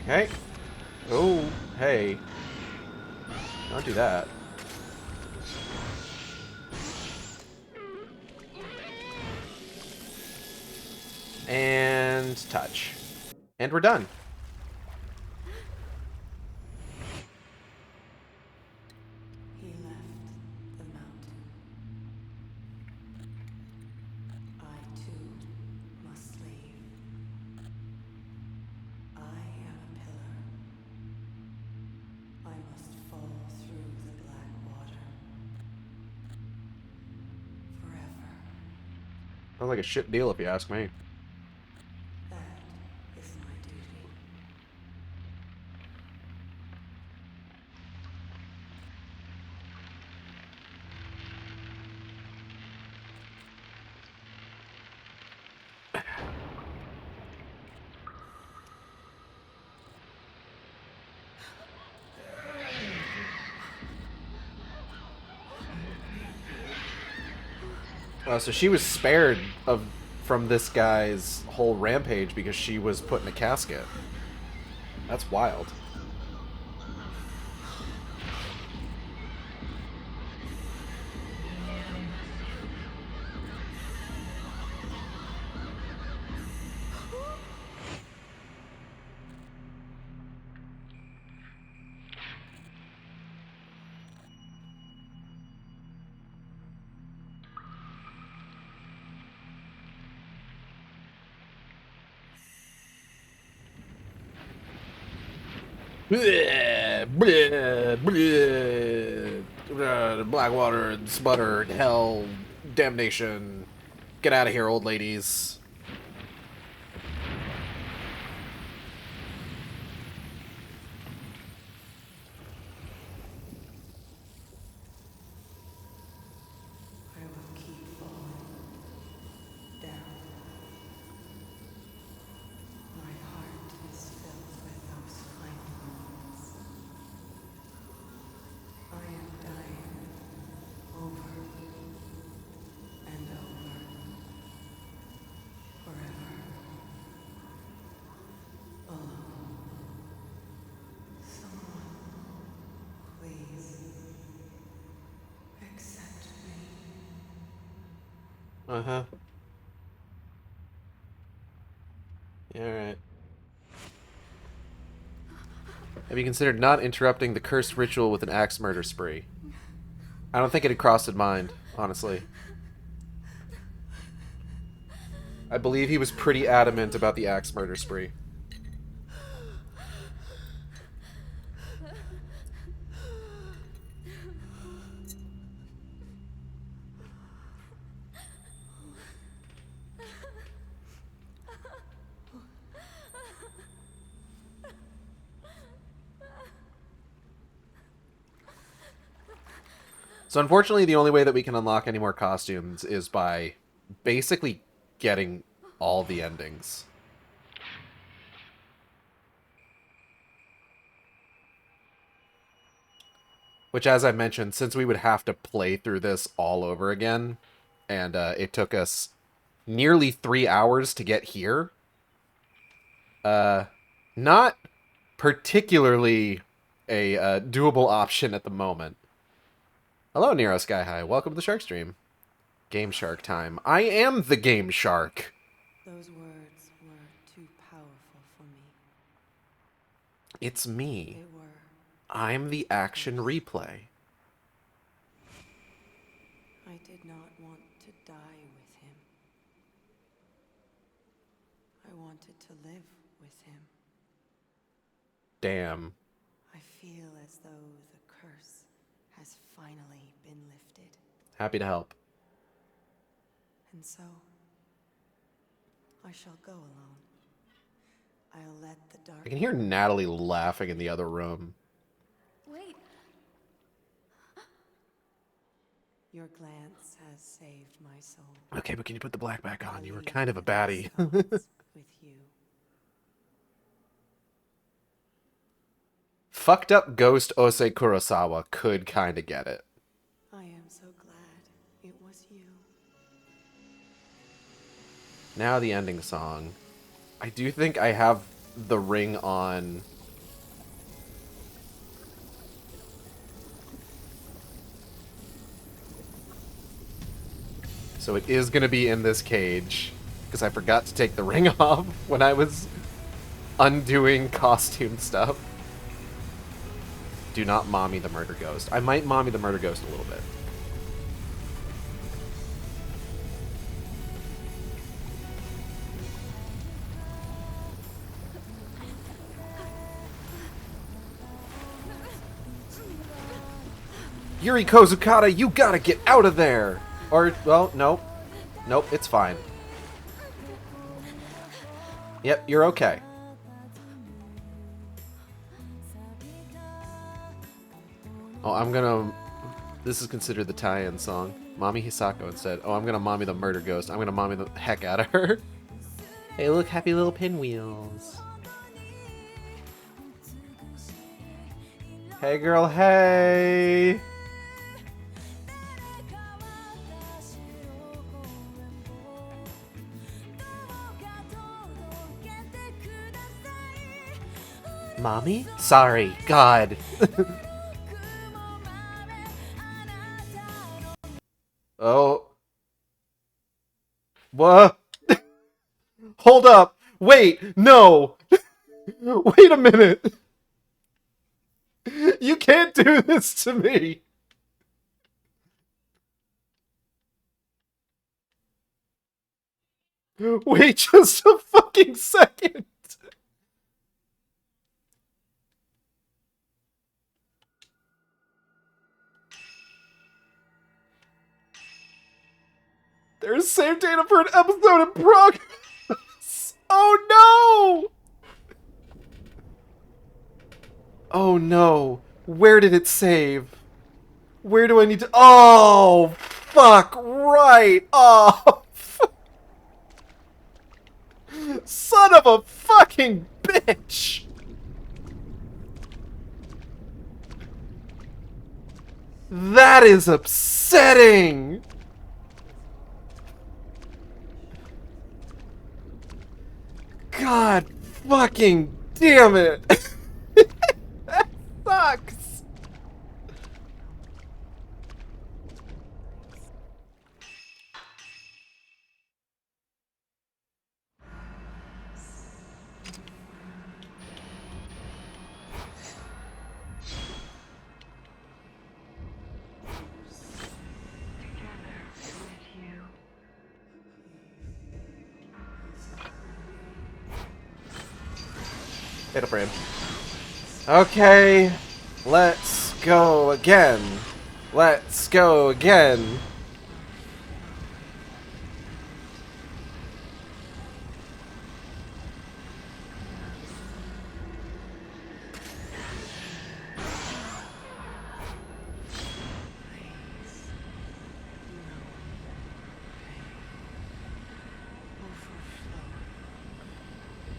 Okay. Oh, hey. Don't do that. And touch. And we're done. He left the mountain. I too must leave. I am a pillar. I must fall through the black water. Forever. Sounds like a shit deal if you ask me. That is my duty. So she was spared from this guy's whole rampage because she was put in a casket. That's wild. Bleh, bleh, bleh. Blackwater, sputter, hell, damnation. Get out of here, old ladies. I will keep falling down. My heart is filled with those final moments. I am dying over and over, forever, alone. Someone, please, accept me. Uh-huh. Yeah, alright. Have you considered not interrupting the cursed ritual with an axe murder spree? I don't think it had crossed his mind, honestly. I believe he was pretty adamant about the axe murder spree. So unfortunately, the only way that we can unlock any more costumes is by basically getting all the endings. Which, as I mentioned, since we would have to play through this all over again, and it took us nearly 3 hours to get here, not particularly a doable option at the moment. Hello, Nero Sky High. Welcome to the Shark Stream. Game Shark time. I am the Game Shark. Those words were too powerful for me. It's me. They were. I'm the action replay. I did not want to die with him. I wanted to live with him. Damn. I feel as though the curse has finally been lifted. Happy to help. And so, I shall go alone. I'll let the dark... I can hear Natalie laughing in the other room. Wait. Your glance has saved my soul. Okay, but can you put the black back on? I'll You were leave kind of a the baddie. stones with you. Fucked up ghost Osei Kurosawa could kind of get it. I am so glad it was you. Now the ending song. I do think I have the ring on. So it is going to be in this cage, because I forgot to take the ring off when I was undoing costume stuff. Do not mommy the murder ghost. I might mommy the murder ghost a little bit. Yuri Kozukata, you gotta get out of there! Or, well, nope. Nope, it's fine. Yep, you're okay. Oh, I'm gonna... This is considered the tie-in song. Mommy Hisako instead. Oh, I'm gonna mommy the murder ghost. I'm gonna mommy the heck out of her. Hey, look, happy little pinwheels. Hey, girl, hey! Mommy? Sorry, God. Oh. What? Hold up. Wait, no. Wait a minute. You can't do this to me. Wait just a fucking second. There's save data for an episode in progress. Oh no! Oh no. Where did it save? Where do I need to... Oh, fuck, right. Oh, son of a fucking bitch. That is upsetting. God fucking damn it. That sucks. Fatal frame. Okay, let's go again. Let's go again.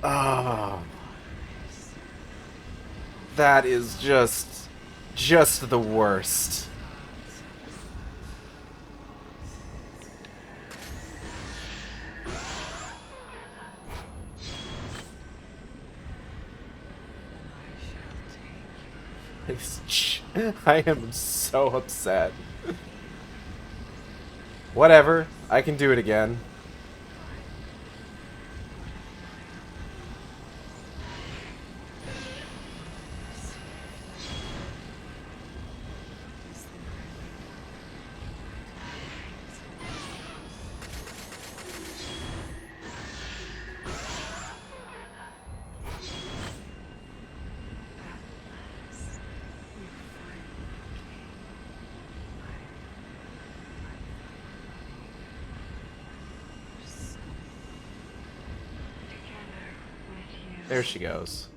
Oh. That is just the worst. I am so upset. Whatever, I can do it again. There she goes.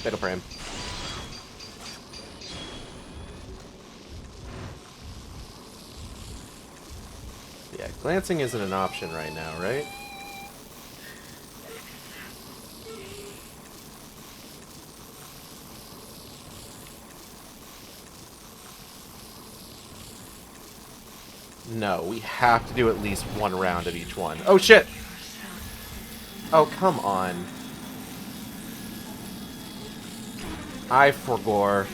Fatal frame. Yeah, glancing isn't an option right now, right? No, we have to do at least one round of each one. Oh, shit! Oh, come on. I forgore.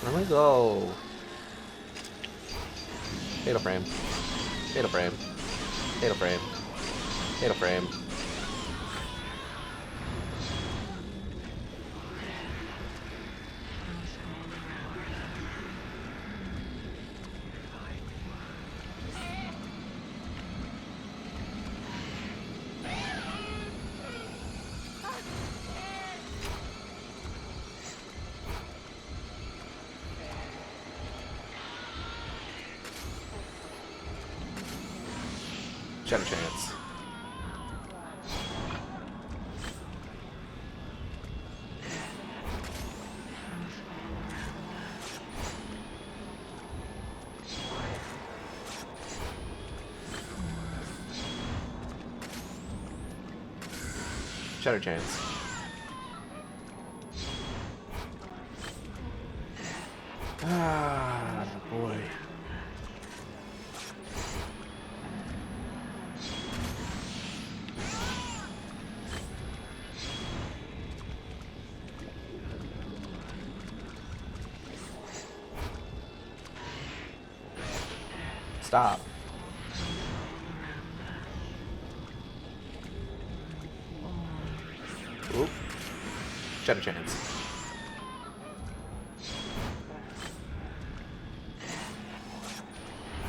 Let me go. Fatal frame. Fatal frame. Fatal frame. Fatal frame. Shadow chance. Shadow chance. Ah, boy. Stop. Ooh. Shadow Chance.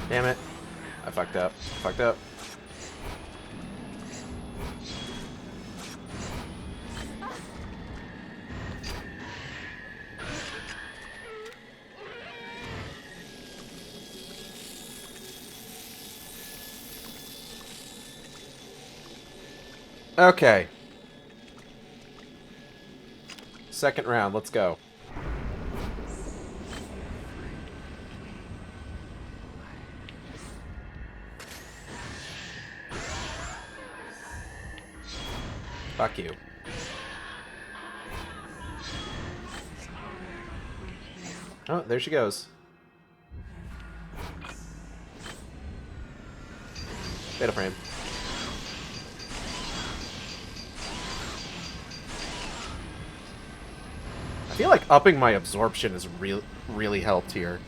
Damn it. I fucked up. Fucked up. Okay. Second round, let's go. Fuck you. Oh, there she goes. Fatal frame. I feel like upping my absorption has really helped here.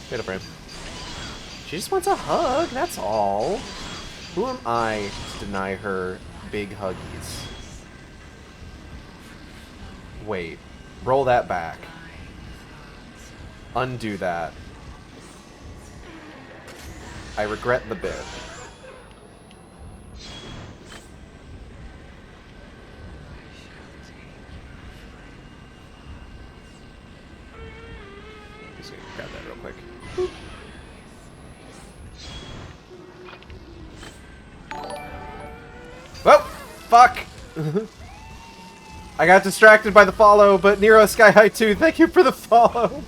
Fatal frame. She just wants a hug, that's all. Who am I to deny her big huggies? Wait. Roll that back. Undo that. I regret the bit. Just gonna grab that real quick. Boop. Whoa! Fuck! I got distracted by the follow, but Nero Sky High 2, thank you for the follow!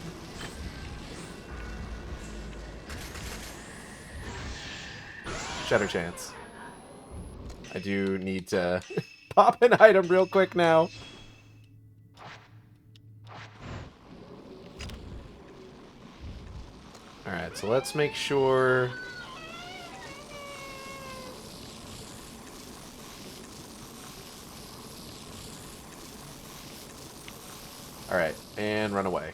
Shadow Chance. I do need to pop an item real quick now. Alright, so let's make sure... Alright, and run away.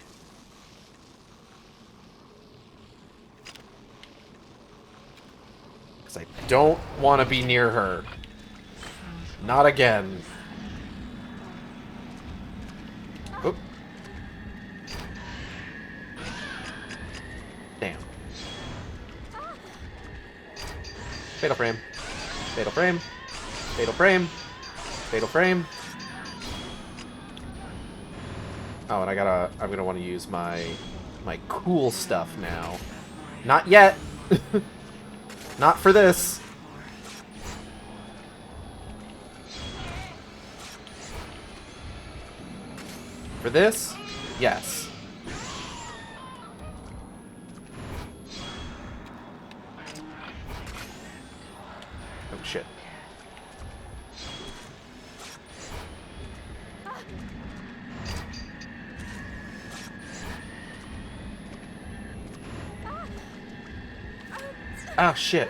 Because I don't want to be near her. Not again. Oop. Damn. Fatal frame. Fatal frame. Fatal frame. Fatal frame. Oh, and I'm gonna want to use my cool stuff now. Not yet. Not for this. For this? Yes. Oh shit. Oh shit.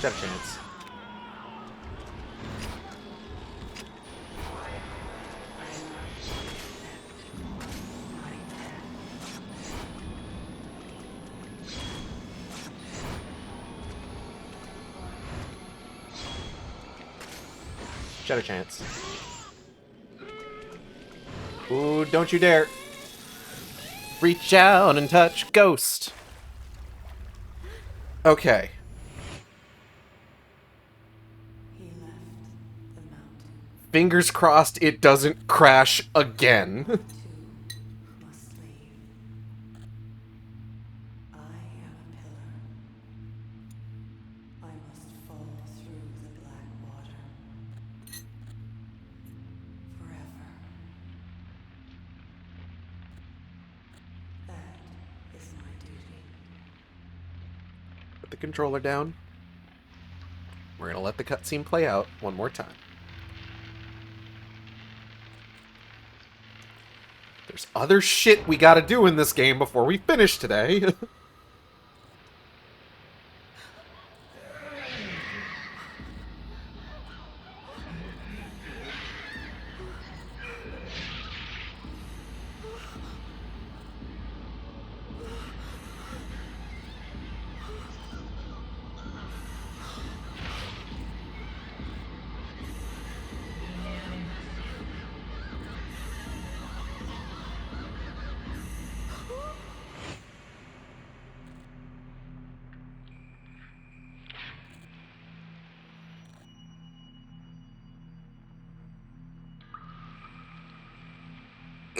Shadow Chance. Shadow Chance. Ooh, don't you dare. Reach out and touch Ghost. Okay. He left the mountain. Fingers crossed it doesn't crash again. Two must leave. I am a pillar. I must fall through the black water. Forever. That is my duty. Put the controller down. We're gonna let the cutscene play out one more time. There's other shit we gotta do in this game before we finish today.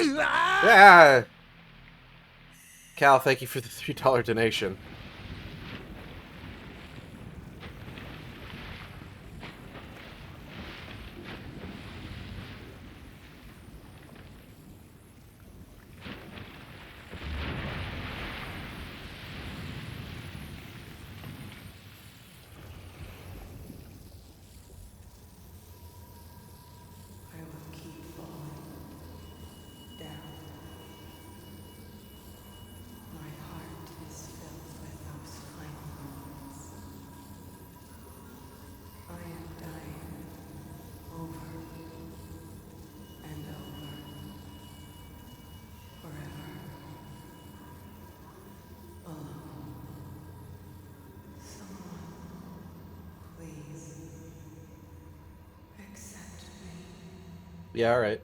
Yeah. Cal, thank you for the $3 donation. I will keep falling down. My heart is filled with those final moments. I am dying over and over, forever, alone. Someone, please, accept me. Yeah, alright.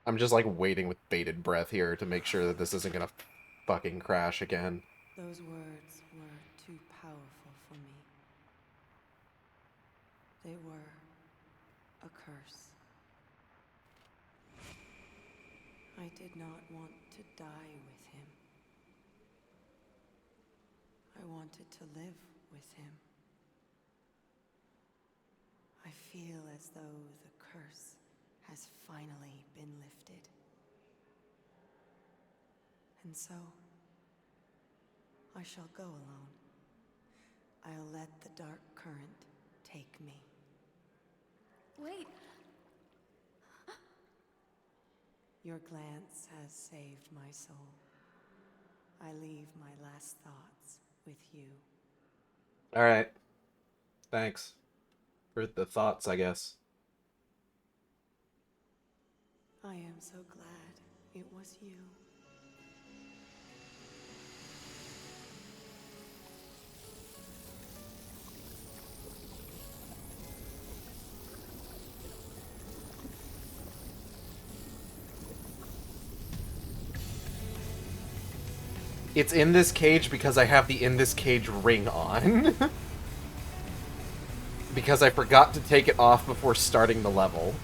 I'm just, like, waiting with bated breath here to make sure that this isn't gonna fucking crash again. Those words were too powerful for me. They were a curse. I did not want to die with him. I wanted to live with him. I feel as though the curse has finally been lifted. And so, I shall go alone. I'll let the dark current take me. Wait. Your glance has saved my soul. I leave my last thoughts with you. Alright. Thanks. For the thoughts, I guess. I am so glad it was you. It's in this cage because I have the in this cage ring on. Because I forgot to take it off before starting the level.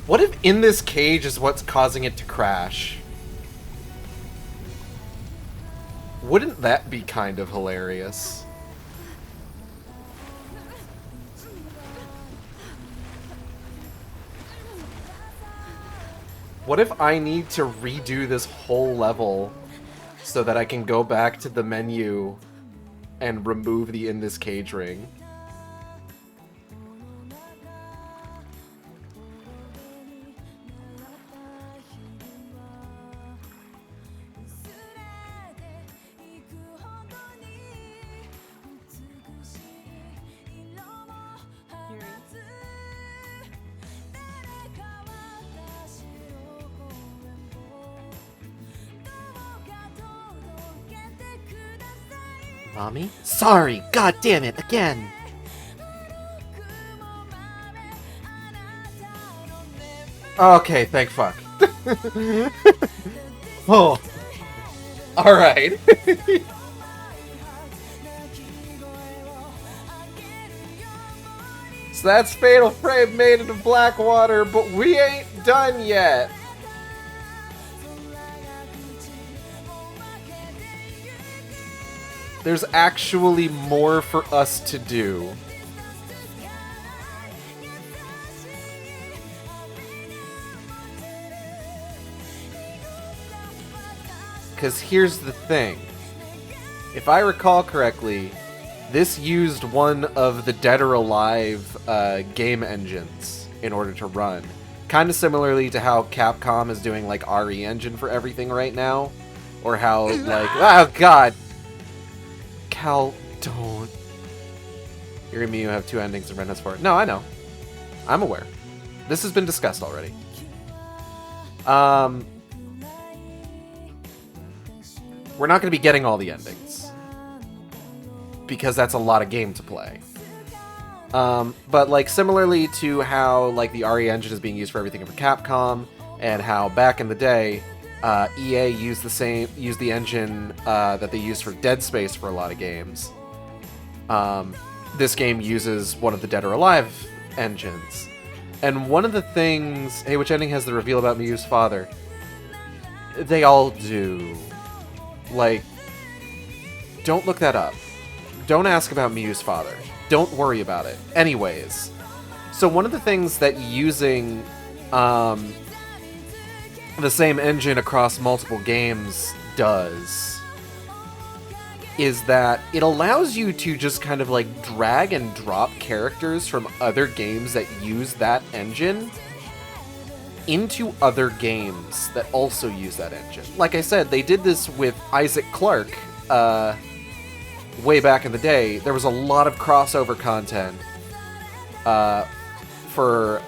What if in this cage is what's causing it to crash? Wouldn't that be kind of hilarious? What if I need to redo this whole level so that I can go back to the menu and remove the in this cage ring? Mommy? Sorry! God damn it! Again! Okay, thank fuck. Oh. Alright. So that's Fatal Frame Maiden of Blackwater, but we ain't done yet. There's actually more for us to do. Because here's the thing. If I recall correctly, this used one of the Dead or Alive game engines in order to run. Kind of similarly to how Capcom is doing like RE Engine for everything right now. Or how like, oh god! Cal, don't. Yuri and Miyu have 2 endings and Ren has 4. No, I know. I'm aware. This has been discussed already. We're not going to be getting all the endings. Because that's a lot of game to play. But like similarly to how like the RE engine is being used for everything for Capcom, and how back in the day, EA used the engine that they used for Dead Space for a lot of games. This game uses one of the Dead or Alive engines. And one of the things... Hey, which ending has the reveal about Miyu's father? They all do. Like, don't look that up. Don't ask about Miyu's father. Don't worry about it. Anyways. So one of the things that using the same engine across multiple games does is that it allows you to just kind of like drag and drop characters from other games that use that engine into other games that also use that engine. Like I said, they did this with Isaac Clarke way back in the day. There was a lot of crossover content for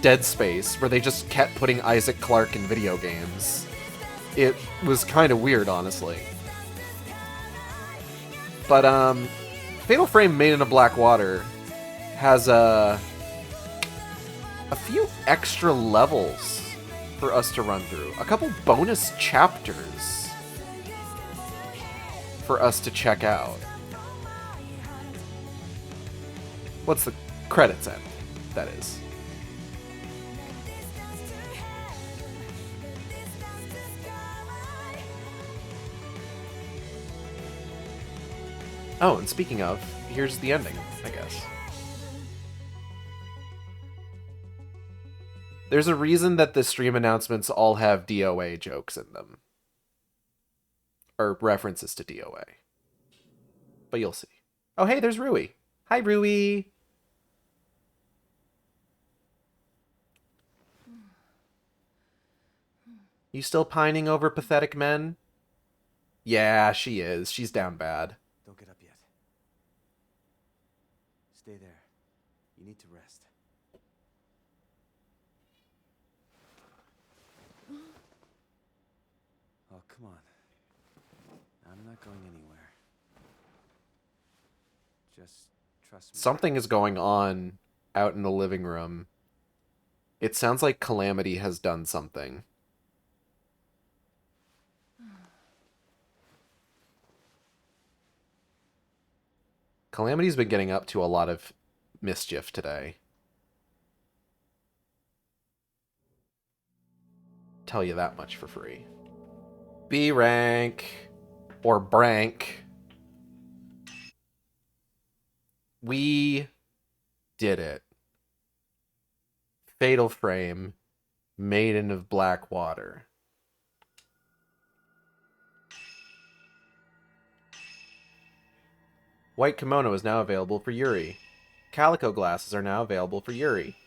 Dead Space where they just kept putting Isaac Clarke in video games. It was kind of weird, honestly. But Fatal Frame Maiden of Black Water has a few extra levels for us to run through. A couple bonus chapters for us to check out. What's the credits end, that is. Oh, and speaking of, here's the ending, I guess. There's a reason that the stream announcements all have DOA jokes in them. Or references to DOA. But you'll see. Oh, hey, there's Rui. Hi, Rui. You still pining over pathetic men? Yeah, she is. She's down bad. Don't get up yet. Stay there. You need to rest. Oh, come on. I'm not going anywhere. Just trust me. Something is going on out in the living room. It sounds like Calamity has done something. Calamity's been getting up to a lot of mischief today. Tell you that much for free. B rank or brank. We did it. Fatal Frame, Maiden of Black Water. White kimono is now available for Yuri. Calico glasses are now available for Yuri.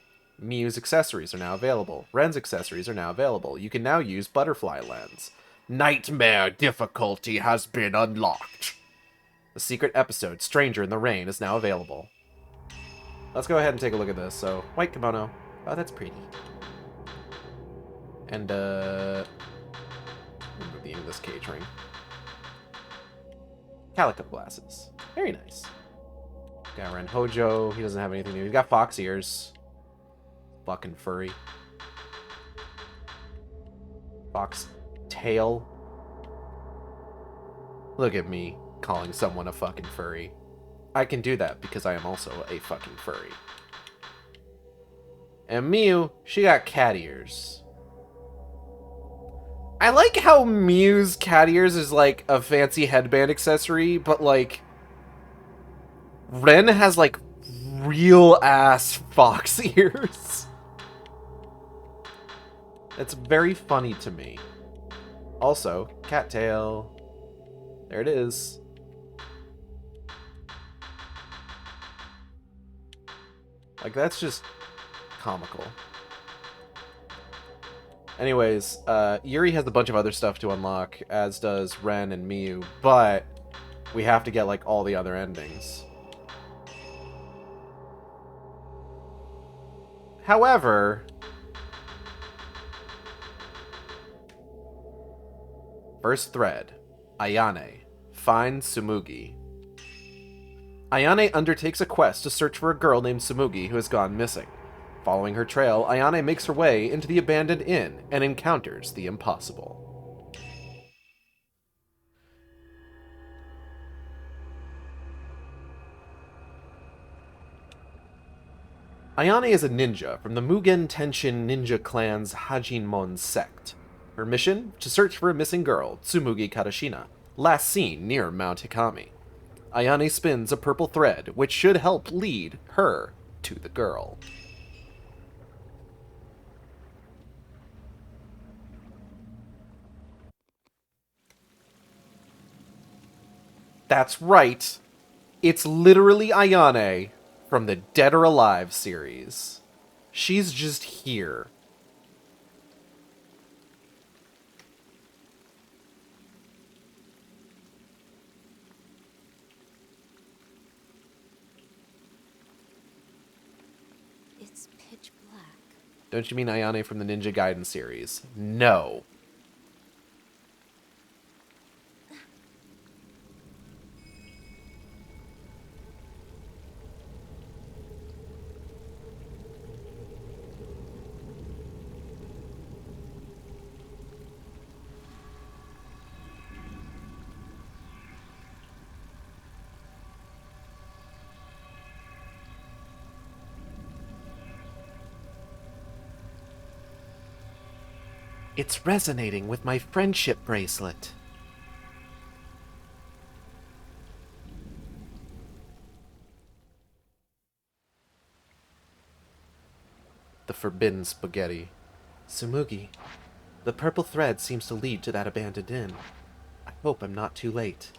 Miyu's accessories are now available. Ren's accessories are now available. You can now use Butterfly Lens. Nightmare difficulty has been unlocked. The secret episode, Stranger in the Rain, is now available. Let's go ahead and take a look at this. So, white kimono. Oh, that's pretty. And, remember the English catering. Calico glasses. Very nice. Got Ren Hojo. He doesn't have anything new. He's got fox ears. Fucking furry. Fox tail. Look at me calling someone a fucking furry. I can do that because I am also a fucking furry. And Miyu, she got cat ears. I like how Mew's cat ears is like a fancy headband accessory, but like Ren has like real ass fox ears. It's very funny to me. Also, cattail. There it is. Like, that's just comical. Anyways, Yuri has a bunch of other stuff to unlock, as does Ren and Miu, but we have to get, like, all the other endings. However, first thread, Ayane, find Tsumugi. Ayane undertakes a quest to search for a girl named Tsumugi who has gone missing. Following her trail, Ayane makes her way into the abandoned inn and encounters the impossible. Ayane is a ninja from the Mugen Tenshin ninja clan's Hajinmon sect. Her mission? To search for a missing girl, Tsumugi Kadashina, last seen near Mount Hikami. Ayane spins a purple thread, which should help lead her to the girl. That's right. It's literally Ayane from the Dead or Alive series. She's just here. It's pitch black. Don't you mean Ayane from the Ninja Gaiden series? No. It's resonating with my friendship bracelet. The forbidden spaghetti. Tsumugi, the purple thread seems to lead to that abandoned inn. I hope I'm not too late.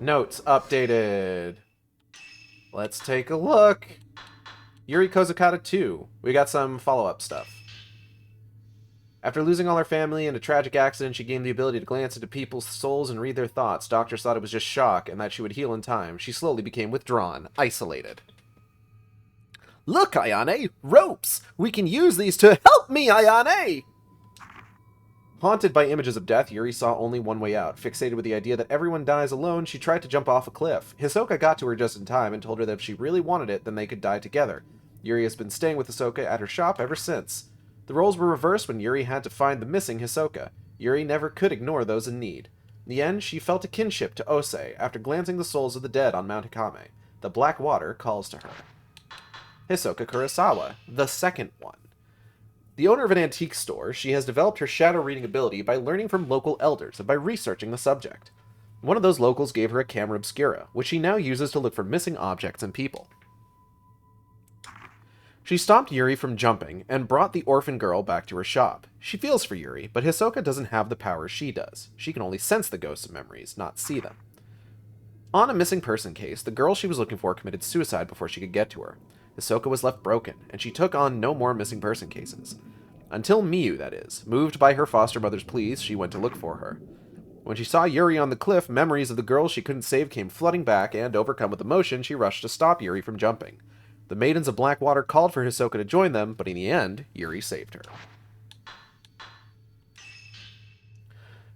Notes updated. Let's take a look. Yuri Kozukata 2. We got some follow-up stuff. After losing all her family in a tragic accident, she gained the ability to glance into people's souls and read their thoughts. Doctors thought it was just shock and that she would heal in time. She slowly became withdrawn, isolated. Look, Ayane! Ropes! We can use these to help me, Ayane! Haunted by images of death, Yuri saw only one way out. Fixated with the idea that everyone dies alone, she tried to jump off a cliff. Hisoka got to her just in time and told her that if she really wanted it, then they could die together. Yuri has been staying with Hisoka at her shop ever since. The roles were reversed when Yuri had to find the missing Hisoka. Yuri never could ignore those in need. In the end, she felt a kinship to Ose after glancing the souls of the dead on Mount Hikame. The black water calls to her. Hisoka Kurosawa, the second one. The owner of an antique store, she has developed her shadow reading ability by learning from local elders and by researching the subject. One of those locals gave her a camera obscura, which she now uses to look for missing objects and people. She stopped Yuri from jumping and brought the orphan girl back to her shop. She feels for Yuri, but Hisoka doesn't have the power she does. She can only sense the ghosts of memories, not see them. On a missing person case, the girl she was looking for committed suicide before she could get to her. Hisoka was left broken, and she took on no more missing person cases. Until Miu, that is. Moved by her foster mother's pleas, she went to look for her. When she saw Yuri on the cliff, memories of the girl she couldn't save came flooding back, and overcome with emotion, she rushed to stop Yuri from jumping. The Maidens of Blackwater called for Hisoka to join them, but in the end, Yuri saved her.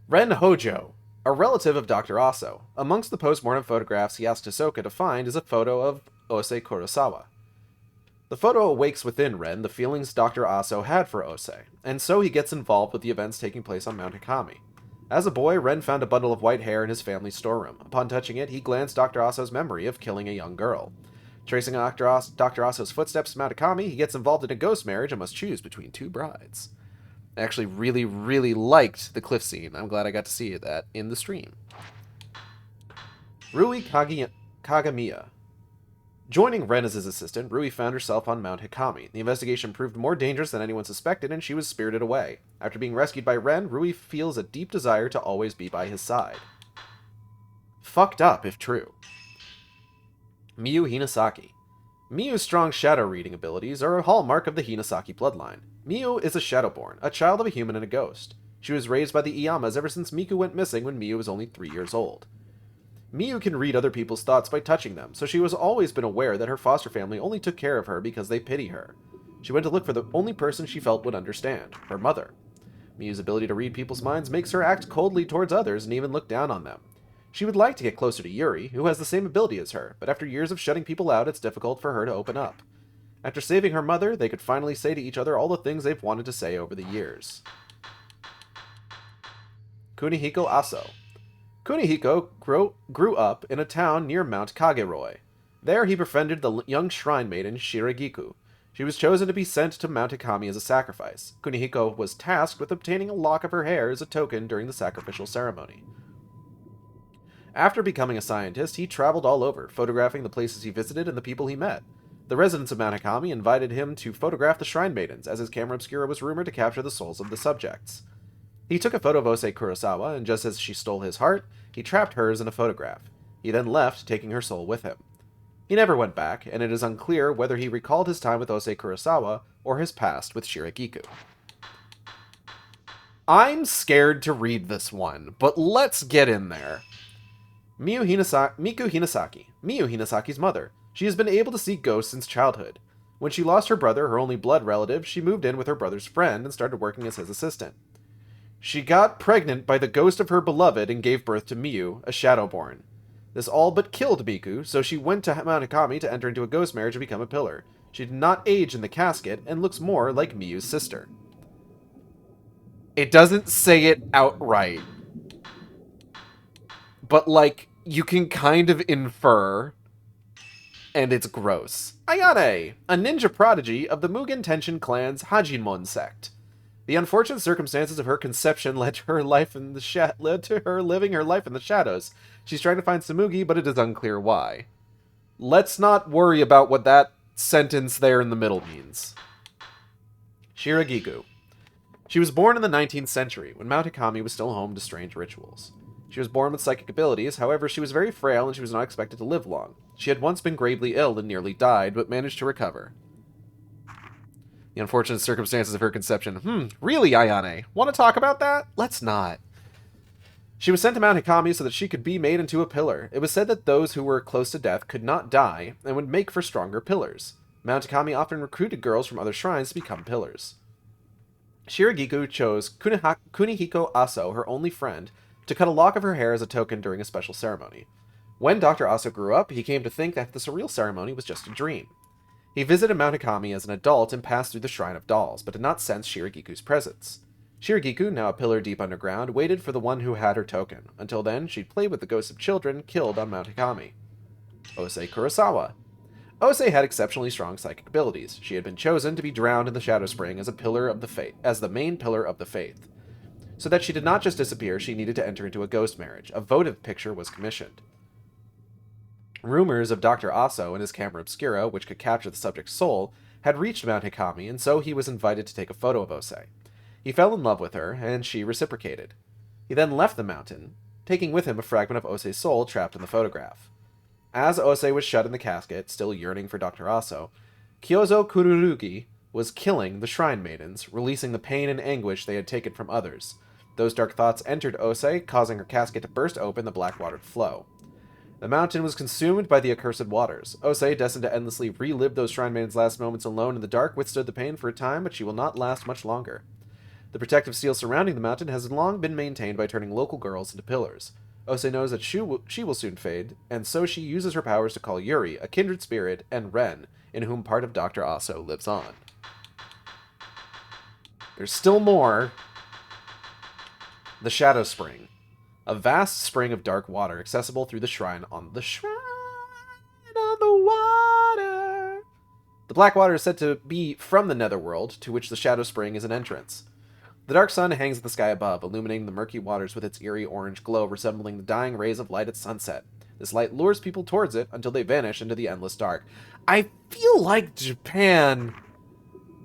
Ren Hojo, a relative of Dr. Aso. Amongst the post-mortem photographs he asked Hisoka to find is a photo of Ose Kurosawa. The photo awakes within Ren the feelings Dr. Aso had for Ose, and so he gets involved with the events taking place on Mount Hikami. As a boy, Ren found a bundle of white hair in his family's storeroom. Upon touching it, he glanced Dr. Aso's memory of killing a young girl. Tracing Dr. Aso's footsteps to Mount Akami, he gets involved in a ghost marriage and must choose between two brides. I actually really, really liked the cliff scene. I'm glad I got to see that in the stream. Rui Kagamiya. Joining Ren as his assistant, Rui found herself on Mount Hikami. The investigation proved more dangerous than anyone suspected, and she was spirited away. After being rescued by Ren, Rui feels a deep desire to always be by his side. Fucked up, if true. Miyu Hinasaki. Miyu's strong shadow reading abilities are a hallmark of the Hinasaki bloodline. Miyu is a Shadowborn, a child of a human and a ghost. She was raised by the Iyamas ever since Miku went missing when Miyu was only 3 years old. Miyu can read other people's thoughts by touching them, so she has always been aware that her foster family only took care of her because they pity her. She went to look for the only person she felt would understand, her mother. Miyu's ability to read people's minds makes her act coldly towards others and even look down on them. She would like to get closer to Yuri, who has the same ability as her, but after years of shutting people out, it's difficult for her to open up. After saving her mother, they could finally say to each other all the things they've wanted to say over the years. Kunihiko Aso. Kunihiko grew up in a town near Mount Kageroi. There he befriended the young shrine maiden Shiragiku. She was chosen to be sent to Mount Hikami as a sacrifice. Kunihiko was tasked with obtaining a lock of her hair as a token during the sacrificial ceremony. After becoming a scientist, he traveled all over, photographing the places he visited and the people he met. The residents of Mount Hikami invited him to photograph the shrine maidens, as his camera obscura was rumored to capture the souls of the subjects. He took a photo of Ose Kurosawa, and just as she stole his heart, he trapped hers in a photograph. He then left, taking her soul with him. He never went back, and it is unclear whether he recalled his time with Ose Kurosawa or his past with Shiragiku. I'm scared to read this one, but let's get in there. Miyu Hinasaki's mother. She has been able to see ghosts since childhood. When she lost her brother, her only blood relative, she moved in with her brother's friend and started working as his assistant. She got pregnant by the ghost of her beloved and gave birth to Miyu, a Shadowborn. This all but killed Miku, so she went to Mount Hikami to enter into a ghost marriage and become a pillar. She did not age in the casket and looks more like Miyu's sister. It doesn't say it outright. But, like, you can kind of infer, and it's gross. Ayane, a ninja prodigy of the Mugen Tenshin clan's Hajinmon sect. The unfortunate circumstances of her conception led to her living her life in the shadows. She's trying to find Tsumugi, but it is unclear why. Let's not worry about what that sentence there in the middle means. Shiragiku. She was born in the 19th century, when Mount Hikami was still home to strange rituals. She was born with psychic abilities, however she was very frail and she was not expected to live long. She had once been gravely ill and nearly died, but managed to recover. The unfortunate circumstances of her conception. Really, Ayane? Want to talk about that? Let's not. She was sent to Mount Hikami so that she could be made into a pillar. It was said that those who were close to death could not die and would make for stronger pillars. Mount Hikami often recruited girls from other shrines to become pillars. Shiragiku chose Kunihiko Aso, her only friend, to cut a lock of her hair as a token during a special ceremony. When Dr. Aso grew up, he came to think that the surreal ceremony was just a dream. He visited Mount Hikami as an adult and passed through the Shrine of Dolls, but did not sense Shiragiku's presence. Shiragiku, now a pillar deep underground, waited for the one who had her token. Until then, she'd played with the ghosts of children killed on Mount Hikami. Ose Kurosawa. Ose had exceptionally strong psychic abilities. She had been chosen to be drowned in the Shadow Spring as the main pillar of the faith. So that she did not just disappear, she needed to enter into a ghost marriage. A votive picture was commissioned. Rumors of Dr. Aso and his camera obscura, which could capture the subject's soul, had reached Mount Hikami, and so he was invited to take a photo of Ose. He fell in love with her, and she reciprocated. He then left the mountain, taking with him a fragment of Ose's soul trapped in the photograph. As Ose was shut in the casket, still yearning for Dr. Aso, Kyozo Kururugi was killing the shrine maidens, releasing the pain and anguish they had taken from others. Those dark thoughts entered Ose, causing her casket to burst open the black-watered flow. The mountain was consumed by the accursed waters. Ose, destined to endlessly relive those shrine maidens' last moments alone in the dark, withstood the pain for a time, but she will not last much longer. The protective seal surrounding the mountain has long been maintained by turning local girls into pillars. Ose knows that she will soon fade, and so she uses her powers to call Yuri, a kindred spirit, and Ren, in whom part of Dr. Aso lives on. There's still more. The Shadow Spring. A vast spring of dark water accessible through the shrine on the water. black water is said to be from the netherworld, to which the Shadow Spring is an entrance. The dark sun hangs in the sky above, illuminating the murky waters with its eerie orange glow resembling the dying rays of light at sunset. This light lures people towards it until they vanish into the endless dark. I feel like Japan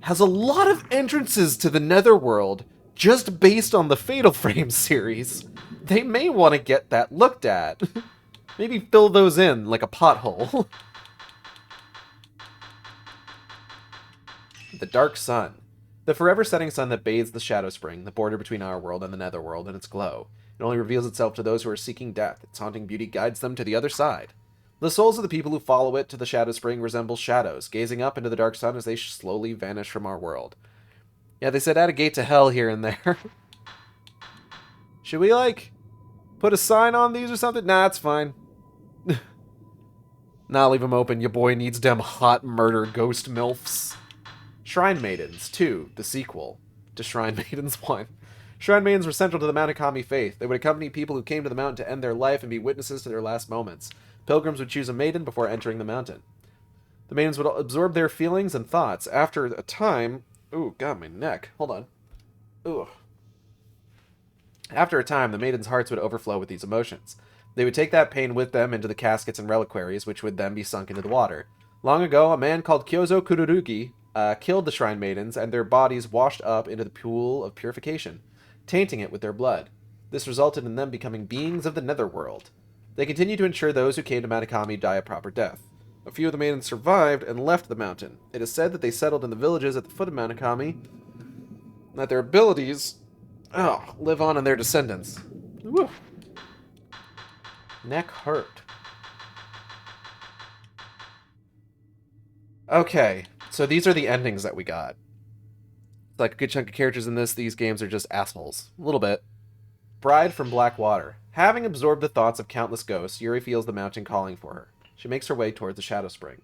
has a lot of entrances to the netherworld just based on the Fatal Frame series. They may want to get that looked at. Maybe fill those in like a pothole. The dark sun. The forever setting sun that bathes the Shadow Spring, the border between our world and the netherworld, in its glow. It only reveals itself to those who are seeking death. Its haunting beauty guides them to the other side. The souls of the people who follow it to the Shadow Spring resemble shadows, gazing up into the dark sun as they slowly vanish from our world. Yeah, they said add a gate to hell here and there. Should we, like, put a sign on these or something? Nah, it's fine. Nah, leave them open. Your boy needs them hot murder ghost milfs. Shrine Maidens 2, the sequel to Shrine Maidens 1. Shrine Maidens were central to the Mount Akami faith. They would accompany people who came to the mountain to end their life and be witnesses to their last moments. Pilgrims would choose a maiden before entering the mountain. The maidens would absorb their feelings and thoughts. After a time... Ooh, God, my neck. Hold on. Ooh. After a time, the maidens' hearts would overflow with these emotions. They would take that pain with them into the caskets and reliquaries, which would then be sunk into the water. Long ago, a man called Kyozo Kururugi killed the Shrine Maidens, and their bodies washed up into the pool of purification, tainting it with their blood. This resulted in them becoming beings of the netherworld. They continued to ensure those who came to Mount Akami die a proper death. A few of the maidens survived and left the mountain. It is said that they settled in the villages at the foot of Mount Akami, and that their abilities live on in their descendants. Woo. Neck hurt. Okay, so these are the endings that we got. Like a good chunk of characters in this, these games are just assholes. A little bit. Bride from Blackwater. Having absorbed the thoughts of countless ghosts, Yuri feels the mountain calling for her. She makes her way towards the Shadow Spring.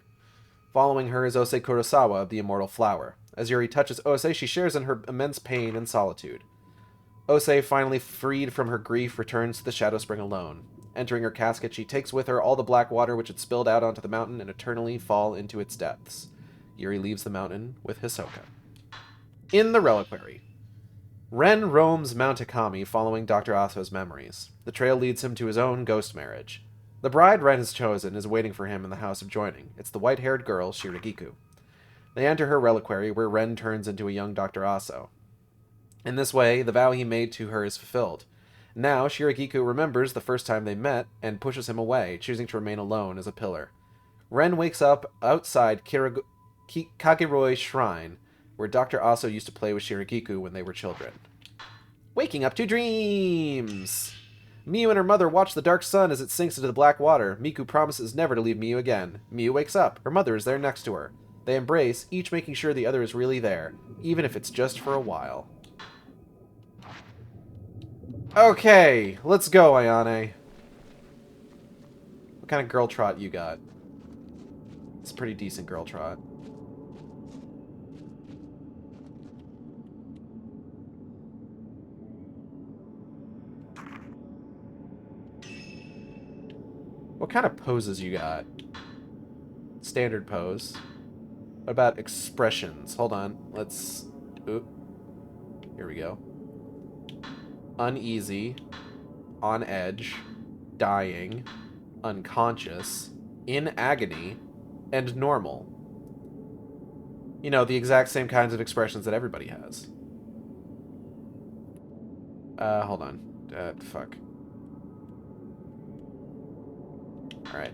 Following her is Ose Kurosawa of the Immortal Flower. As Yuri touches Ose, she shares in her immense pain and solitude. Ose, finally freed from her grief, returns to the Shadow Spring alone. Entering her casket, she takes with her all the black water which had spilled out onto the mountain and eternally fall into its depths. Yuri leaves the mountain with Hisoka. In the Reliquary. Ren roams Mount Akami following Dr. Aso's memories. The trail leads him to his own ghost marriage. The bride Ren has chosen is waiting for him in the house of joining. It's the white-haired girl, Shiragiku. They enter her reliquary, where Ren turns into a young Dr. Aso. In this way, the vow he made to her is fulfilled. Now, Shiragiku remembers the first time they met, and pushes him away, choosing to remain alone as a pillar. Ren wakes up outside Kagiroi Shrine, where Dr. Aso used to play with Shiragiku when they were children. Waking up to dreams! Miyu and her mother watch the dark sun as it sinks into the black water. Miku promises never to leave Miyu again. Miyu wakes up. Her mother is there next to her. They embrace, each making sure the other is really there, even if it's just for a while. Okay, let's go, Ayane. What kind of girl trot you got? It's a pretty decent girl trot. What kind of poses you got? Standard pose. What about expressions? Hold on. Let's... Oop. Here we go. Uneasy. On edge. Dying. Unconscious. In agony. And normal. You know, the exact same kinds of expressions that everybody has. Hold on. Fuck. Alright,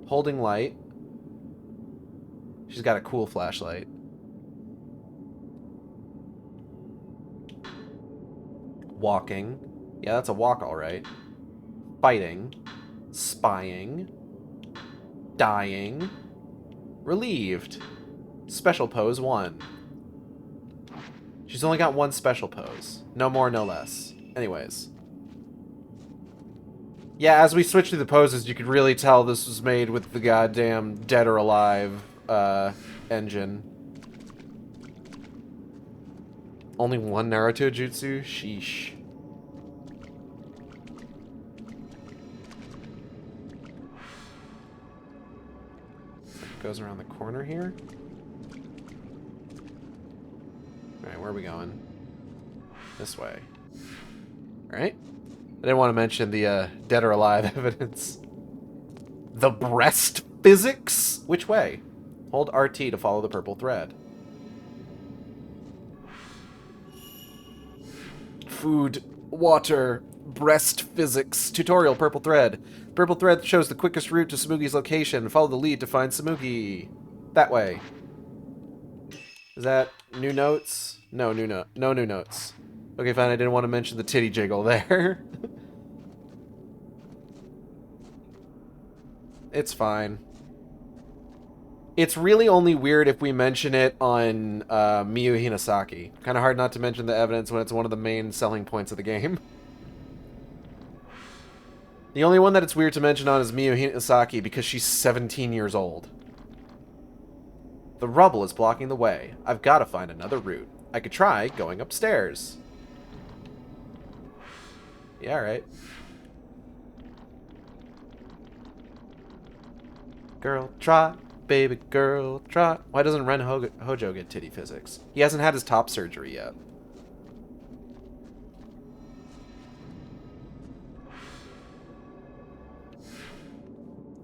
holding light. She's got a cool flashlight. Walking. Yeah, that's a walk, alright. Fighting. Spying. Dying. Relieved. Special pose 1. She's only got one special pose. No more, no less. Anyways. Yeah, as we switch through the poses, you could really tell this was made with the goddamn Dead or Alive engine. Only one Naruto jutsu? Sheesh. Goes around the corner here. Alright, where are we going? This way. Alright. I didn't want to mention the dead or alive evidence. The breast physics? Which way? Hold RT to follow the purple thread. Food, water, breast physics. Tutorial, purple thread. Purple thread shows the quickest route to Samugi's location. Follow the lead to find Samugi. That way. Is that new notes? No new notes. Okay, fine. I didn't want to mention the titty jiggle there. It's fine. It's really only weird if we mention it on Miyu Hinasaki. Kind of hard not to mention the evidence when it's one of the main selling points of the game. The only one that it's weird to mention on is Miyu Hinasaki because she's 17 years old. The rubble is blocking the way. I've got to find another route. I could try going upstairs. Yeah, right. Girl, trot. Baby girl, trot. Why doesn't Ren Hojo get titty physics? He hasn't had his top surgery yet.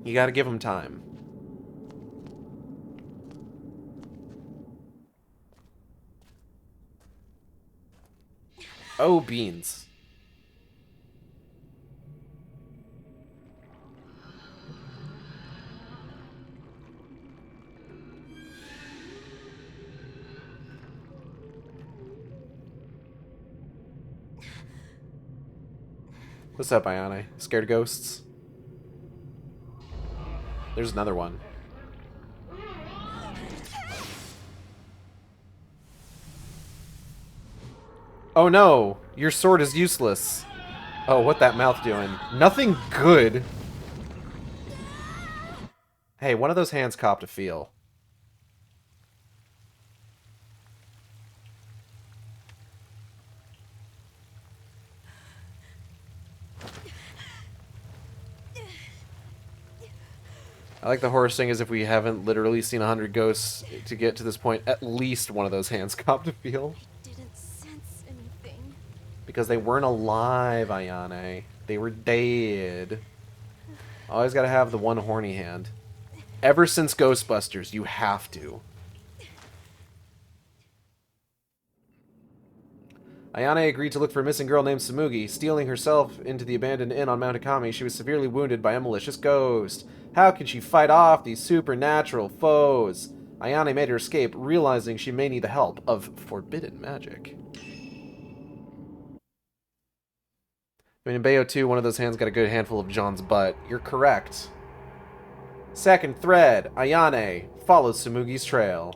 You gotta give him time. Oh, beans. What's up, Ayane? Scared of ghosts? There's another one. Oh no! Your sword is useless. Oh, what that mouth doing? Nothing good! Hey, one of those hands copped a feel. I like the horror thing is if we haven't literally seen 100 ghosts to get to this point, at least one of those hands copped a feel. I didn't sense anything. Because they weren't alive, Ayane. They were dead. Always gotta have the one horny hand. Ever since Ghostbusters, you have to. Ayane agreed to look for a missing girl named Samugi. Stealing herself into the abandoned inn on Mount Akami, she was severely wounded by a malicious ghost. How can she fight off these supernatural foes? Ayane made her escape, realizing she may need the help of forbidden magic. I mean, in Bayo 2, one of those hands got a good handful of John's butt. You're correct. Second thread, Ayane follows Samugi's trail.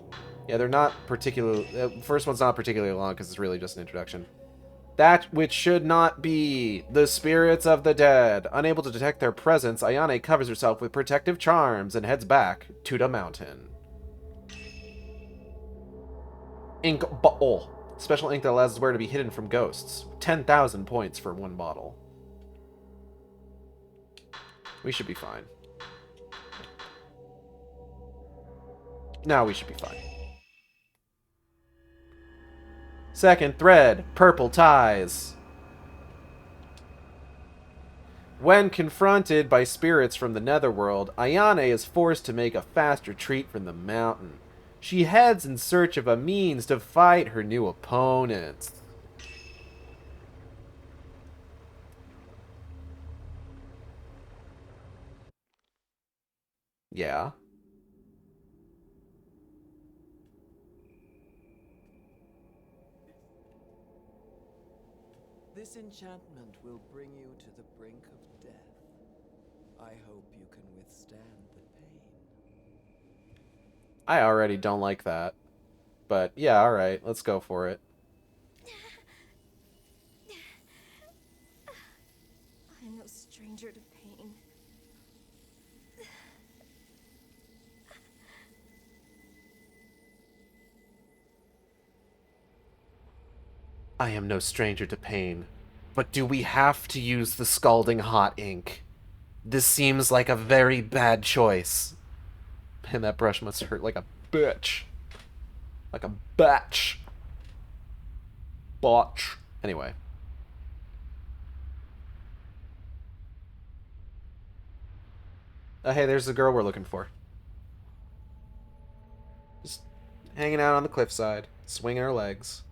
Yeah, they're not particularly... first one's not particularly long because it's really just an introduction. That which should not be. The spirits of the dead. Unable to detect their presence, Ayane covers herself with protective charms and heads back to the mountain. Ink bottle. Special ink that allows wearer to be hidden from ghosts. 10,000 points for one bottle. We should be fine. Now we should be fine. Second thread, purple ties. When confronted by spirits from the netherworld, Ayane is forced to make a fast retreat from the mountain. She heads in search of a means to fight her new opponents. Yeah. This enchantment will bring you to the brink of death. I hope you can withstand the pain. I already don't like that. But yeah, alright, let's go for it. I'm no stranger to pain. I am no stranger to pain. But do we have to use the scalding hot ink? This seems like a very bad choice. And that brush must hurt like a bitch. Like a batch. Botch. Anyway. Hey, there's the girl we're looking for. Just hanging out on the cliffside, swinging her legs.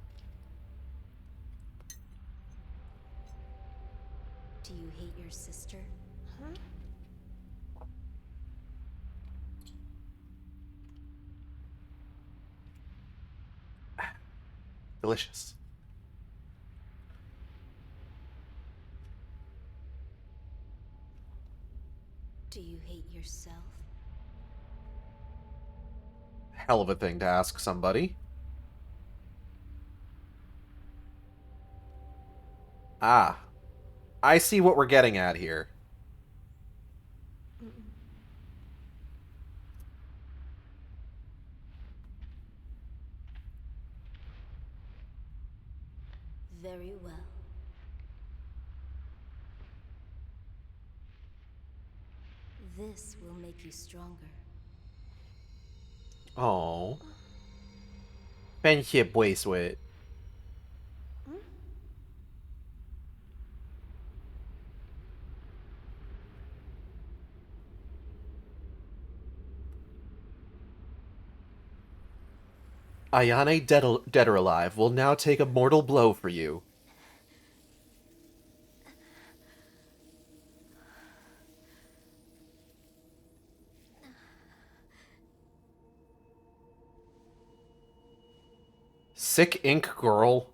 Do you hate your sister? Huh? Delicious. Do you hate yourself? Hell of a thing to ask somebody. Ah. I see what we're getting at here. Very well. This will make you stronger. Oh. Friendship bracelet. Ayane, dead or alive, will now take a mortal blow for you. Sick ink girl.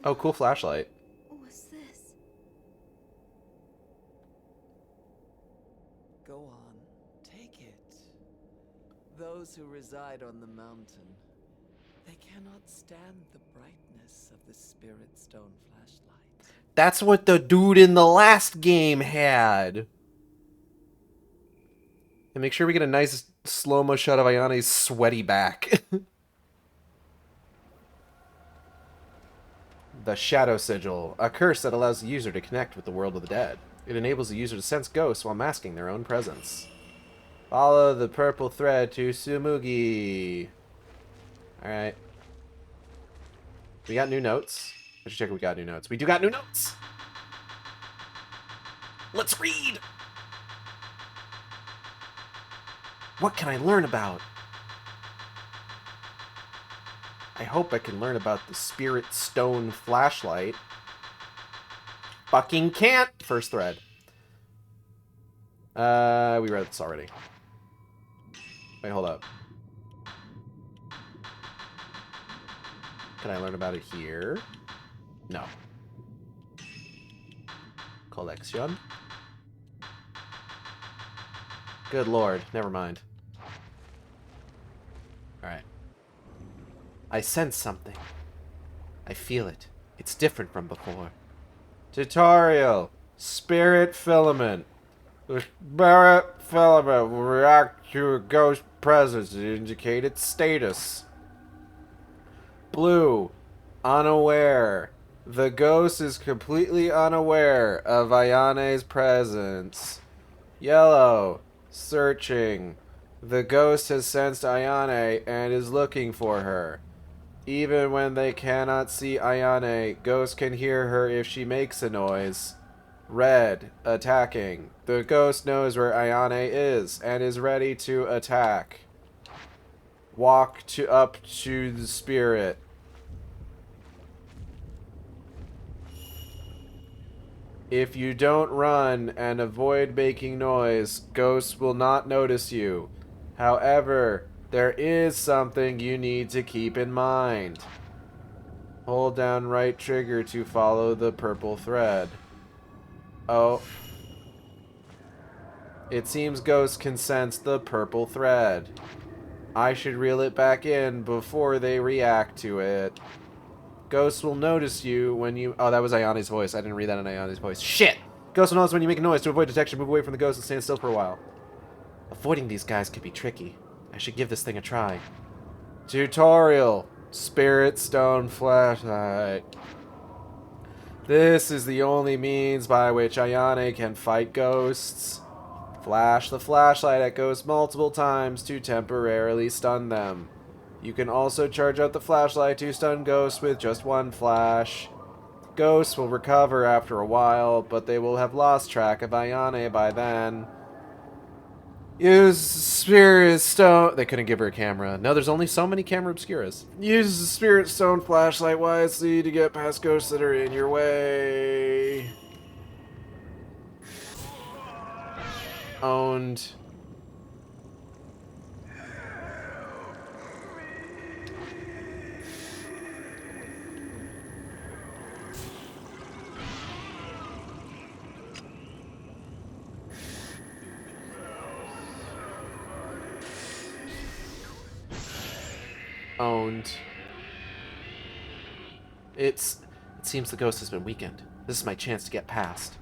Oh, cool flashlight. What's this? Go on, take it. Those who reside on the mountain, they cannot stand the brightness of the Spirit Stone flashlight. That's what the dude in the last game had. And make sure we get a nice slow-mo shot of Ayane's sweaty back. The Shadow Sigil, a curse that allows the user to connect with the world of the dead. It enables the user to sense ghosts while masking their own presence. Follow the purple thread to Sumugi. Alright. We got new notes. I should check if we got new notes. We do got new notes! Let's read! What can I learn about? I hope I can learn about the Spirit Stone flashlight. Fucking can't! First thread. We read this already. Wait, hold up. Can I learn about it here? No. Collection. Good lord, never mind. Alright. I sense something. I feel it. It's different from before. Tutorial. Spirit filament. The spirit filament will react to a ghost presence to indicate its status. Blue. Unaware. The ghost is completely unaware of Ayane's presence. Yellow. Searching. The ghost has sensed Ayane and is looking for her. Even when they cannot see Ayane, ghosts can hear her if she makes a noise. Red. Attacking. The ghost knows where Ayane is and is ready to attack. Walk up to the spirit. If you don't run and avoid making noise, ghosts will not notice you. However, there is something you need to keep in mind. Hold down right trigger to follow the purple thread. Oh. It seems ghosts can sense the purple thread. I should reel it back in before they react to it. Ghosts will notice you when you... Oh, that was Ayane's voice. I didn't read that in Ayane's voice. Shit! Ghosts will notice when you make a noise. To avoid detection, move away from the ghost and stand still for a while. Avoiding these guys could be tricky. I should give this thing a try. Tutorial. Spirit Stone flashlight. This is the only means by which Ayane can fight ghosts. Flash the flashlight at ghosts multiple times to temporarily stun them. You can also charge up the flashlight to stun ghosts with just one flash. Ghosts will recover after a while, but they will have lost track of Ayane by then. Use Spirit Stone... They couldn't give her a camera. No, there's only so many camera obscuras. Use the Spirit Stone flashlight wisely to get past ghosts that are in your way. Owned. Owned. It seems the ghost has been weakened. This is my chance to get past.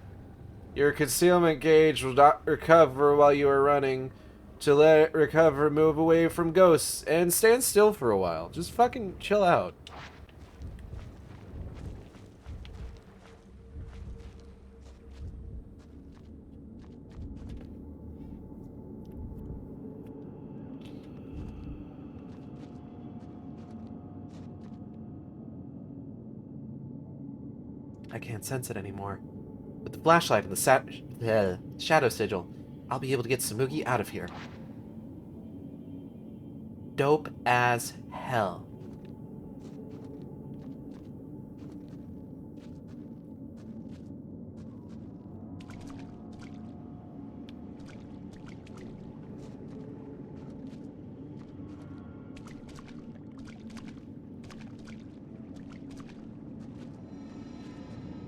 Your concealment gauge will not recover while you are running. To let it recover, move away from ghosts and stand still for a while. Just fucking chill out. I can't sense it anymore. With the flashlight and the shadow sigil, I'll be able to get Samugi out of here. Dope as hell.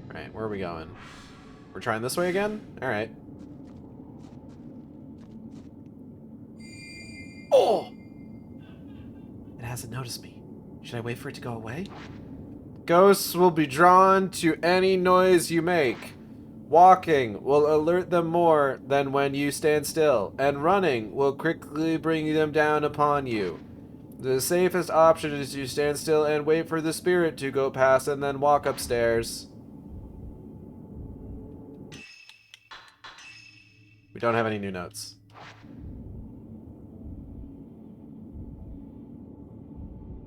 Alright, where are we going? We're trying this way again? Alright. Oh! It hasn't noticed me. Should I wait for it to go away? Ghosts will be drawn to any noise you make. Walking will alert them more than when you stand still, and running will quickly bring them down upon you. The safest option is to stand still and wait for the spirit to go past and then walk upstairs. We don't have any new notes.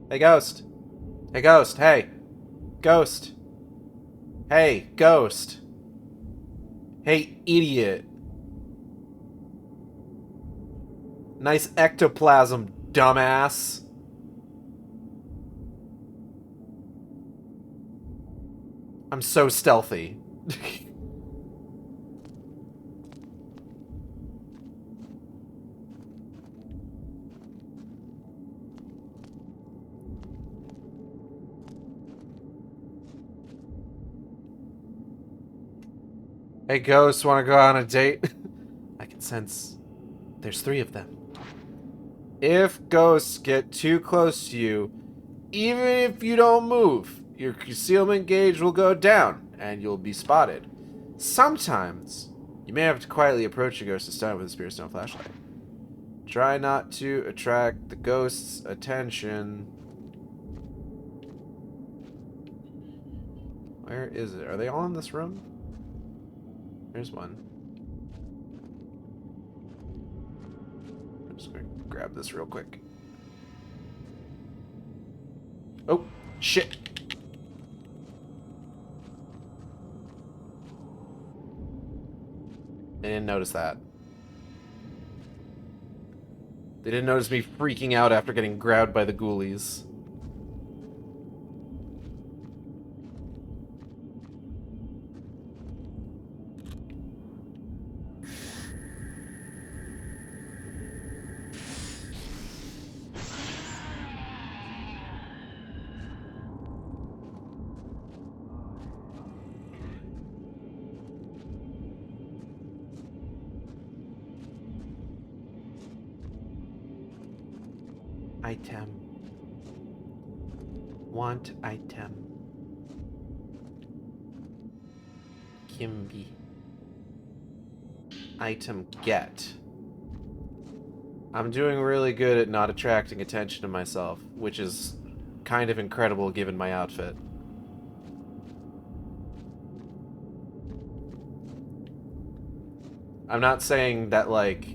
Hey, Ghost. Hey, Ghost. Hey. Ghost. Hey, Ghost. Hey, idiot. Nice ectoplasm, dumbass. I'm so stealthy. Hey, Ghost, want to go on a date? I can sense there's 3 of them. If ghosts get too close to you, even if you don't move, your concealment gauge will go down, and you'll be spotted. Sometimes, you may have to quietly approach a ghost to stun it with a Spirit Stone flashlight. Try not to attract the ghost's attention. Where is it? Are they all in this room? There's one. I'm just gonna grab this real quick. Oh, shit. They didn't notice that. They didn't notice me freaking out after getting grabbed by the ghoulies. Item. Want item. Kimby. Item get. I'm doing really good at not attracting attention to myself, which is kind of incredible given my outfit. I'm not saying that, like,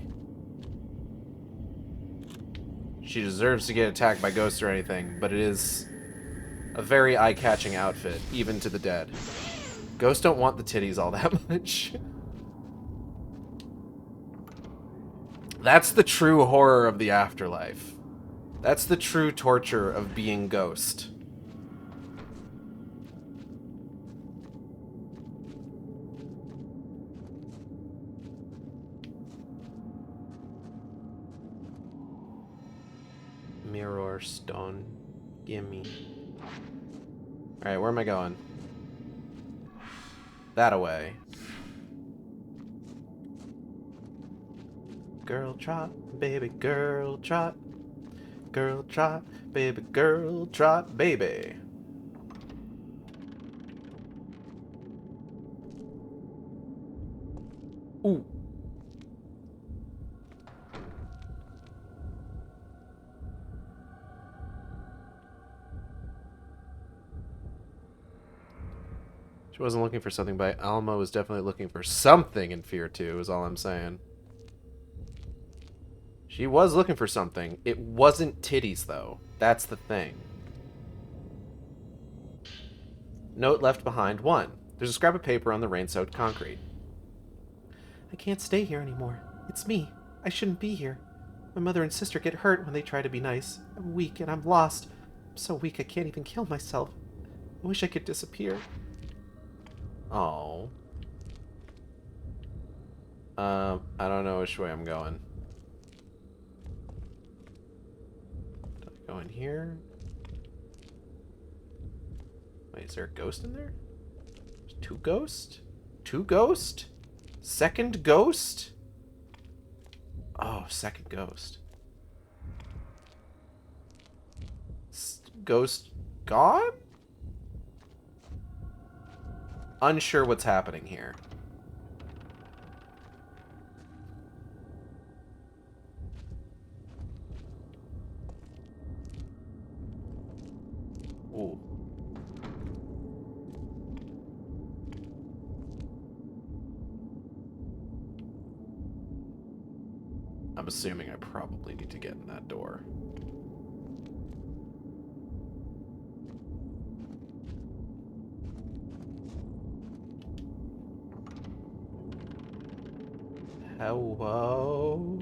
she deserves to get attacked by ghosts or anything, but it is a very eye-catching outfit, even to the dead. Ghosts don't want the titties all that much. That's the true horror of the afterlife. That's the true torture of being ghost. Mirror stone. Gimme. Alright, where am I going? That away. Girl trot, baby girl trot. Girl trot, baby girl trot, baby. Ooh. She wasn't looking for something, but Alma was definitely looking for something in Fear 2, is all I'm saying. She was looking for something. It wasn't titties, though. That's the thing. Note left behind 1. There's a scrap of paper on the rain-soaked concrete. I can't stay here anymore. It's me. I shouldn't be here. My mother and sister get hurt when they try to be nice. I'm weak and I'm lost. I'm so weak I can't even kill myself. I wish I could disappear. Oh. I don't know which way I'm going. Do I go in here? Wait, is there a ghost in there? There's 2 ghosts? 2 ghosts? Second ghost? Oh, second ghost. Ghost gone? Unsure what's happening here. Ooh. I'm assuming I probably need to get in that door. Hello?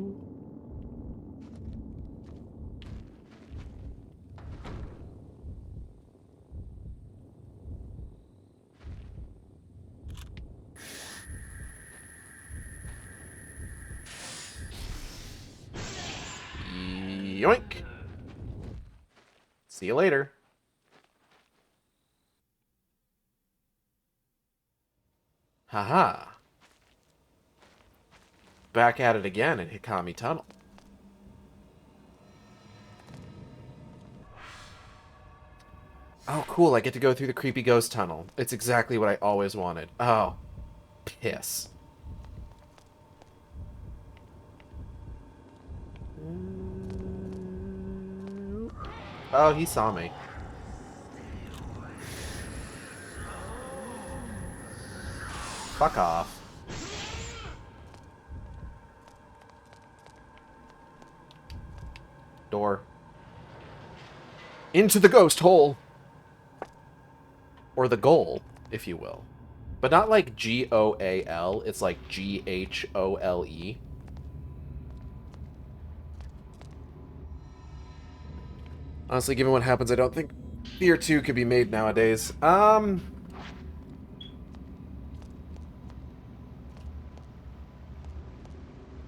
Yoink! See you later. Haha. Back at it again in Hikami Tunnel. Oh, cool. I get to go through the creepy ghost tunnel. It's exactly what I always wanted. Oh, piss. Oh, he saw me. Fuck off. Door. Into the ghost hole! Or the goal, if you will. But not like G-O-A-L, it's like G-H-O-L-E. Honestly, given what happens, I don't think Fear 2 could be made nowadays. I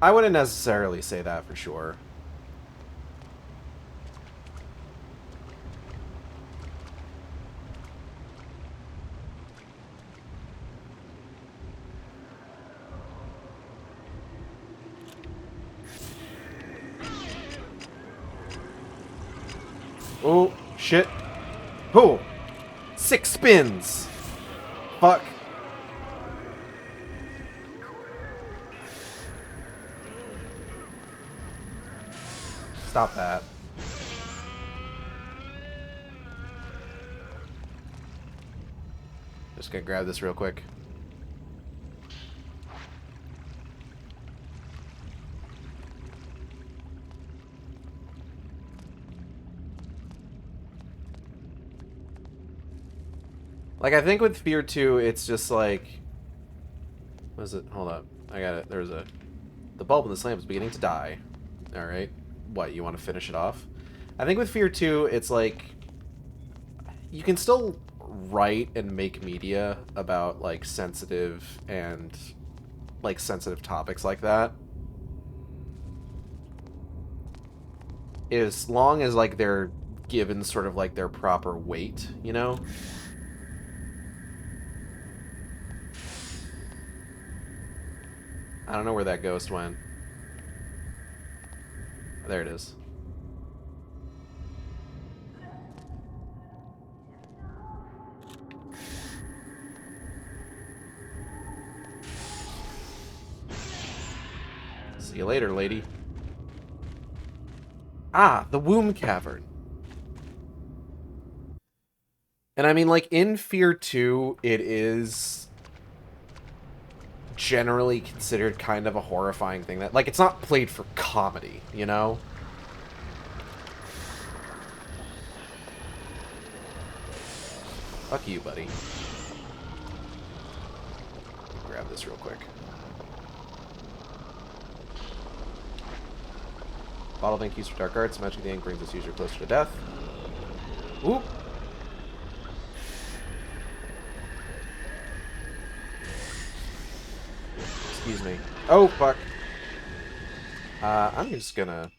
wouldn't necessarily say that for sure. Oh, shit. Oh! 6 spins! Fuck. Stop that. Just gonna grab this real quick. Like, I think with Fear 2, it's just like... What is it? Hold up. I got it. There's a... The bulb in this lamp is beginning to die. Alright. What, you want to finish it off? I think with Fear 2, it's like... You can still write and make media about, like, sensitive and... like, sensitive topics like that. As long as, like, they're given sort of, like, their proper weight, you know? I don't know where that ghost went. There it is. See you later, lady. Ah, the womb cavern. And I mean, like, in Fear 2, it is generally considered kind of a horrifying thing. That, like, it's not played for comedy, you know? Fuck you, buddy. Grab this real quick. Bottle bank used for dark arts. Magic the ink brings its user closer to death. Oop! Excuse me. Oh, fuck. I'm just gonna...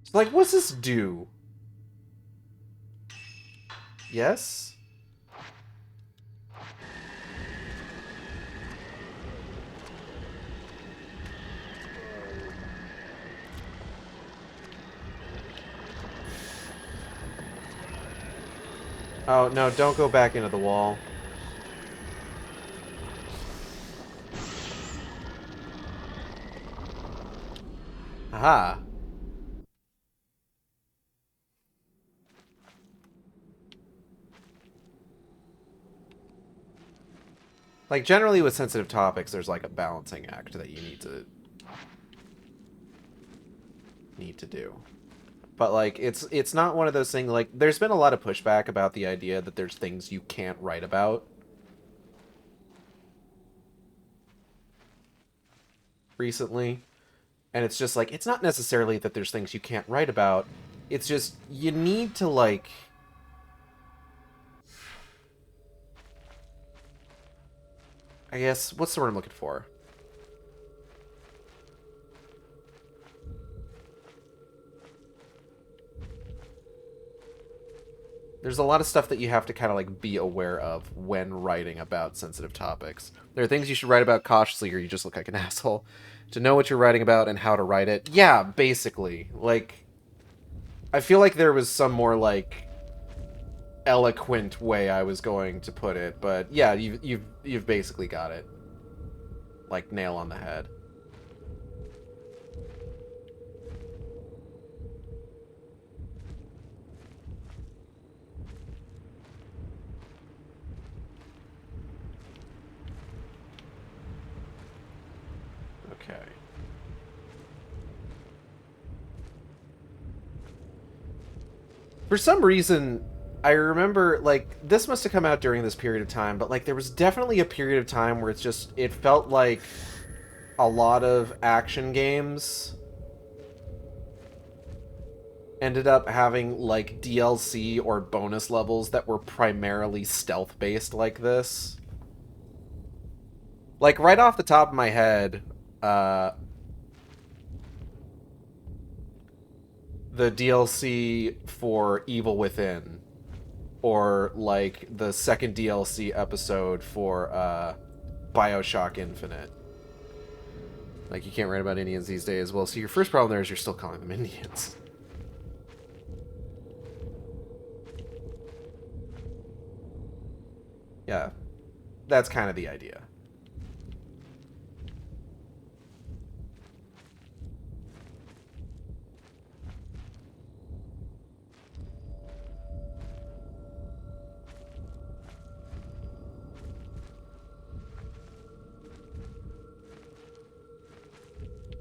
So, like, what's this do? Yes? Oh, no, don't go back into the wall. Aha. Like, generally with sensitive topics, there's, like, a balancing act that you need to do. But, like, it's not one of those things, like, there's been a lot of pushback about the idea that there's things you can't write about recently. And it's just, like, it's not necessarily that there's things you can't write about. It's just, you need to, like... I guess, what's the word I'm looking for? There's a lot of stuff that you have to kind of, like, be aware of when writing about sensitive topics. There are things you should write about cautiously or you just look like an asshole. To know what you're writing about and how to write it. Yeah, basically. Like, I feel like there was some more, like, eloquent way I was going to put it, but yeah, you've basically got it. Like, nail on the head. Okay. For some reason, I remember, like, this must have come out during this period of time, but, like, there was definitely a period of time where it felt like a lot of action games ended up having, like, DLC or bonus levels that were primarily stealth-based like this. Like, right off the top of my head, the DLC for Evil Within, or, like, the second DLC episode for BioShock Infinite. Like, you can't write about Indians these days. Well, so your first problem there is you're still calling them Indians. Yeah, that's kind of the idea.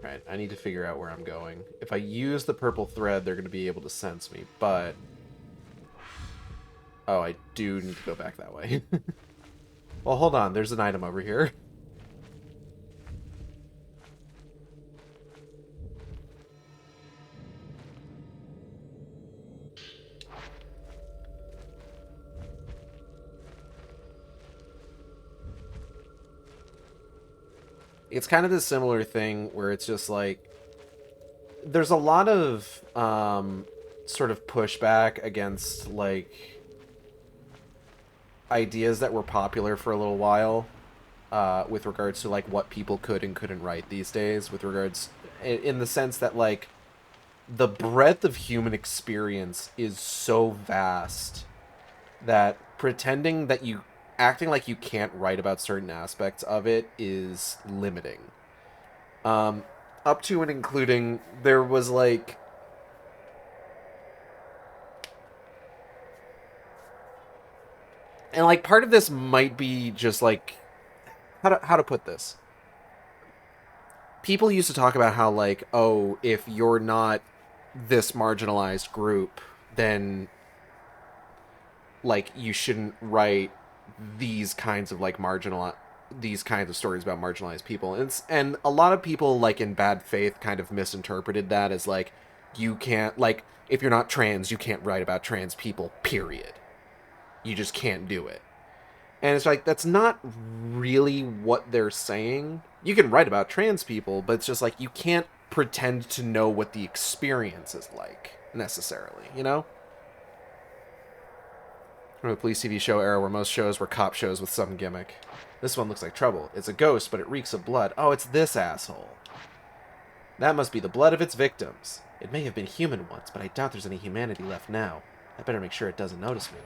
Right, I need to figure out where I'm going. If I use the purple thread, they're going to be able to sense me, but... Oh, I do need to go back that way. Well, hold on. There's an item over here. It's kind of this similar thing where it's just like there's a lot of sort of pushback against like ideas that were popular for a little while with regards to like what people could and couldn't write these days, with regards in the sense that like the breadth of human experience is so vast that pretending that you acting like you can't write about certain aspects of it is limiting. Up to and including there was like and like part of this might be just like how to put this. People used to talk about how like, oh, if you're not this marginalized group, then like you shouldn't write these kinds of like these kinds of stories about marginalized people. And a lot of people like in bad faith kind of misinterpreted that as like you can't like if you're not trans, you can't write about trans people, period. You just can't do it. And it's like that's not really what they're saying. You can write about trans people, but it's just like you can't pretend to know what the experience is like necessarily, you know? From the police TV show era where most shows were cop shows with some gimmick. This one looks like trouble. It's a ghost, but it reeks of blood. Oh, it's this asshole. That must be the blood of its victims. It may have been human once, but I doubt there's any humanity left now. I better make sure it doesn't notice me.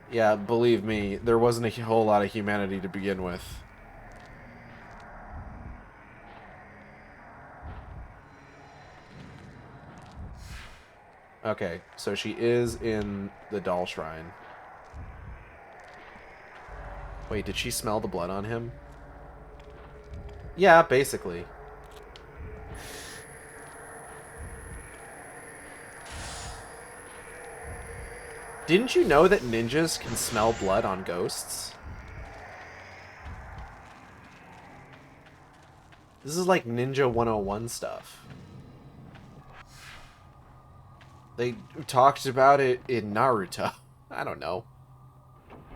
Yeah, believe me, there wasn't a whole lot of humanity to begin with. Okay, so she is in the doll shrine. Wait, did she smell the blood on him? Yeah, basically. Didn't you know that ninjas can smell blood on ghosts? This is like Ninja 101 stuff. They talked about it in Naruto. I don't know.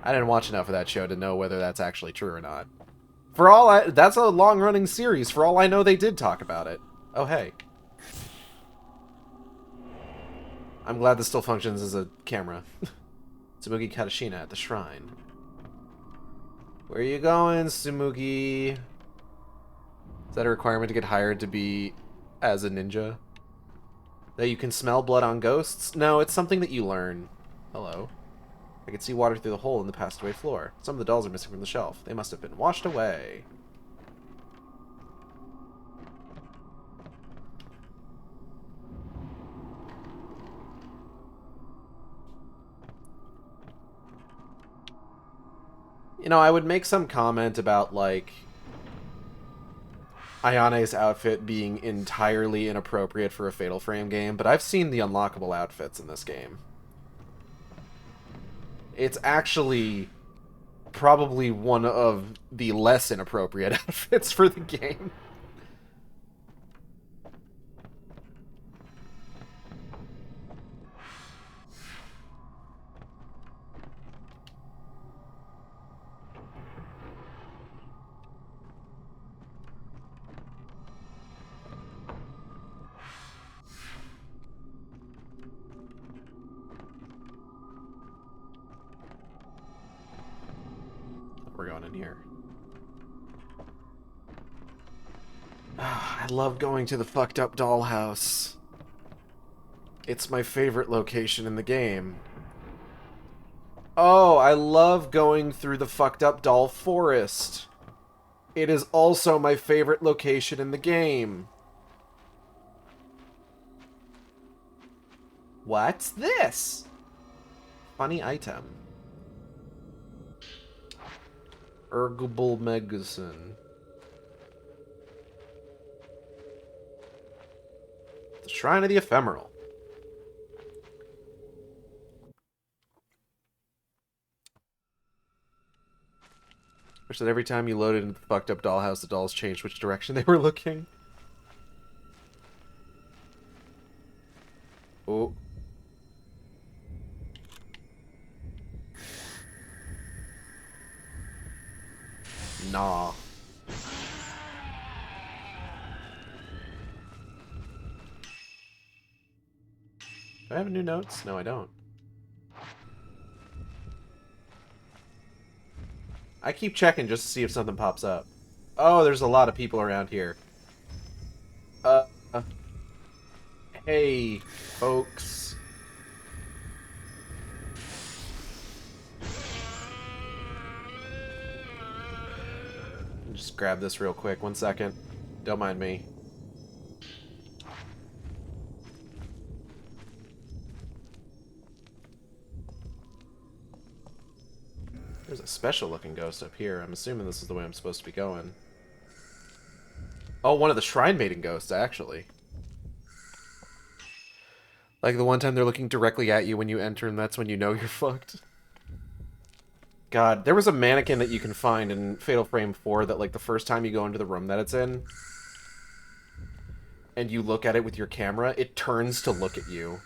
I didn't watch enough of that show to know whether that's actually true or not. For all I... That's a long-running series. For all I know, they did talk about it. Oh, hey. I'm glad this still functions as a camera. Tsumugi Katashina at the shrine. Where are you going, Tsumugi? Is that a requirement to get hired to be as a ninja? That you can smell blood on ghosts? No, it's something that you learn. Hello. I can see water through the hole in the passed-away floor. Some of the dolls are missing from the shelf. They must have been washed away. You know, I would make some comment about, like, Ayane's outfit being entirely inappropriate for a Fatal Frame game, but I've seen the unlockable outfits in this game. It's actually probably one of the less inappropriate outfits for the game. We're going in here. I love going to the fucked up dollhouse. It's my favorite location in the game. Oh, I love going through the fucked up doll forest. It is also my favorite location in the game. What's this? Funny item. Ergable Megazine. The Shrine of the Ephemeral. Which that every time you loaded into the fucked up dollhouse, the dolls changed which direction they were looking. Oh. Nah. Do I have new notes? No, I don't. I keep checking just to see if something pops up. Oh, there's a lot of people around here. Hey, folks. Just grab this real quick. 1 second. Don't mind me. There's a special looking ghost up here. I'm assuming this is the way I'm supposed to be going. Oh, one of the Shrine Maiden ghosts, actually. Like the one time they're looking directly at you when you enter, and that's when you know you're fucked. God, there was a mannequin that you can find in Fatal Frame 4 that, like, the first time you go into the room that it's in, and you look at it with your camera, it turns to look at you.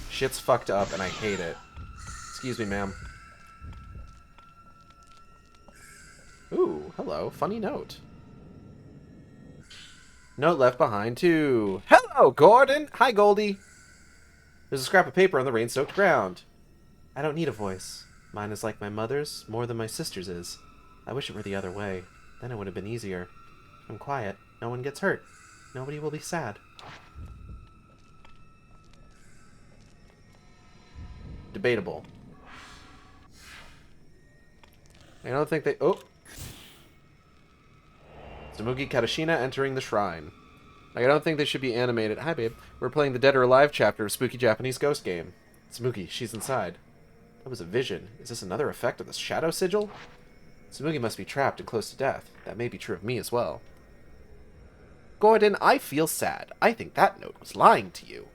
Shit's fucked up, and I hate it. Excuse me, ma'am. Ooh, hello. Funny note. Note left behind, too. Hello, Gordon! Hi, Goldie! There's a scrap of paper on the rain-soaked ground. I don't need a voice. Mine is like my mother's, more than my sister's is. I wish it were the other way. Then it would have been easier. I'm quiet. No one gets hurt. Nobody will be sad. Debatable. I don't think they... Oh! Tsumugi Katashina entering the shrine. Like, I don't think they should be animated. Hi, babe. We're playing the Dead or Alive chapter of Spooky Japanese Ghost Game. Tsumugi, she's inside. That was a vision. Is this another effect of the shadow sigil? Tsumugi must be trapped and close to death. That may be true of me as well. Gordon, I feel sad. I think that note was lying to you.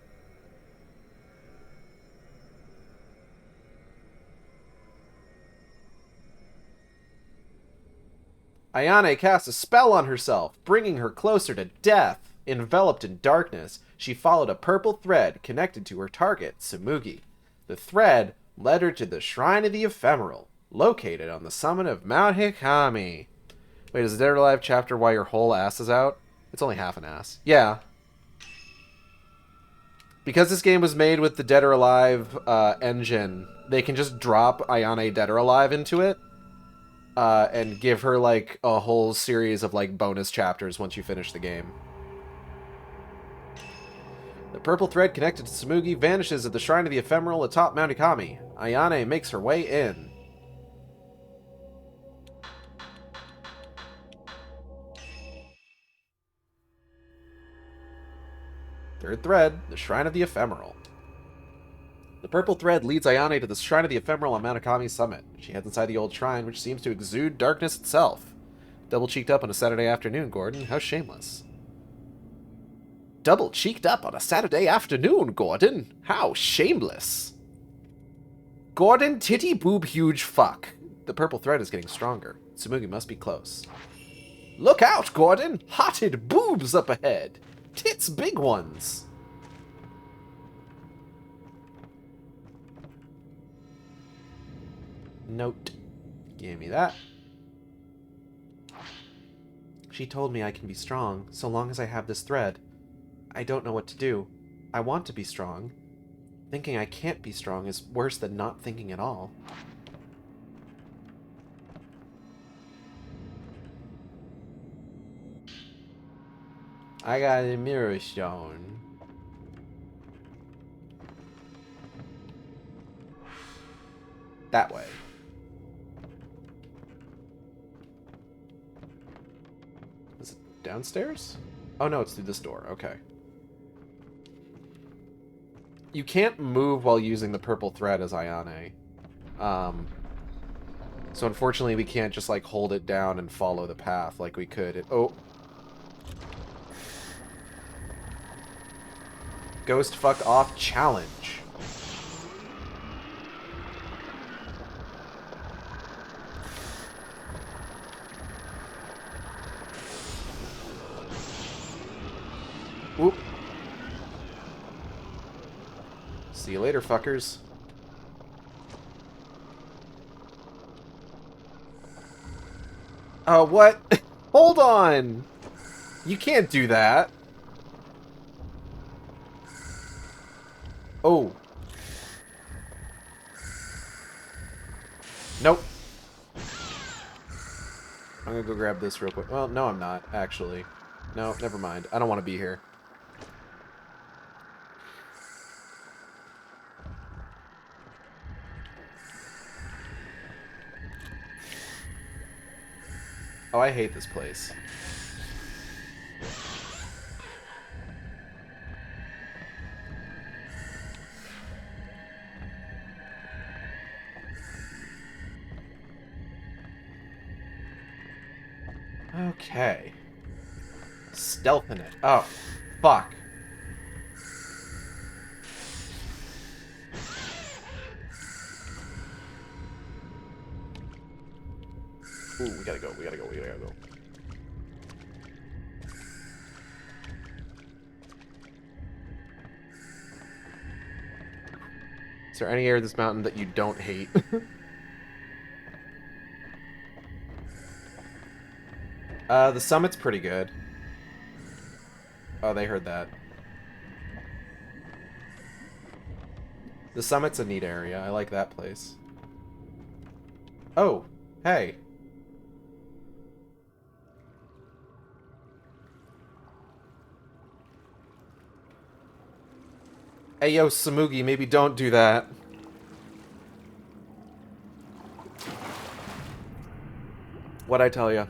Ayane cast a spell on herself, bringing her closer to death. Enveloped in darkness, she followed a purple thread connected to her target, Tsumugi. The thread led her to the Shrine of the Ephemeral, located on the summit of Mount Hikami. Wait, is the Dead or Alive chapter why your whole ass is out? It's only half an ass. Yeah. Because this game was made with the Dead or Alive engine, they can just drop Ayane Dead or Alive into it. And give her, like, a whole series of, like, bonus chapters once you finish the game. The purple thread connected to Tsumugi vanishes at the Shrine of the Ephemeral atop Mount Ikami. Ayane makes her way in. Third thread, the Shrine of the Ephemeral. The purple thread leads Ayane to the Shrine of the Ephemeral on Mount Ikami's summit. She heads inside the old shrine, which seems to exude darkness itself. Double-cheeked up on a Saturday afternoon, Gordon. How shameless. Double-cheeked up on a Saturday afternoon, Gordon. How shameless. Gordon, titty boob huge fuck. The purple thread is getting stronger. Tsumugi must be close. Look out, Gordon! Hotted boobs up ahead. Tits big ones. Note. Give me that. She told me I can be strong, so long as I have this thread. I don't know what to do. I want to be strong. Thinking I can't be strong is worse than not thinking at all. I got a mirror stone. That way. Is it downstairs? Oh no, it's through this door. Okay. You can't move while using the purple thread as Ayane. So unfortunately we can't just like hold it down and follow the path like we could. Oh. Ghost fuck off challenge. Whoop. See you later, fuckers. What? Hold on! You can't do that. Oh. Nope. I'm gonna go grab this real quick. Well, no, I'm not, actually. No, never mind. I don't want to be here. Oh, I hate this place. Okay. Stealthing it. Oh, fuck. Ooh, we gotta go, we gotta go, we gotta go. Is there any area of this mountain that you don't hate? The summit's pretty good. Oh, they heard that. The summit's a neat area. I like that place. Oh, hey. Hey, yo, Samugi, maybe don't do that. What'd I tell ya?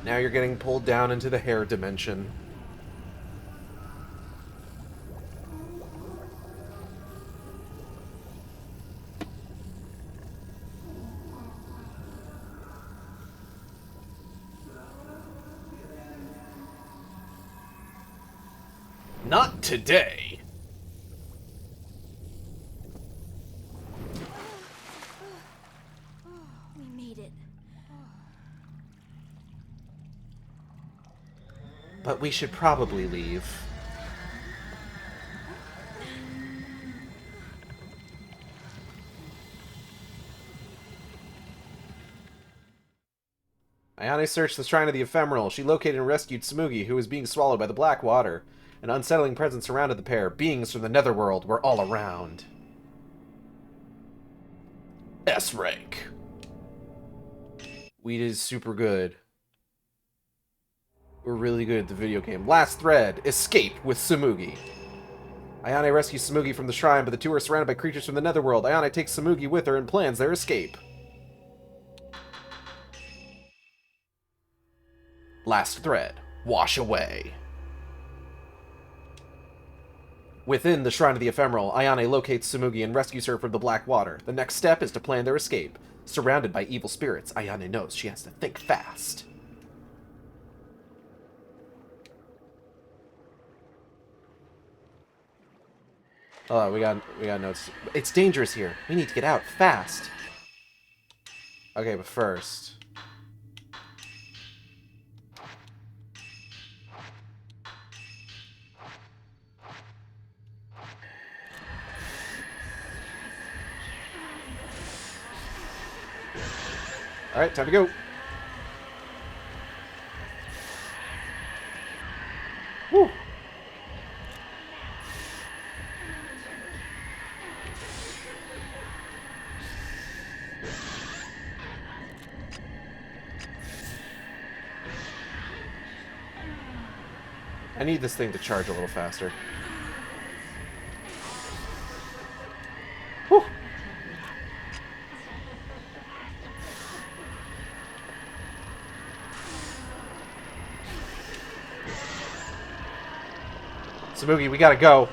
Now you're getting pulled down into the hair dimension. Not today. We made it. But we should probably leave. Ayane searched the Shrine of the Ephemeral. She located and rescued Tsumugi, who was being swallowed by the Black Water. An unsettling presence surrounded the pair. Beings from the Netherworld were all around. S rank. We did super good. We're really good at the video game. Last thread. Escape with Tsumugi. Ayane rescues Tsumugi from the shrine, but the two are surrounded by creatures from the Netherworld. Ayane takes Tsumugi with her and plans their escape. Last thread. Wash away. Within the Shrine of the Ephemeral, Ayane locates Tsumugi and rescues her from the Black Water. The next step is to plan their escape. Surrounded by evil spirits, Ayane knows she has to think fast. Oh, we got notes. It's dangerous here. We need to get out fast. Okay, but first. Alright, time to go. Woo! I need this thing to charge a little faster. Whew. Tsumugi, we gotta go.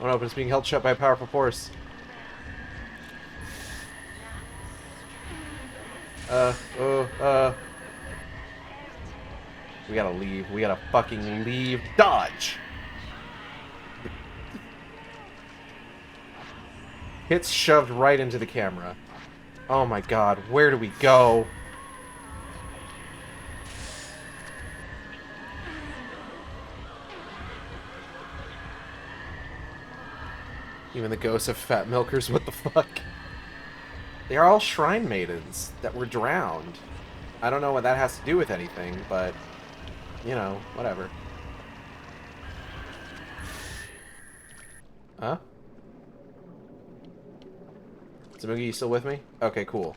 Oh no, but it's being held shut by a powerful force. We gotta leave. We gotta fucking leave. Dodge! Hits shoved right into the camera. Oh my god, where do we go? Even the ghosts of fat milkers, what the fuck? They are all shrine maidens that were drowned. I don't know what that has to do with anything, but, you know, whatever. Huh? Samugi, you still with me? Okay, cool.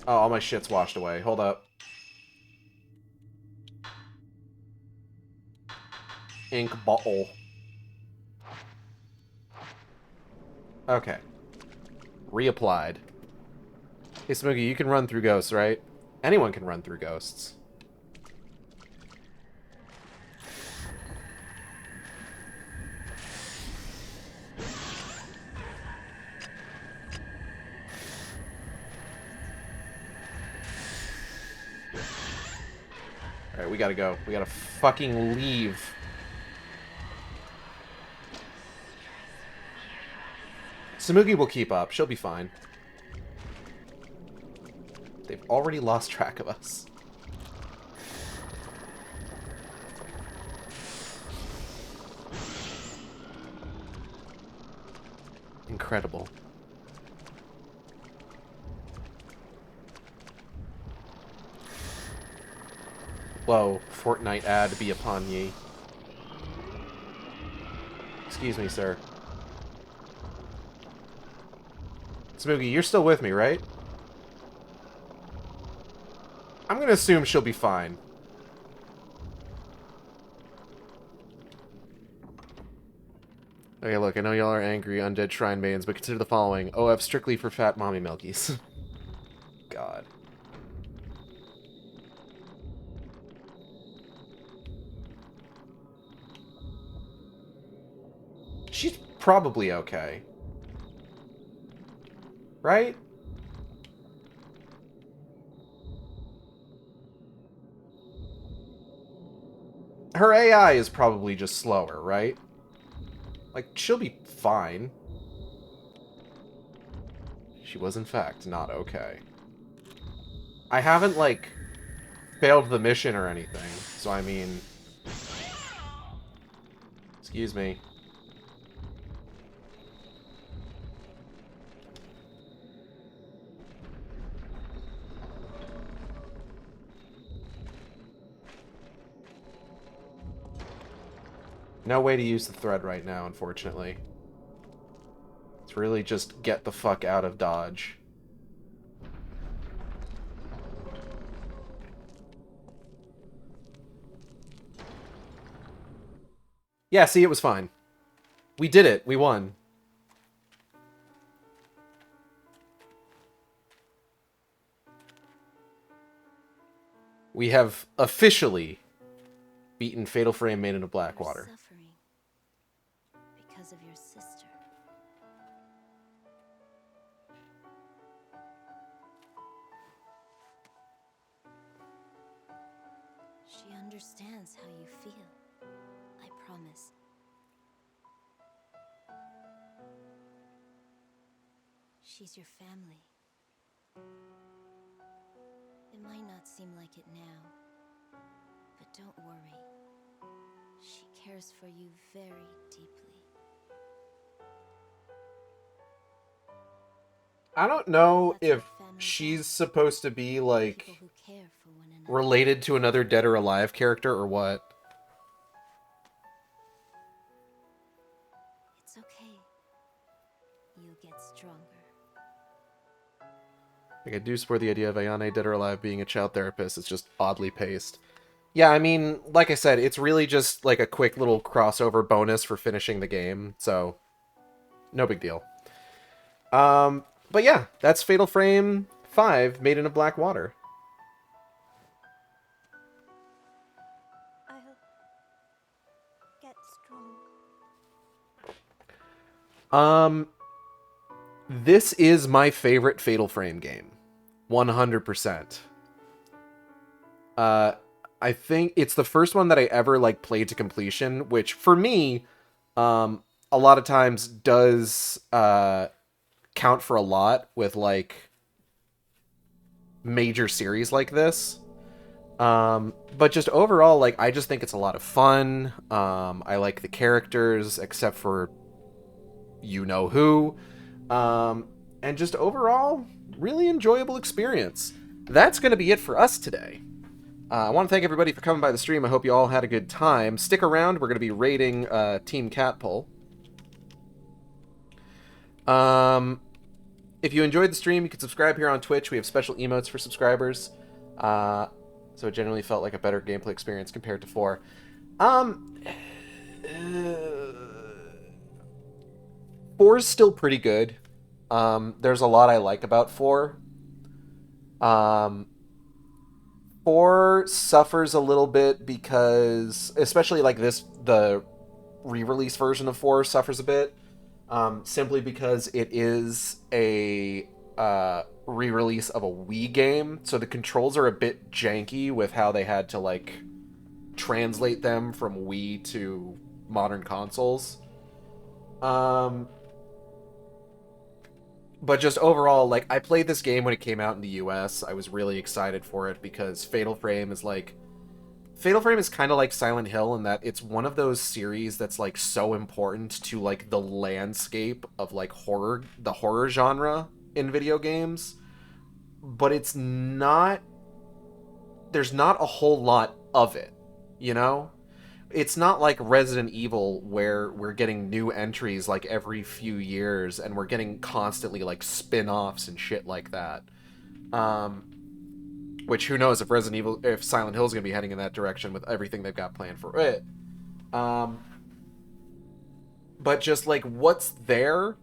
Oh, all my shit's washed away. Hold up. Ink bottle. Okay. Reapplied. Hey, Smokey, you can run through ghosts, right? Anyone can run through ghosts. Alright, we gotta go. We gotta fucking leave. Samugi will keep up. She'll be fine. They've already lost track of us. Incredible. Whoa, Fortnite ad be upon ye. Excuse me, sir. Smoogie, you're still with me, right? I'm gonna assume she'll be fine. Okay, look, I know y'all are angry undead shrine maidens, but consider the following. OF strictly for fat mommy milkies. God. She's probably okay. Right? Her AI is probably just slower, right? Like, she'll be fine. She was, in fact, not okay. I haven't, like, failed the mission or anything, so I mean... Excuse me. No way to use the thread right now, unfortunately. It's really just get the fuck out of Dodge. Yeah, see, it was fine. We did it. We won. We have officially beaten Fatal Frame Maiden of Blackwater. You're suffering because of your sister. She understands how you feel. I promise. She's your family. It might not seem like it now, but don't worry. She cares for you very deeply. I don't know That's if what family she's is. supposed to be, like, People who care for one another. related to another Dead or Alive character or what. It's okay. You'll get stronger. Like, I do support the idea of Ayane Dead or Alive being a child therapist. It's just oddly paced. Yeah, I mean, like I said, it's really just like a quick little crossover bonus for finishing the game, so no big deal. But yeah, that's Fatal Frame 5, Maiden of Blackwater. I'll get strong. This is my favorite Fatal Frame game. 100%. I think it's the first one that I ever, like, played to completion, which, for me, a lot of times does, count for a lot with, like, major series like this. But just overall, like, I just think it's a lot of fun. I like the characters, except for you-know-who. And just overall, really enjoyable experience. That's going to be it for us today. I want to thank everybody for coming by the stream. I hope you all had a good time. Stick around. We're going to be rating Team Catpull. If you enjoyed the stream, you can subscribe here on Twitch. We have special emotes for subscribers. So it generally felt like a better gameplay experience compared to 4. 4's still pretty good. There's a lot I like about 4. 4 suffers a little bit because, especially like this, the re-release version of 4 suffers a bit, simply because it is a re-release of a Wii game, so the controls are a bit janky with how they had to, like, translate them from Wii to modern consoles. But just overall, like, I played this game when it came out in the US. I was really excited for it because Fatal Frame is kind of like Silent Hill in that it's one of those series that's, like, so important to, like, the landscape of, like, the horror genre in video games. But it's not... There's not a whole lot of it, you know? It's not like Resident Evil where we're getting new entries like every few years and we're getting constantly like spin-offs and shit like that. Which who knows if Silent Hill is going to be heading in that direction with everything they've got planned for it. But just like what's there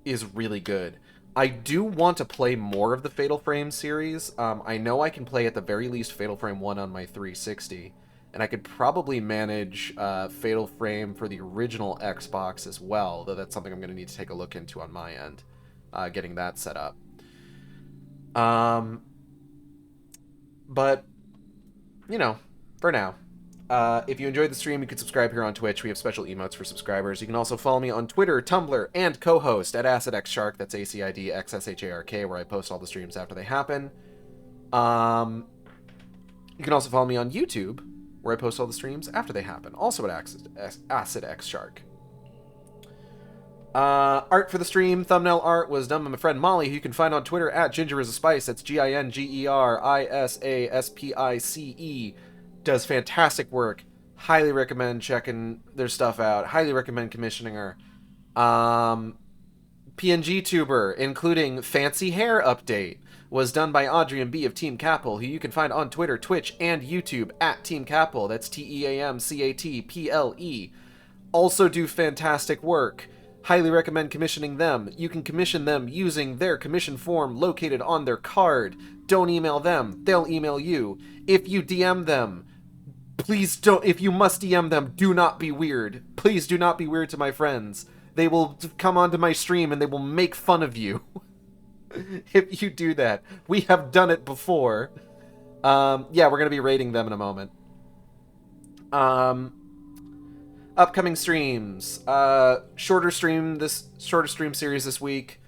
is really good. I do want to play more of the Fatal Frame series. I know I can play at the very least Fatal Frame 1 on my 360. And I could probably manage Fatal Frame for the original Xbox as well, though that's something I'm going to need to take a look into on my end, getting that set up. But, you know, for now. If you enjoyed the stream, you can subscribe here on Twitch. We have special emotes for subscribers. You can also follow me on Twitter, Tumblr, and co-host at AcidXShark. That's AcidXSHARK, where I post all the streams after they happen. You can also follow me on YouTube, where I post all the streams after they happen, also at AcidXShark. Art for the stream, thumbnail art, was done by my friend Molly, who you can find on Twitter at GingerIsASpice. That's GingerIsaSpice. Does fantastic work. Highly recommend checking their stuff out. Highly recommend commissioning her. PNG tuber, including Fancy Hair Update, was done by Adrian B of Team Capel, who you can find on Twitter, Twitch, and YouTube at Team Capel. That's TEAMCATPLE. Also do fantastic work. Highly recommend commissioning them. You can commission them using their commission form located on their card. Don't email them. They'll email you. If you DM them, please don't. If you must DM them, do not be weird. Please do not be weird to my friends. They will come onto my stream and they will make fun of you. If you do that. We have done it before. Yeah, we're going to be rating them in a moment. Upcoming streams. Shorter stream series this week.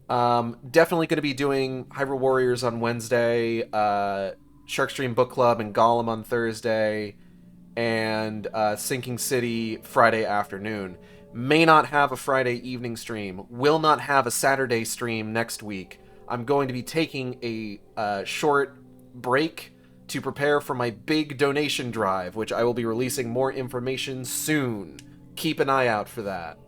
Definitely going to be doing Hyrule Warriors on Wednesday, Sharkstream Book Club and Gollum on Thursday, and Sinking City Friday afternoon. May not have a Friday evening stream. Will not have a Saturday stream next week. I'm going to be taking a short break to prepare for my big donation drive, which I will be releasing more information soon. Keep an eye out for that.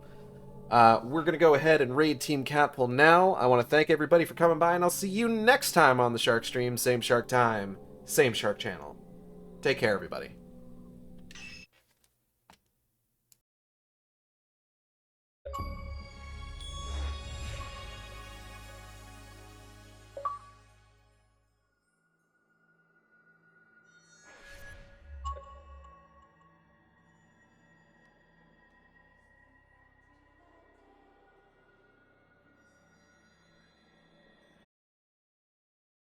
We're going to go ahead and raid Team Catpull now. I want to thank everybody for coming by, and I'll see you next time on the Shark Stream. Same Shark time, same Shark channel. Take care, everybody.